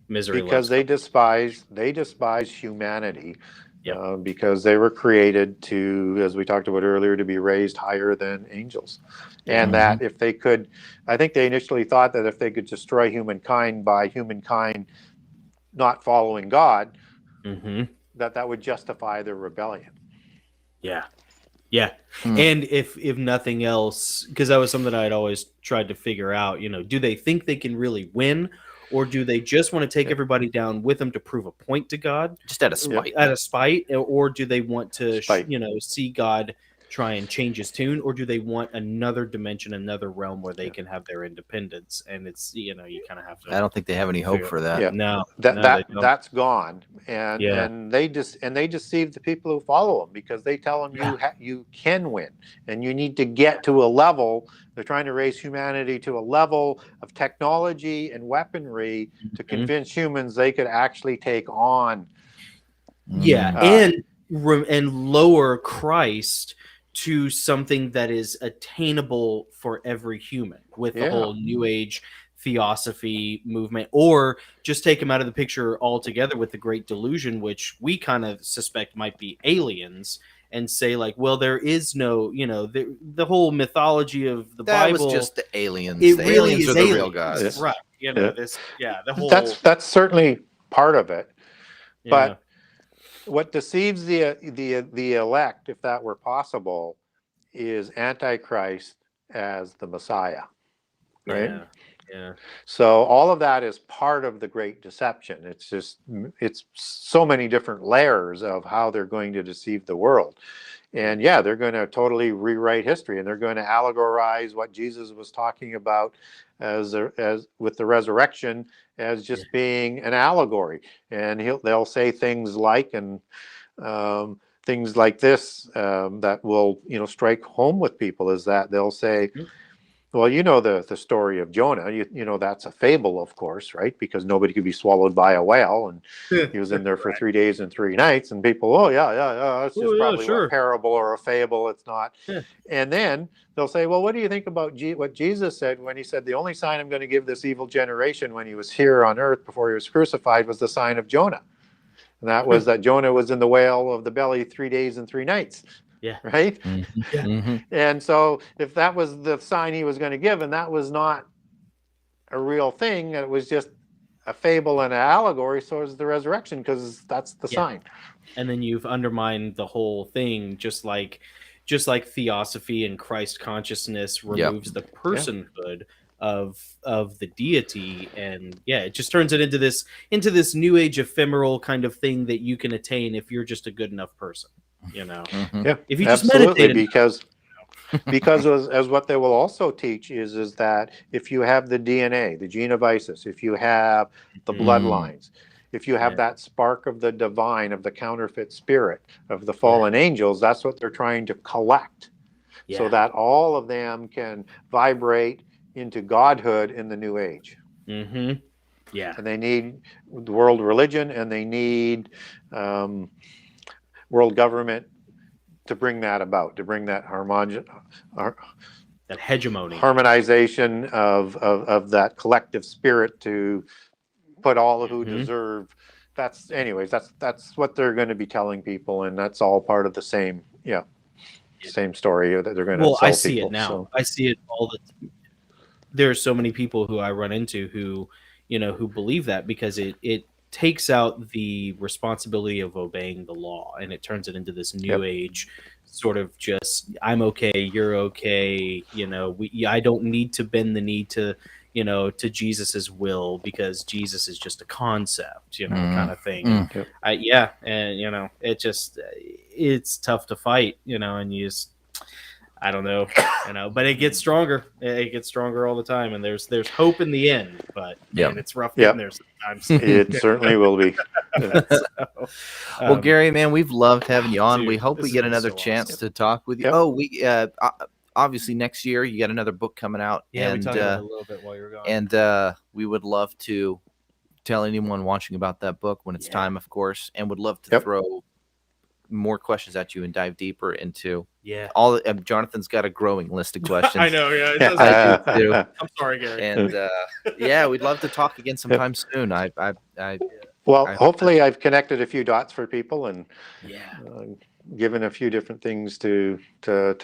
Misery because loves they despise humanity. Yep. Because they were created to, as we talked about earlier, to be raised higher than angels. And that if they could, I think they initially thought that if they could destroy humankind by humankind not following God, that would justify their rebellion. Yeah. Yeah. And if nothing else, because that was something I'd always tried to figure out, do they think they can really win, or do they just want to take everybody down with them to prove a point to God? Just out of spite. Out of spite, or do they want to, Spite. see God try and change his tune, or do they want another dimension, another realm where they can have their independence? And it's, you kind of have to. I don't think they have any hope for that. Yeah. No, that's gone, and they deceive the people who follow them, because they tell them you can win, and you need to get to a level. They're trying to raise humanity to a level of technology and weaponry to convince humans they could actually take on. And lower Christ to something that is attainable for every human with the whole New Age theosophy movement, or just take him out of the picture altogether with the Great Delusion, which we kind of suspect might be aliens, and say like, well, there is no, the whole mythology of the That Bible was just the aliens. It The really aliens is are the real aliens, gods. right? The whole That's certainly part of it, yeah. but what deceives the elect, if that were possible, is Antichrist as the Messiah, right? Yeah. So all of that is part of the great deception. It's so many different layers of how they're going to deceive the world. And they're going to totally rewrite history, and they're going to allegorize what Jesus was talking about as with the resurrection as just being an allegory. And they'll say things like things like this that will strike home with people, is that they'll say, well, the story of Jonah, that's a fable, of course, right? Because nobody could be swallowed by a whale, and he was in there for 3 days and 3 nights, and people, it's just probably a parable or a fable. It's not. And then they'll say, well, what do you think about what Jesus said when he said, the only sign I'm going to give this evil generation when he was here on earth before he was crucified was the sign of Jonah. And that was that Jonah was in the whale of the belly 3 days and 3 nights. Yeah. Right. And so if that was the sign he was going to give, and that was not a real thing, it was just a fable and an allegory, so is the resurrection, because that's the sign. And then you've undermined the whole thing, just like theosophy and Christ consciousness removes the personhood of the deity, and it just turns it into this New Age ephemeral kind of thing that you can attain if you're just a good enough person. If you just meditate, because as what they will also teach is that if you have the DNA, the gene of Isis, if you have the bloodlines, if you have that spark of the divine, of the counterfeit spirit, of the fallen angels, that's what they're trying to collect, so that all of them can vibrate into godhood in the New Age. And they need the world religion, and they need world government to bring that about, to bring that that hegemony, harmonization of that collective spirit, to put all who deserve. That's what they're going to be telling people, and that's all part of the same same story that they're going to sell people. I see it now. So. I see it all the. There are so many people who I run into who believe that, because it takes out the responsibility of obeying the law, and it turns it into this New Age sort of just, I'm okay, you're okay, I don't need to bend the knee to Jesus's will, because Jesus is just a concept, kind of thing. And it just, it's tough to fight, and you just, I don't know, but it gets stronger. It gets stronger all the time, and there's hope in the end. But man, it's rough getting there sometimes. It certainly will be. Well, Gary, man, we've loved having you on. We hope we get another chance to talk with you. Oh, we obviously next year you got another book coming out. Yeah, and, we talked about it a little bit while you were gone. And we would love to tell anyone watching about that book when it's time, of course, and would love to throw more questions at you and dive deeper into Yeah. all. Jonathan's got a growing list of questions. I know. Yeah. It does. I do too. I'm sorry, Gary. And yeah, we'd love to talk again sometime soon. Well, I hope hopefully I've connected a few dots for people and Yeah. given a few different things to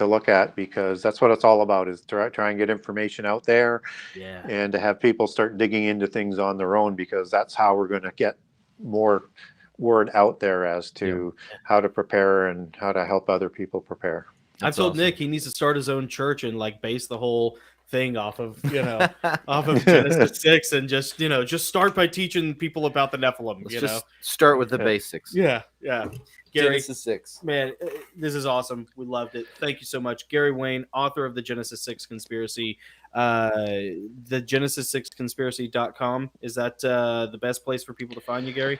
look at, because that's what it's all about, is try and get information out there Yeah. and to have people start digging into things on their own, because that's how we're going to get more word out there as to how to prepare and how to help other people prepare. I've told Nick he needs to start his own church and like base the whole thing off of off of Genesis 6 and just start by teaching people about the Nephilim. Let's just start with the basics. Yeah. Gary, Genesis 6. man, this is awesome. We loved it. Thank you so much, Gary Wayne, author of the Genesis 6 Conspiracy. The Genesis6conspiracy.com, is that the best place for people to find you, Gary?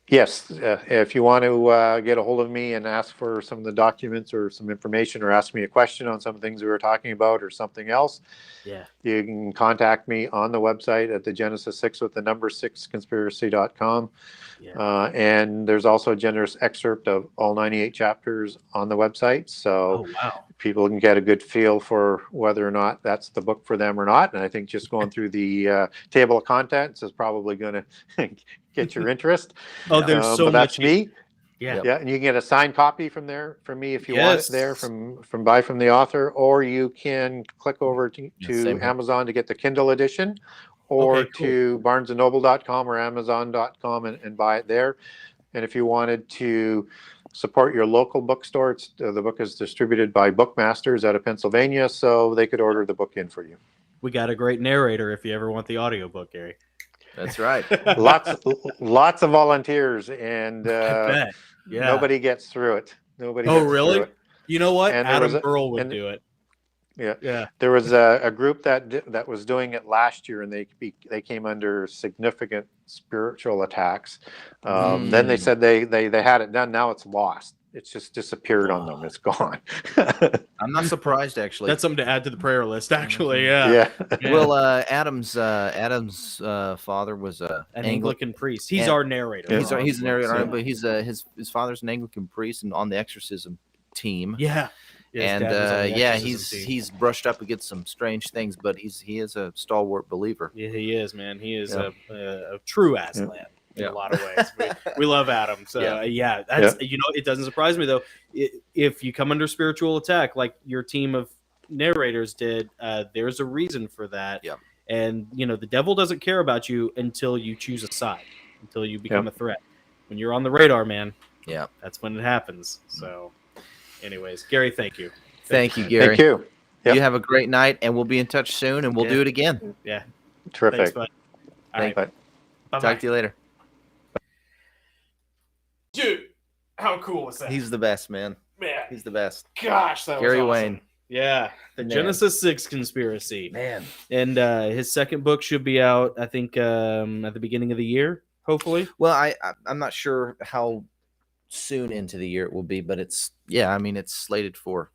Yes, if you want to get a hold of me and ask for some of the documents or some information, or ask me a question on some things we were talking about or something else, you can contact me on the website at the Genesis 6 with the number 6conspiracy.com. And there's also a generous excerpt of all 98 chapters on the website. So people can get a good feel for whether or not that's the book for them or not. And I think just going through the table of contents is probably going to get your interest. There's so that's much. me. Yeah, and you can get a signed copy from me if you want it there from the author, or you can click over to Amazon to get the Kindle edition, or to barnesandnoble.com or amazon.com and buy it there. And if you wanted to support your local bookstore, the book is distributed by Bookmasters out of Pennsylvania, so they could order the book in for you. We got a great narrator if you ever want the audiobook, Gary. That's right. lots of volunteers, and nobody gets through it. Nobody. Oh, gets really? Through it. You know what? And Adam Earl would do it. Yeah. There was a group that was doing it last year, and they came under significant spiritual attacks. Then they said they had it done. Now it's lost. It's just disappeared on them. It's gone. I'm not surprised, actually. That's something to add to the prayer list, actually. Well, Adam's father was an Anglican priest. He's our narrator. He's a narrator, but his father's an Anglican priest and on the exorcism team. He's brushed up against some strange things, but he is a stalwart believer. Yeah, he is, man. He is a true Aslan. In a lot of ways, we love Adam. So that's it doesn't surprise me though. If you come under spiritual attack, like your team of narrators did, there's a reason for that. Yeah. And the devil doesn't care about you until you choose a side, until you become a threat. When you're on the radar, man. Yeah, that's when it happens. So, anyways, Gary, thank you. Thank you, Gary. Thank you. You have a great night, and we'll be in touch soon, and we'll do it again. Yeah. Terrific. Thanks, bud. All right. Bye. Talk to you later. Dude, how cool was that? He's the best, man. He's the best. Gosh, that Gary was awesome. Wayne. Yeah, the Genesis 6 Conspiracy. Man. And his second book should be out, I think, at the beginning of the year, hopefully. Well, I'm not sure how soon into the year it will be, but it's slated for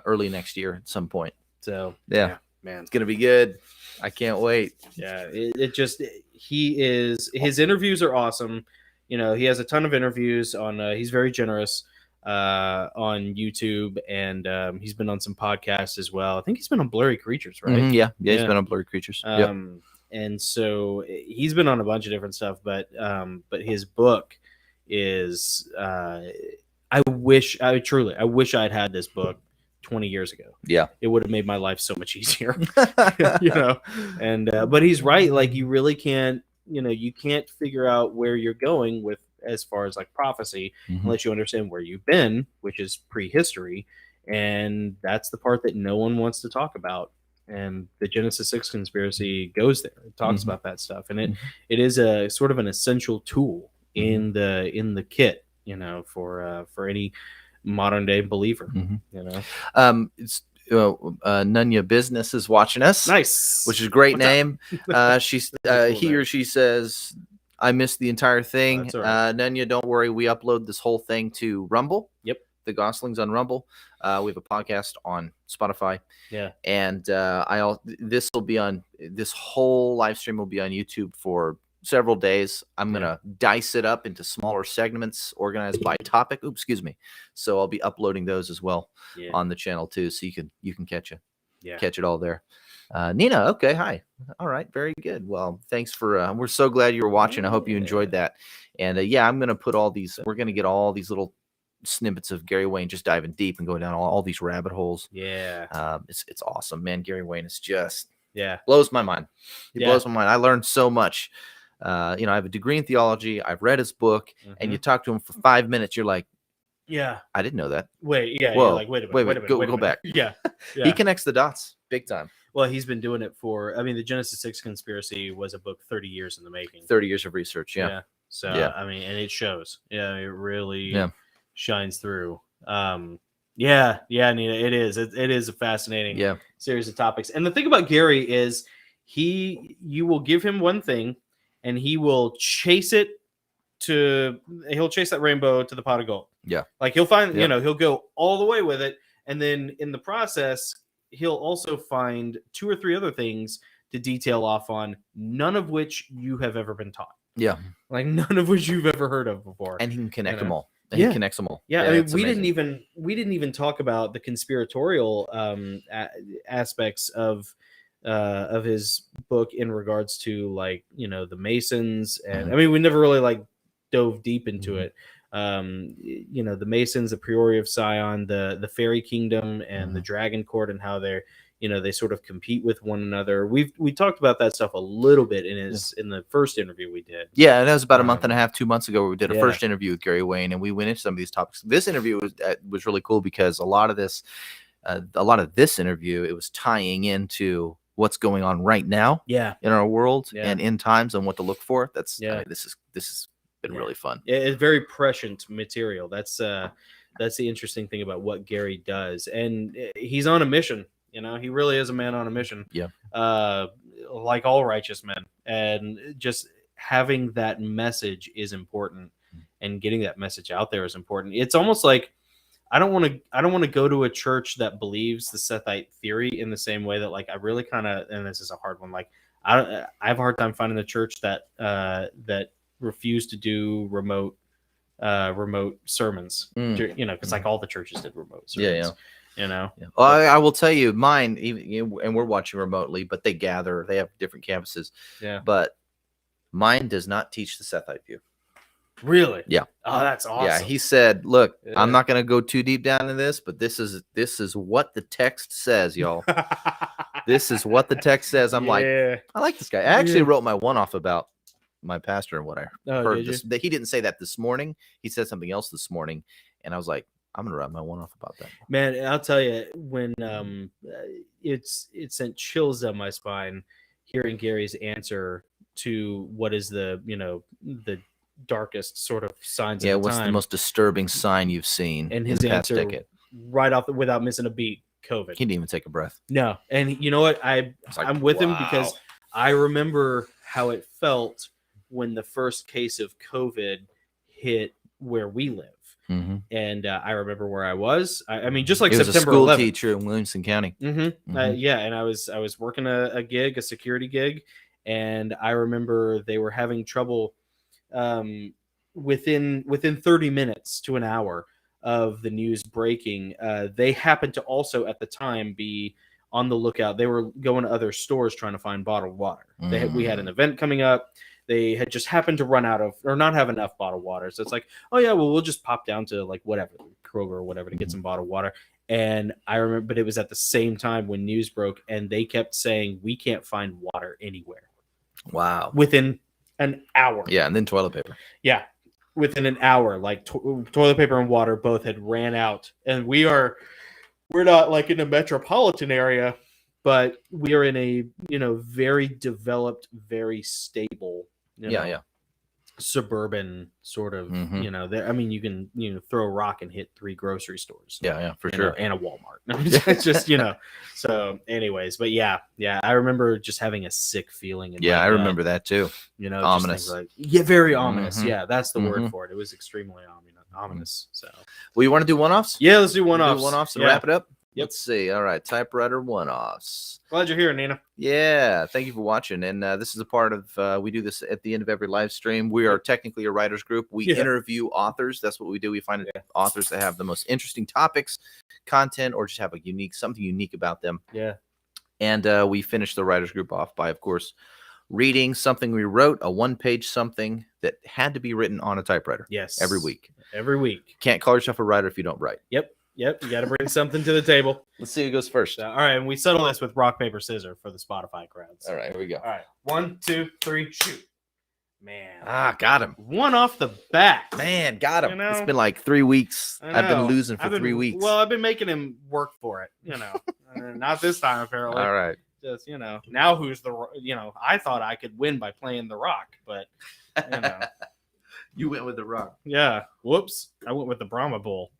early next year at some point. So, man, it's going to be good. I can't wait. Yeah, his interviews are awesome. He has a ton of interviews on. He's very generous on YouTube, and he's been on some podcasts as well. I think he's been on Blurry Creatures, right? Mm-hmm, yeah, he's been on Blurry Creatures. And so he's been on a bunch of different stuff, but his book is. I wish I'd had this book 20 years ago. Yeah, it would have made my life so much easier. And but he's right. Like you really can't. You can't figure out where you're going with as far as like prophecy unless you understand where you've been, which is prehistory. And that's the part that no one wants to talk about. And the Genesis 6 Conspiracy goes there. It talks about that stuff. And it is a sort of an essential tool in the kit, for any modern day believer, It's Nunya Business is watching us. Nice. Which is a great name. She's he or she says, I missed the entire thing. That's all right. Nunya, don't worry. We upload this whole thing to Rumble. Yep. The Gosslings on Rumble. We have a podcast on Spotify. Yeah. And this whole live stream will be on YouTube for several days. I'm going to dice it up into smaller segments organized by topic. Oops, excuse me. So I'll be uploading those as well on the channel too. So you can catch it all there. Nina, okay, hi. All right, very good. Well, thanks for we're so glad you were watching. I hope you enjoyed that. And I'm going to put we're going to get all these little snippets of Gary Wayne just diving deep and going down all these rabbit holes. It's awesome, man. Gary Wayne is just blows my mind. He blows my mind. I learned so much. I have a degree in theology. I've read his book, and you talk to him for 5 minutes. You're like, I didn't know that. Wait, Whoa, like, wait a minute. Go back. He connects the dots big time. Well, he's been doing it the Genesis 6 conspiracy was a book 30 years in the making. 30 years of research, So, and it shows. It really shines through. Nina, it is. It is a fascinating series of topics. And the thing about Gary is you will give him one thing and he will chase that rainbow to the pot of gold. Yeah. Like he'll find, he'll go all the way with it. And then in the process, he'll also find 2 or 3 other things to detail off on, none of which you have ever been taught. Yeah. Like none of which you've ever heard of before. And he can connect them all. And he connects them all. Yeah, I mean, we didn't even talk about the conspiratorial aspects of his book in regards to the Masons, and I mean, we never really dove deep into it. The Masons, the Priori of Sion, the Fairy Kingdom, and the Dragon Court, and how they're they sort of compete with one another. We talked about that stuff a little bit in the first interview we did. Yeah, and that was about a month and a half, 2 months ago, where we did a first interview with Gary Wayne, and we went into some of these topics. This interview was really cool because a lot of this interview, it was tying into what's going on right now in our world and in times and what to look for. That's I mean, this has been really fun. It's very prescient material. That's the interesting thing about what Gary does, and he's on a mission. He really is a man on a mission. Yeah. Like all righteous men, and just having that message is important, and getting that message out there is important. It's almost like I don't want to go to a church that believes the Sethite theory in the same way that I really kind of, and this is a hard one. I have a hard time finding a church that refused to do remote sermons. Because all the churches did remote sermons. Well, I will tell you, mine, and we're watching remotely, but they gather. They have different campuses. Yeah. But mine does not teach the Sethite view. Really? Yeah. Oh, that's awesome. Yeah. He said, "Look, I'm not going to go too deep down in this, but this is what the text says, y'all. This is what the text says." I'm like, I like this guy. I actually wrote my one-off about my pastor and what I heard. He didn't say that this morning. He said something else this morning, and I was like, I'm gonna write my one off about that. Man, I'll tell you, when it sent chills down my spine hearing Gary's answer to what is the darkest sort of signs. Yeah, what's the most disturbing sign you've seen? And his answer, right off without missing a beat, COVID. He didn't even take a breath. No, and you know what? I'm with him because I remember how it felt when the first case of COVID hit where we live. Mm-hmm. And I remember where I was. I mean, just like September 11th. He was a school teacher in Williamson County. Mm-hmm. And I was working a security gig, and I remember they were having trouble within 30 minutes to an hour of the news breaking. They happened to also at the time be on the lookout. They were going to other stores trying to find bottled water. Mm-hmm. We had an event coming up. They had just happened to run out of, or not have enough bottled water. So it's like, oh yeah, well, we'll just pop down to whatever, Kroger or whatever, to get some bottled water. And I remember, but it was at the same time when news broke, and they kept saying, we can't find water anywhere. Wow. Within an hour. Yeah. And then toilet paper. Yeah. Within an hour, toilet paper and water both had ran out. And we're not in a metropolitan area, but we are in a, very developed, very stable, suburban sort of, I mean, you can, throw a rock and hit 3 grocery stores. Yeah, for sure. And a Walmart. It's just, so anyways, but yeah, I remember just having a sick feeling. I remember that too. Ominous. Very ominous. Yeah, that's the word for it. It was extremely ominous. So, well, you want to do one-offs? Yeah, let's do one-offs. One-offs to wrap it up. Let's see. All right, typewriter one-offs. Glad you're here, Nina. Yeah, thank you for watching. And this is a part of, we do this at the end of every live stream. We are technically a writer's group. We interview authors. That's what we do. We find authors that have the most interesting topics, content, or just have a something unique about them. Yeah. And we finish the writer's group off by, of course, reading something we wrote, a one-page something that had to be written on a typewriter. Yes. Every week. Every week. Can't call yourself a writer if you don't write. Yep. You got to bring something to the table. Let's see who goes first. All right, and we settle this with rock, paper, scissors for the Spotify crowds. All right, here we go. All right, 1, 2, 3, shoot. Man. Got him. One off the bat. Man, got him. You know? It's been like 3 weeks. I I've been know. losing for 3 weeks. Well, I've been making him work for it, Not this time, apparently. All right. Just, now who's I thought I could win by playing the rock, but, You went with the rock. Yeah. Whoops. I went with the Brahma Bull.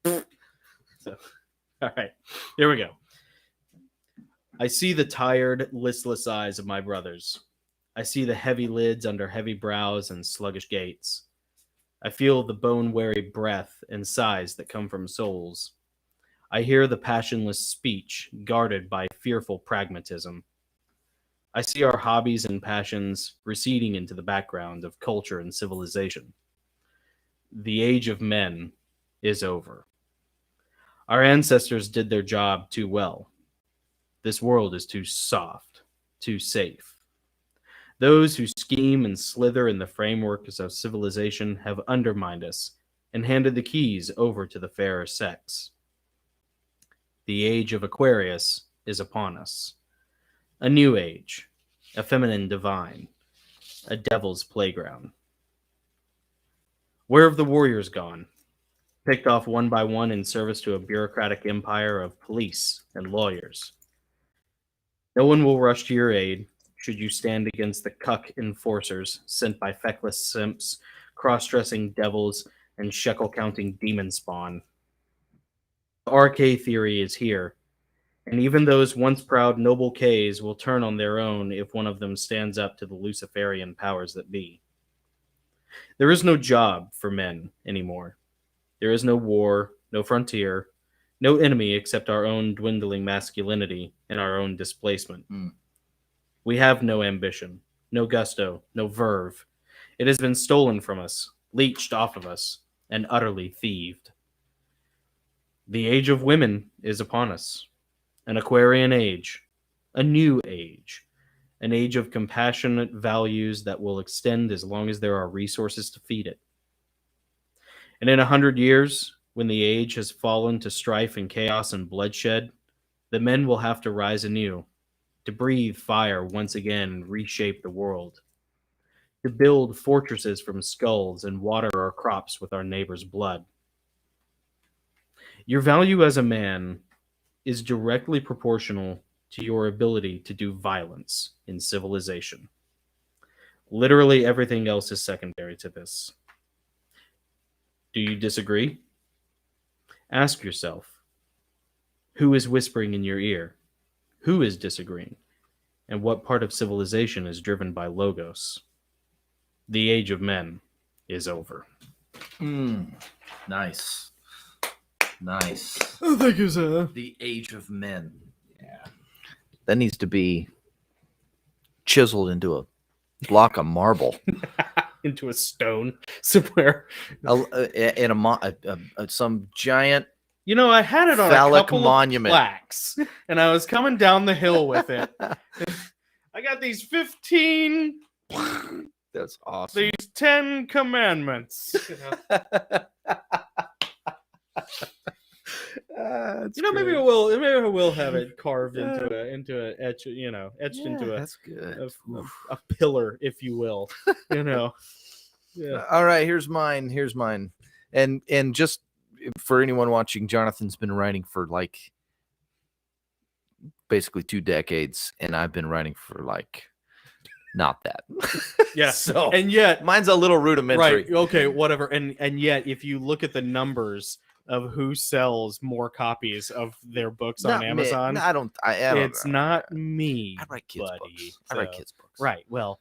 So, all right. Here we go. I see the tired, listless eyes of my brothers. I see the heavy lids under heavy brows and sluggish gaits. I feel the bone-weary breath and sighs that come from souls. I hear the passionless speech guarded by fearful pragmatism. I see our hobbies and passions receding into the background of culture and civilization. The age of men is over. Our ancestors did their job too well. This world is too soft, too safe. Those who scheme and slither in the frameworks of civilization have undermined us and handed the keys over to the fairer sex. The age of Aquarius is upon us. A new age, a feminine divine, a devil's playground. Where have the warriors gone? Picked off one by one in service to a bureaucratic empire of police and lawyers. No one will rush to your aid should you stand against the cuck enforcers sent by feckless simps, cross-dressing devils, and shekel-counting demon spawn. The RK theory is here, and even those once proud noble Ks will turn on their own if one of them stands up to the Luciferian powers that be. There is no job for men anymore. There is no war, no frontier, no enemy except our own dwindling masculinity and our own displacement. We have no ambition, no gusto, no verve. It has been stolen from us, leached off of us, and utterly thieved. The age of women is upon us. An Aquarian age, a new age, an age of compassionate values that will extend as long as there are resources to feed it. And in 100 years, when the age has fallen to strife and chaos and bloodshed, the men will have to rise anew, to breathe fire once again and reshape the world, to build fortresses from skulls and water our crops with our neighbor's blood. Your value as a man is directly proportional to your ability to do violence in civilization. Literally everything else is secondary to this. Do you disagree? Ask yourself, who is whispering in your ear? Who is disagreeing? And what part of civilization is driven by logos? The age of men is over. Nice. Nice. Oh, thank you, sir. The age of men. Yeah. That needs to be chiseled into a block of marble. Into a stone somewhere. In some giant I had it on phallic a couple monument. of plaques, and I was coming down the hill with it. I got these 15. That's awesome. These 10 commandments. Maybe I will have it carved into a etched into that's good. a pillar, if you will. Yeah. All right, here's mine. And just for anyone watching, Jonathan's been writing for like basically 2 decades, and I've been writing for like not that. Yeah. So and yet mine's a little rudimentary. Right. Okay. Whatever. And yet, if you look at the numbers of who sells more copies of their books on Amazon, I don't. It's not me. I write kids' buddy. books. I write kids' books. Right. Well,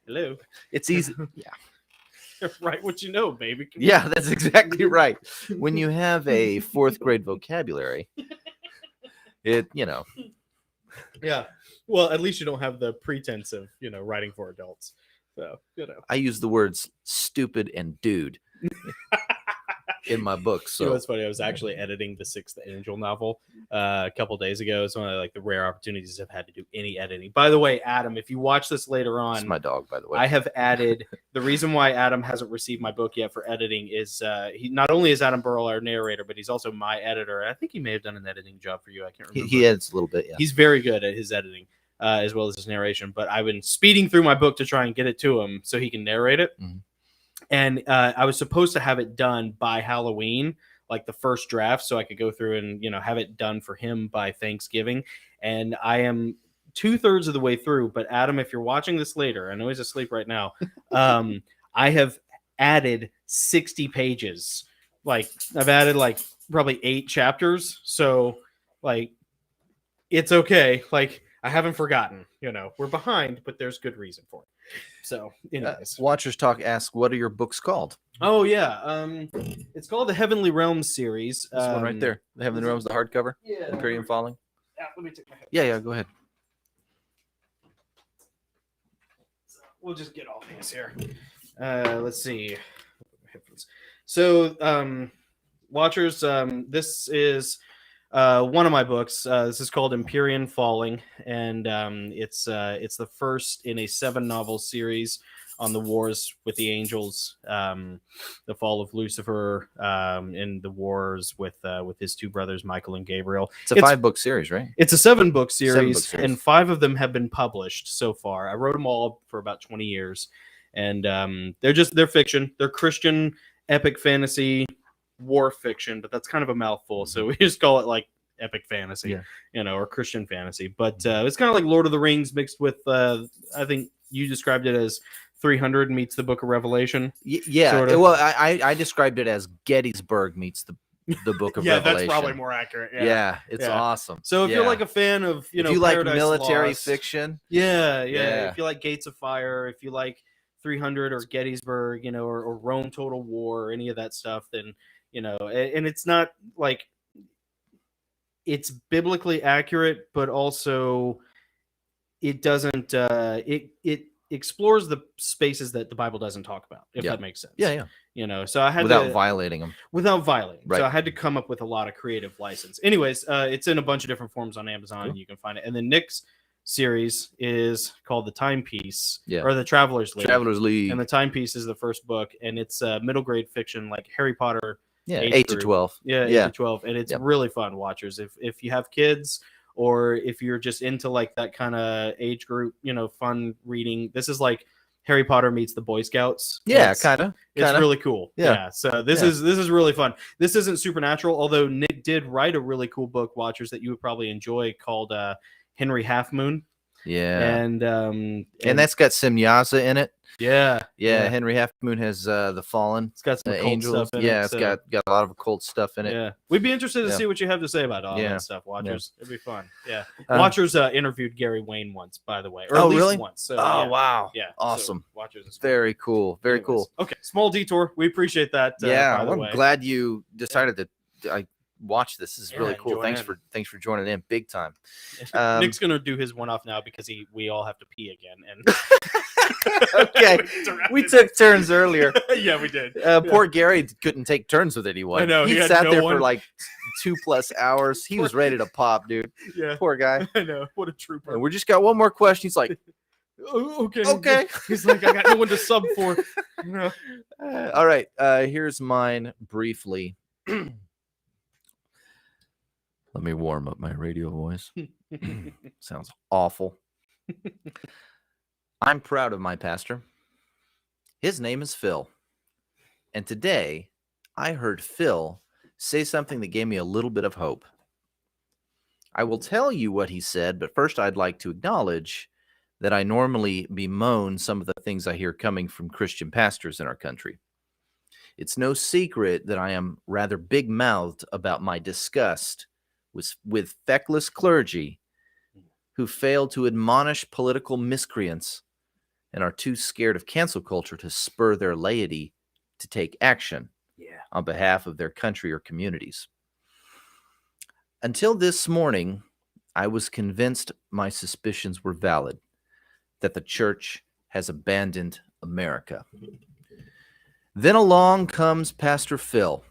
hello. It's easy. Yeah. Write what you know, baby. Yeah, that's exactly right. When you have a 4th grade vocabulary, Yeah. Well, at least you don't have the pretense of, writing for adults. So, I use the words stupid and dude in my book. So it's funny. I was actually editing the Sixth Angel novel a couple days ago. It's one of the rare opportunities I've had to do any editing. By the way, Adam, if you watch this later on, it's my dog, by the way. I have added the reason why Adam hasn't received my book yet for editing is he not only is Adam Burrell our narrator, but he's also my editor. I think he may have done an editing job for you. I can't remember. He edits a little bit. Yeah, he's very good at his editing. As well as his narration, but I've been speeding through my book to try and get it to him so he can narrate it. Mm-hmm. And I was supposed to have it done by Halloween, like the first draft, so I could go through and have it done for him by Thanksgiving. And I am 2/3 of the way through. But Adam, if you're watching this later, I know he's asleep right now. I have added 60 pages. I've added probably 8 chapters. So it's okay. I haven't forgotten, we're behind, but there's good reason for it. So, anyways. Watchers Talk asks, what are your books called? Oh, yeah. It's called the Heavenly Realms series. This one right there. The Heavenly Realms, the hardcover? Yeah. Imperium Falling? Yeah, let me take my headphones. Yeah, go ahead. We'll just get all these here. Let's see. So, watchers, this is one of my books. This is called Empyrean Falling, and it's the first in a 7-novel series on the wars with the angels, the fall of Lucifer, and the wars with his 2 brothers, Michael and Gabriel. It's a 5-book series, right? It's a 7-book series, 7-book series, and 5 of them have been published so far. I wrote them all for about 20 years, and they're fiction. They're Christian epic fantasy war fiction, but that's kind of a mouthful, so we just call it epic fantasy, or Christian fantasy. But it's kind of like Lord of the Rings mixed with I think you described it as 300 meets the Book of Revelation. Yeah, sort of. Well, I described it as Gettysburg meets the Book of Revelation. That's probably more accurate. It's awesome. So if you're a fan of if you like Paradise military Lost, fiction, if you like Gates of Fire, if you like 300 or Gettysburg, or Rome Total War, or any of that stuff, then and it's not it's biblically accurate, but also it doesn't it explores the spaces that the Bible doesn't talk about, if that makes sense. So I had without violating them. Right. So I had to come up with a lot of creative license. Anyways, it's in a bunch of different forms on Amazon. Cool. You can find it. And then Nick's series is called The Timepiece, Yeah. or The Traveler's League. Traveler's League. And The Timepiece is the first book, and it's middle grade fiction like Harry Potter. Yeah, age 8 to group. 12. Yeah, 8 to 12. And it's really fun, watchers. If you have kids, or if you're just into that kind of age group, fun reading, this is like Harry Potter meets the Boy Scouts. Yeah, kind of. It's really cool. Yeah. So this is really fun. This isn't supernatural, although Nick did write a really cool book, watchers, that you would probably enjoy, called Henry Half Moon. Yeah. And that's got Simyaza in it. Yeah. Henry Half Moon has the Fallen. It's got some the occult angels. stuff in it. Yeah, it's got a lot of occult stuff in it. Yeah. We'd be interested to see what you have to say about all that stuff, watchers. It'd be fun. Yeah. Watchers interviewed Gary Wayne once, by the way. Or at least really? once. So, wow. Yeah. Awesome. So watchers. Very cool. Very cool. Okay. Small detour. We appreciate that. By the way. I'm glad you decided to watch this. This is really cool. join Thanks for joining in big time. Nick's gonna do his one-off now because we all have to pee again. And okay, we took turns earlier. Yeah, we did. Poor Gary couldn't take turns with anyone. I know, he he had sat no there one. for 2+ hours. He was ready to pop, dude. Yeah, poor guy. I know. What a trooper. And we just got one more question. He's like, okay. He's like, I got no one to sub for. All right. Here's mine briefly. Let me warm up my radio voice. Sounds awful. I'm proud of my pastor. His name is Phil. And today, I heard Phil say something that gave me a little bit of hope. I will tell you what he said, but first I'd like to acknowledge that I normally bemoan some of the things I hear coming from Christian pastors in our country. It's no secret that I am rather big-mouthed about my disgust with feckless clergy who fail to admonish political miscreants and are too scared of cancel culture to spur their laity to take action on behalf of their country or communities. Until this morning, I was convinced my suspicions were valid, that the church has abandoned America. Then along comes Pastor Phil,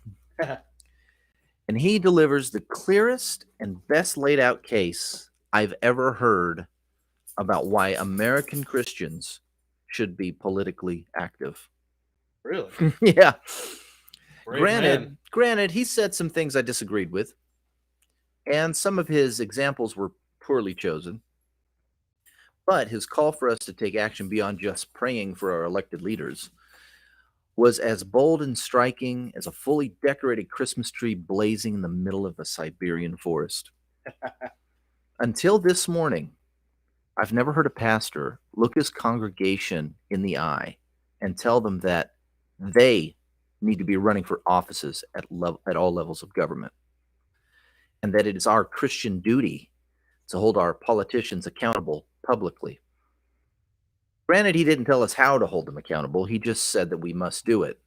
and he delivers the clearest and best laid out case I've ever heard about why American Christians should be politically active. Really? Yeah. Brave Granted, he said some things I disagreed with, and some of his examples were poorly chosen. But his call for us to take action beyond just praying for our elected leaders was as bold and striking as a fully decorated Christmas tree blazing in the middle of a Siberian forest. Until this morning, I've never heard a pastor look his congregation in the eye and tell them that they need to be running for offices at all levels of government, and that it is our Christian duty to hold our politicians accountable publicly. Granted, he didn't tell us how to hold them accountable. He just said that we must do it.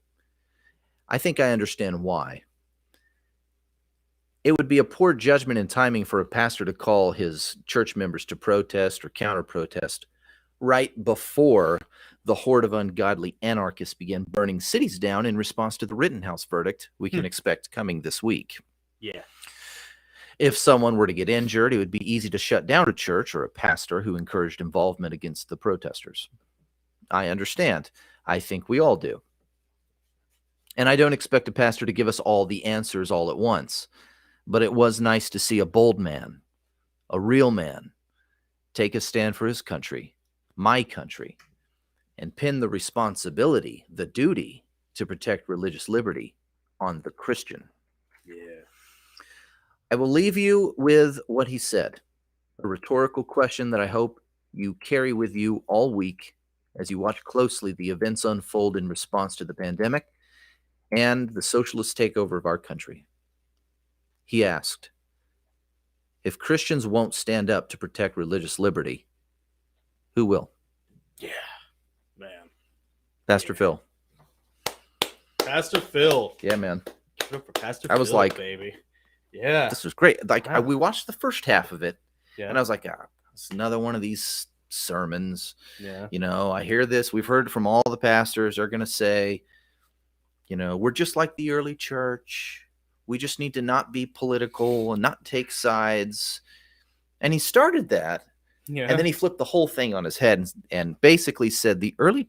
I think I understand why. It would be a poor judgment and timing for a pastor to call his church members to protest or counter-protest right before the horde of ungodly anarchists began burning cities down in response to the Rittenhouse verdict we can expect coming this week. Yeah. If someone were to get injured, it would be easy to shut down a church or a pastor who encouraged involvement against the protesters. I understand. I think we all do. And I don't expect a pastor to give us all the answers all at once. But it was nice to see a bold man, a real man, take a stand for his country, my country, and pin the responsibility, the duty to protect religious liberty on the Christian. Yeah. I will leave you with what he said, a rhetorical question that I hope you carry with you all week as you watch closely the events unfold in response to the pandemic and the socialist takeover of our country. He asked, if Christians won't stand up to protect religious liberty, who will? Yeah, man. Pastor Phil. Pastor Phil. Yeah, man. Give it up for Pastor I was Phil, like, baby. Yeah. This was great. Like, Wow. we watched the first half of it, Yeah. and I was like, it's another one of these sermons. Yeah. You know, I hear this. We've heard from all the pastors. They're going to say, you know, we're just like the early church. We just need to not be political and not take sides. And he started that. Yeah. And then he flipped the whole thing on his head and basically said the early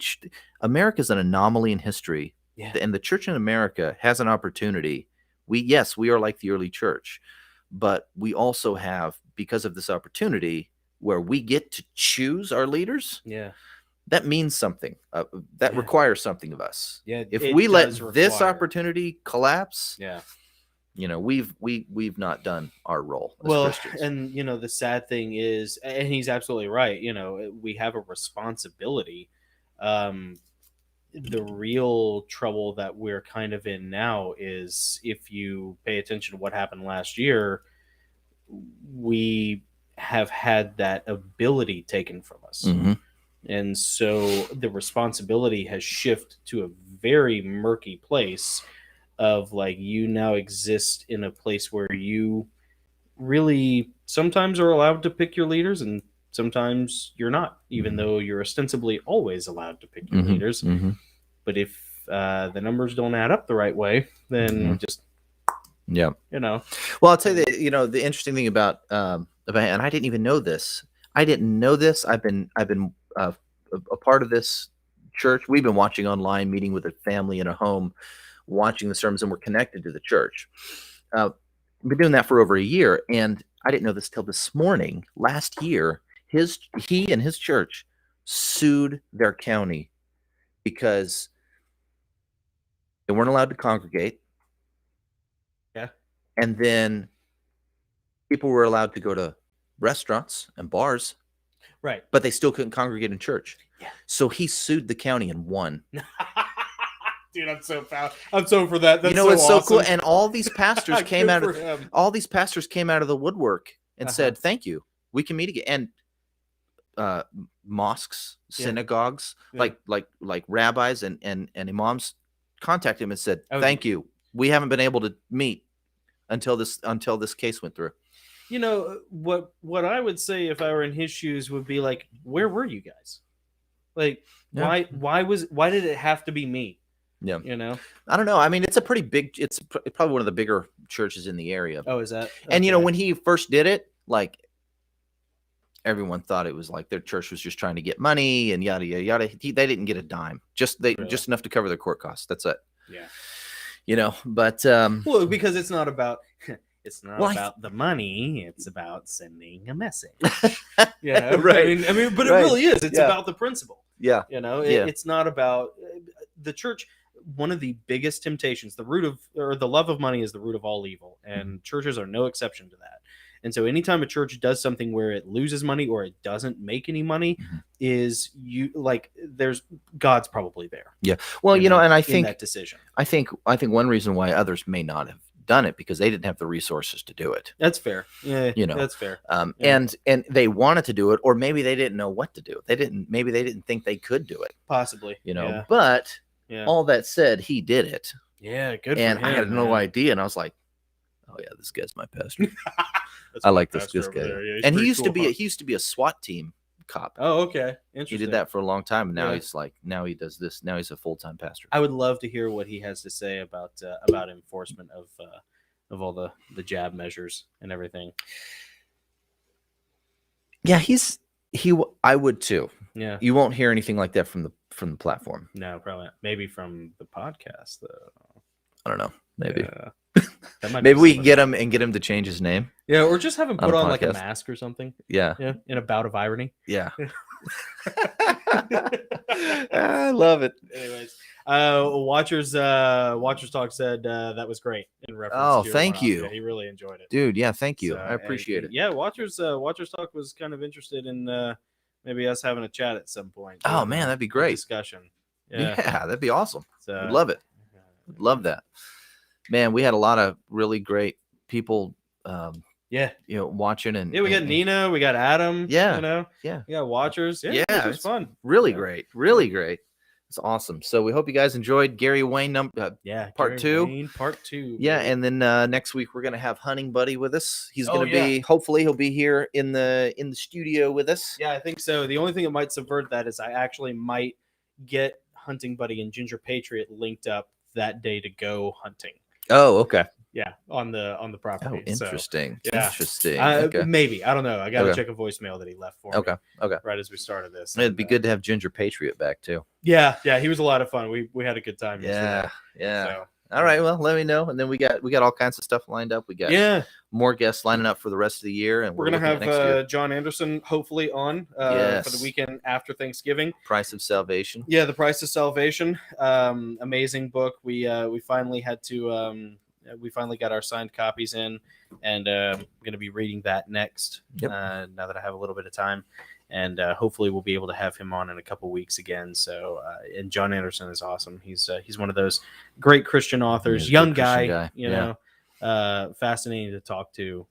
America is an anomaly in history. Yeah. And the church in America has an opportunity. We are like the early church, but we also have, because of this opportunity where we get to choose our leaders. Yeah. That means something. That requires something of us. Yeah. If it we let does this require- opportunity collapse, Yeah. you know, we've not done our role as Well, Christians. and you know, the sad thing is, and he's absolutely right, you know, we have a responsibility. The real trouble that we're kind of in now is, if you pay attention to what happened last year, we have had that ability taken from us. Mhm. And so the responsibility has shifted to a very murky place of, like, you now exist in a place where you really sometimes are allowed to pick your leaders and sometimes you're not, even though you're ostensibly always allowed to pick your Mhm. leaders. Mhm. But if the numbers don't add up the right way, then just, Yeah. you know. Well, I'll tell you that, you know, the interesting thing about and I didn't even know this. I've been a part of this church. We've been watching online, meeting with a family in a home, watching the sermons, and we're connected to the church. I've been doing that for over a year, and I didn't know this till this morning. Last year, he and his church sued their county because they weren't allowed to congregate. Yeah. And then people were allowed to go to restaurants and bars, Right. but they still couldn't congregate in church. Yeah. So he sued the county and won. Dude, I'm so proud. I'm so for that. That's You know, it's so awesome. cool. And all these pastors came Good out for of him. all these pastors came out of the woodwork and Uh-huh. said, "Thank you. We can meet again." And mosques, Yeah. synagogues, Yeah. like rabbis and imams contacted him and said, Oh, "Thank you. We haven't been able to meet until this case went through." you know what I would say if I were in his shoes would be like, where were you guys? Like, Yeah. why did it have to be me? Yeah. You know? I don't know. I mean, it's a pretty big. It's probably one of the bigger churches in the area. Oh, is that? And you know, Okay. when he first did it, like everyone thought it was like their church was just trying to get money and yada yada yada. They didn't get a dime, just Really? just enough to cover their court costs. That's it. Yeah. You know, but Well, because it's not about it's not Well, about the money. It's about sending a message. Yeah, Right. I mean, but Right. it really is. It's Yeah. about the principle. yeah, You know, Yeah. it's not about the church. One of the biggest temptations, the love of money is the root of all evil, and churches are no exception to that. And so, anytime a church does something where it loses money or it doesn't make any money, is there's God's probably there. yeah. Well, you know, and I in think that decision. I think one reason why others may not have done it because they didn't have the resources to do it. That's fair. Yeah, You know, that's fair. And they wanted to do it, or maybe they didn't know what to do. Maybe they didn't think they could do it. Possibly. You know, Yeah. but Yeah. all that said, he did it, Yeah, good. and for I him, had no man. idea, and I was like, "Oh yeah, this guy's my pastor." That's I my like this pastor over guy, there. Yeah, he's and he pretty used to cool, be he used to be a SWAT team cop. Oh, okay. He Interesting. did that for a long time, and now Yeah. he's like, now he does this. Now he's a full-time pastor. I would love to hear what he has to say about enforcement of all the jab measures and everything. Yeah, I would too. Yeah. You won't hear anything like that from the platform. No, probably not. Maybe from the podcast though. I don't know. Maybe. Yeah. That might Maybe be we can somebody. get him to change his name. Yeah, or just have him on put a on like a podcast. mask or something. Yeah. Yeah, in a bout of irony. Yeah. I love it. Anyways, Watchers Talk said that was great in reference. Oh, to your thank one-off. you. Yeah, he really enjoyed it. Dude, yeah, thank you. So, I appreciate it. Yeah, Watchers Talk was kind of interested in maybe us having a chat at some point. Oh doing man, a that'd be great. discussion. Yeah, Yeah, that'd be awesome. so, I'd love it. Would love that. Man, we had a lot of really great people Yeah, you know, watching and yeah. We got and Nina, we got Adam. Yeah, you know, yeah. we got Watchers. Yeah, Yeah, it was it's fun. really Yeah. great. Really great. It's awesome. So we hope you guys enjoyed Gary Wayne Yeah, Part Gary 2. Wayne, part 2. Yeah, baby. and then next week we're gonna have Hunting Buddy with us. He's Oh, gonna yeah. be hopefully he'll be here in the studio with us. Yeah, I think so. The only thing that might subvert that is I actually might get Hunting Buddy and Ginger Patriot linked up that day to go hunting. Oh, okay. Yeah, on the Oh, property. So, interesting. yeah. Interesting. Okay. maybe I don't know. I got to Okay. check a voicemail that he left for Okay. me Okay. right as we started this. It'd And, be good to have Ginger Patriot back too. Yeah, he was a lot of fun. We had a good time. Yeah. yesterday, Yeah. so, All right. Well, let me know. And then we got all kinds of stuff lined up. We got yeah. more guests lining up for the rest of the year, and We're gonna looking at have next year. John Anderson hopefully on for Yes. the weekend after Thanksgiving. Price of Salvation. Yeah, The Price of Salvation. Amazing book. We finally had to we finally got our signed copies in, and I'm going to be reading that next. Yep. Now that I have a little bit of time, and hopefully we'll be able to have him on in a couple weeks again. So, and John Anderson is awesome. He's one of those great Christian authors, He's a young good Christian guy, guy. you Yeah. know, fascinating to talk to.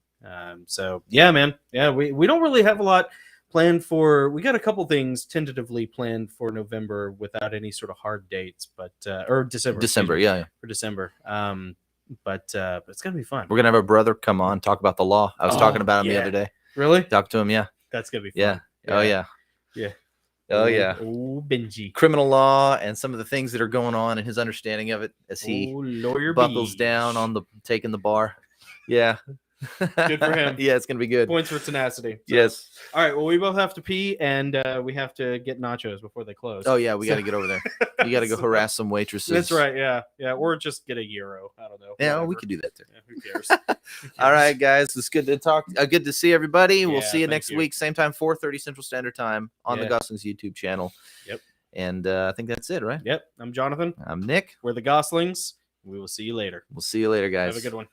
So yeah, man, yeah, we don't really have a lot planned for. We got a couple things tentatively planned for November without any sort of hard dates, but or December. December. excuse me, Yeah. for December. But it's gonna be fun. We're gonna have a brother come on talk about the law. I was talking about him the yeah. other day. Really? Talk to him. Yeah. That's gonna be fun. Yeah. Oh yeah. Yeah. Oh yeah. Oh, Benji. Criminal law and some of the things that are going on and his understanding of it as he Lawyer buckles Beach. down on the taking the bar. Yeah. Good for him. Yeah, it's gonna be good. Points for tenacity. So, Yes. All right. Well, we both have to pee, and we have to get nachos before they close. Oh yeah, we got to get over there. You got to go harass some waitresses. That's right. Yeah. Or just get a euro. I don't know. Yeah, we whatever. could do that too. Yeah, who cares? All right, guys, it's good to talk. Good to see everybody. We'll Yeah, see you thank next you. week, same time, 4:30 Central Standard Time on the Yeah. Gosslings YouTube channel. Yep. And I think that's it, right? Yep. I'm Jonathan. I'm Nick. We're the Goslings. We will see you later. We'll see you later, guys. Have a good one.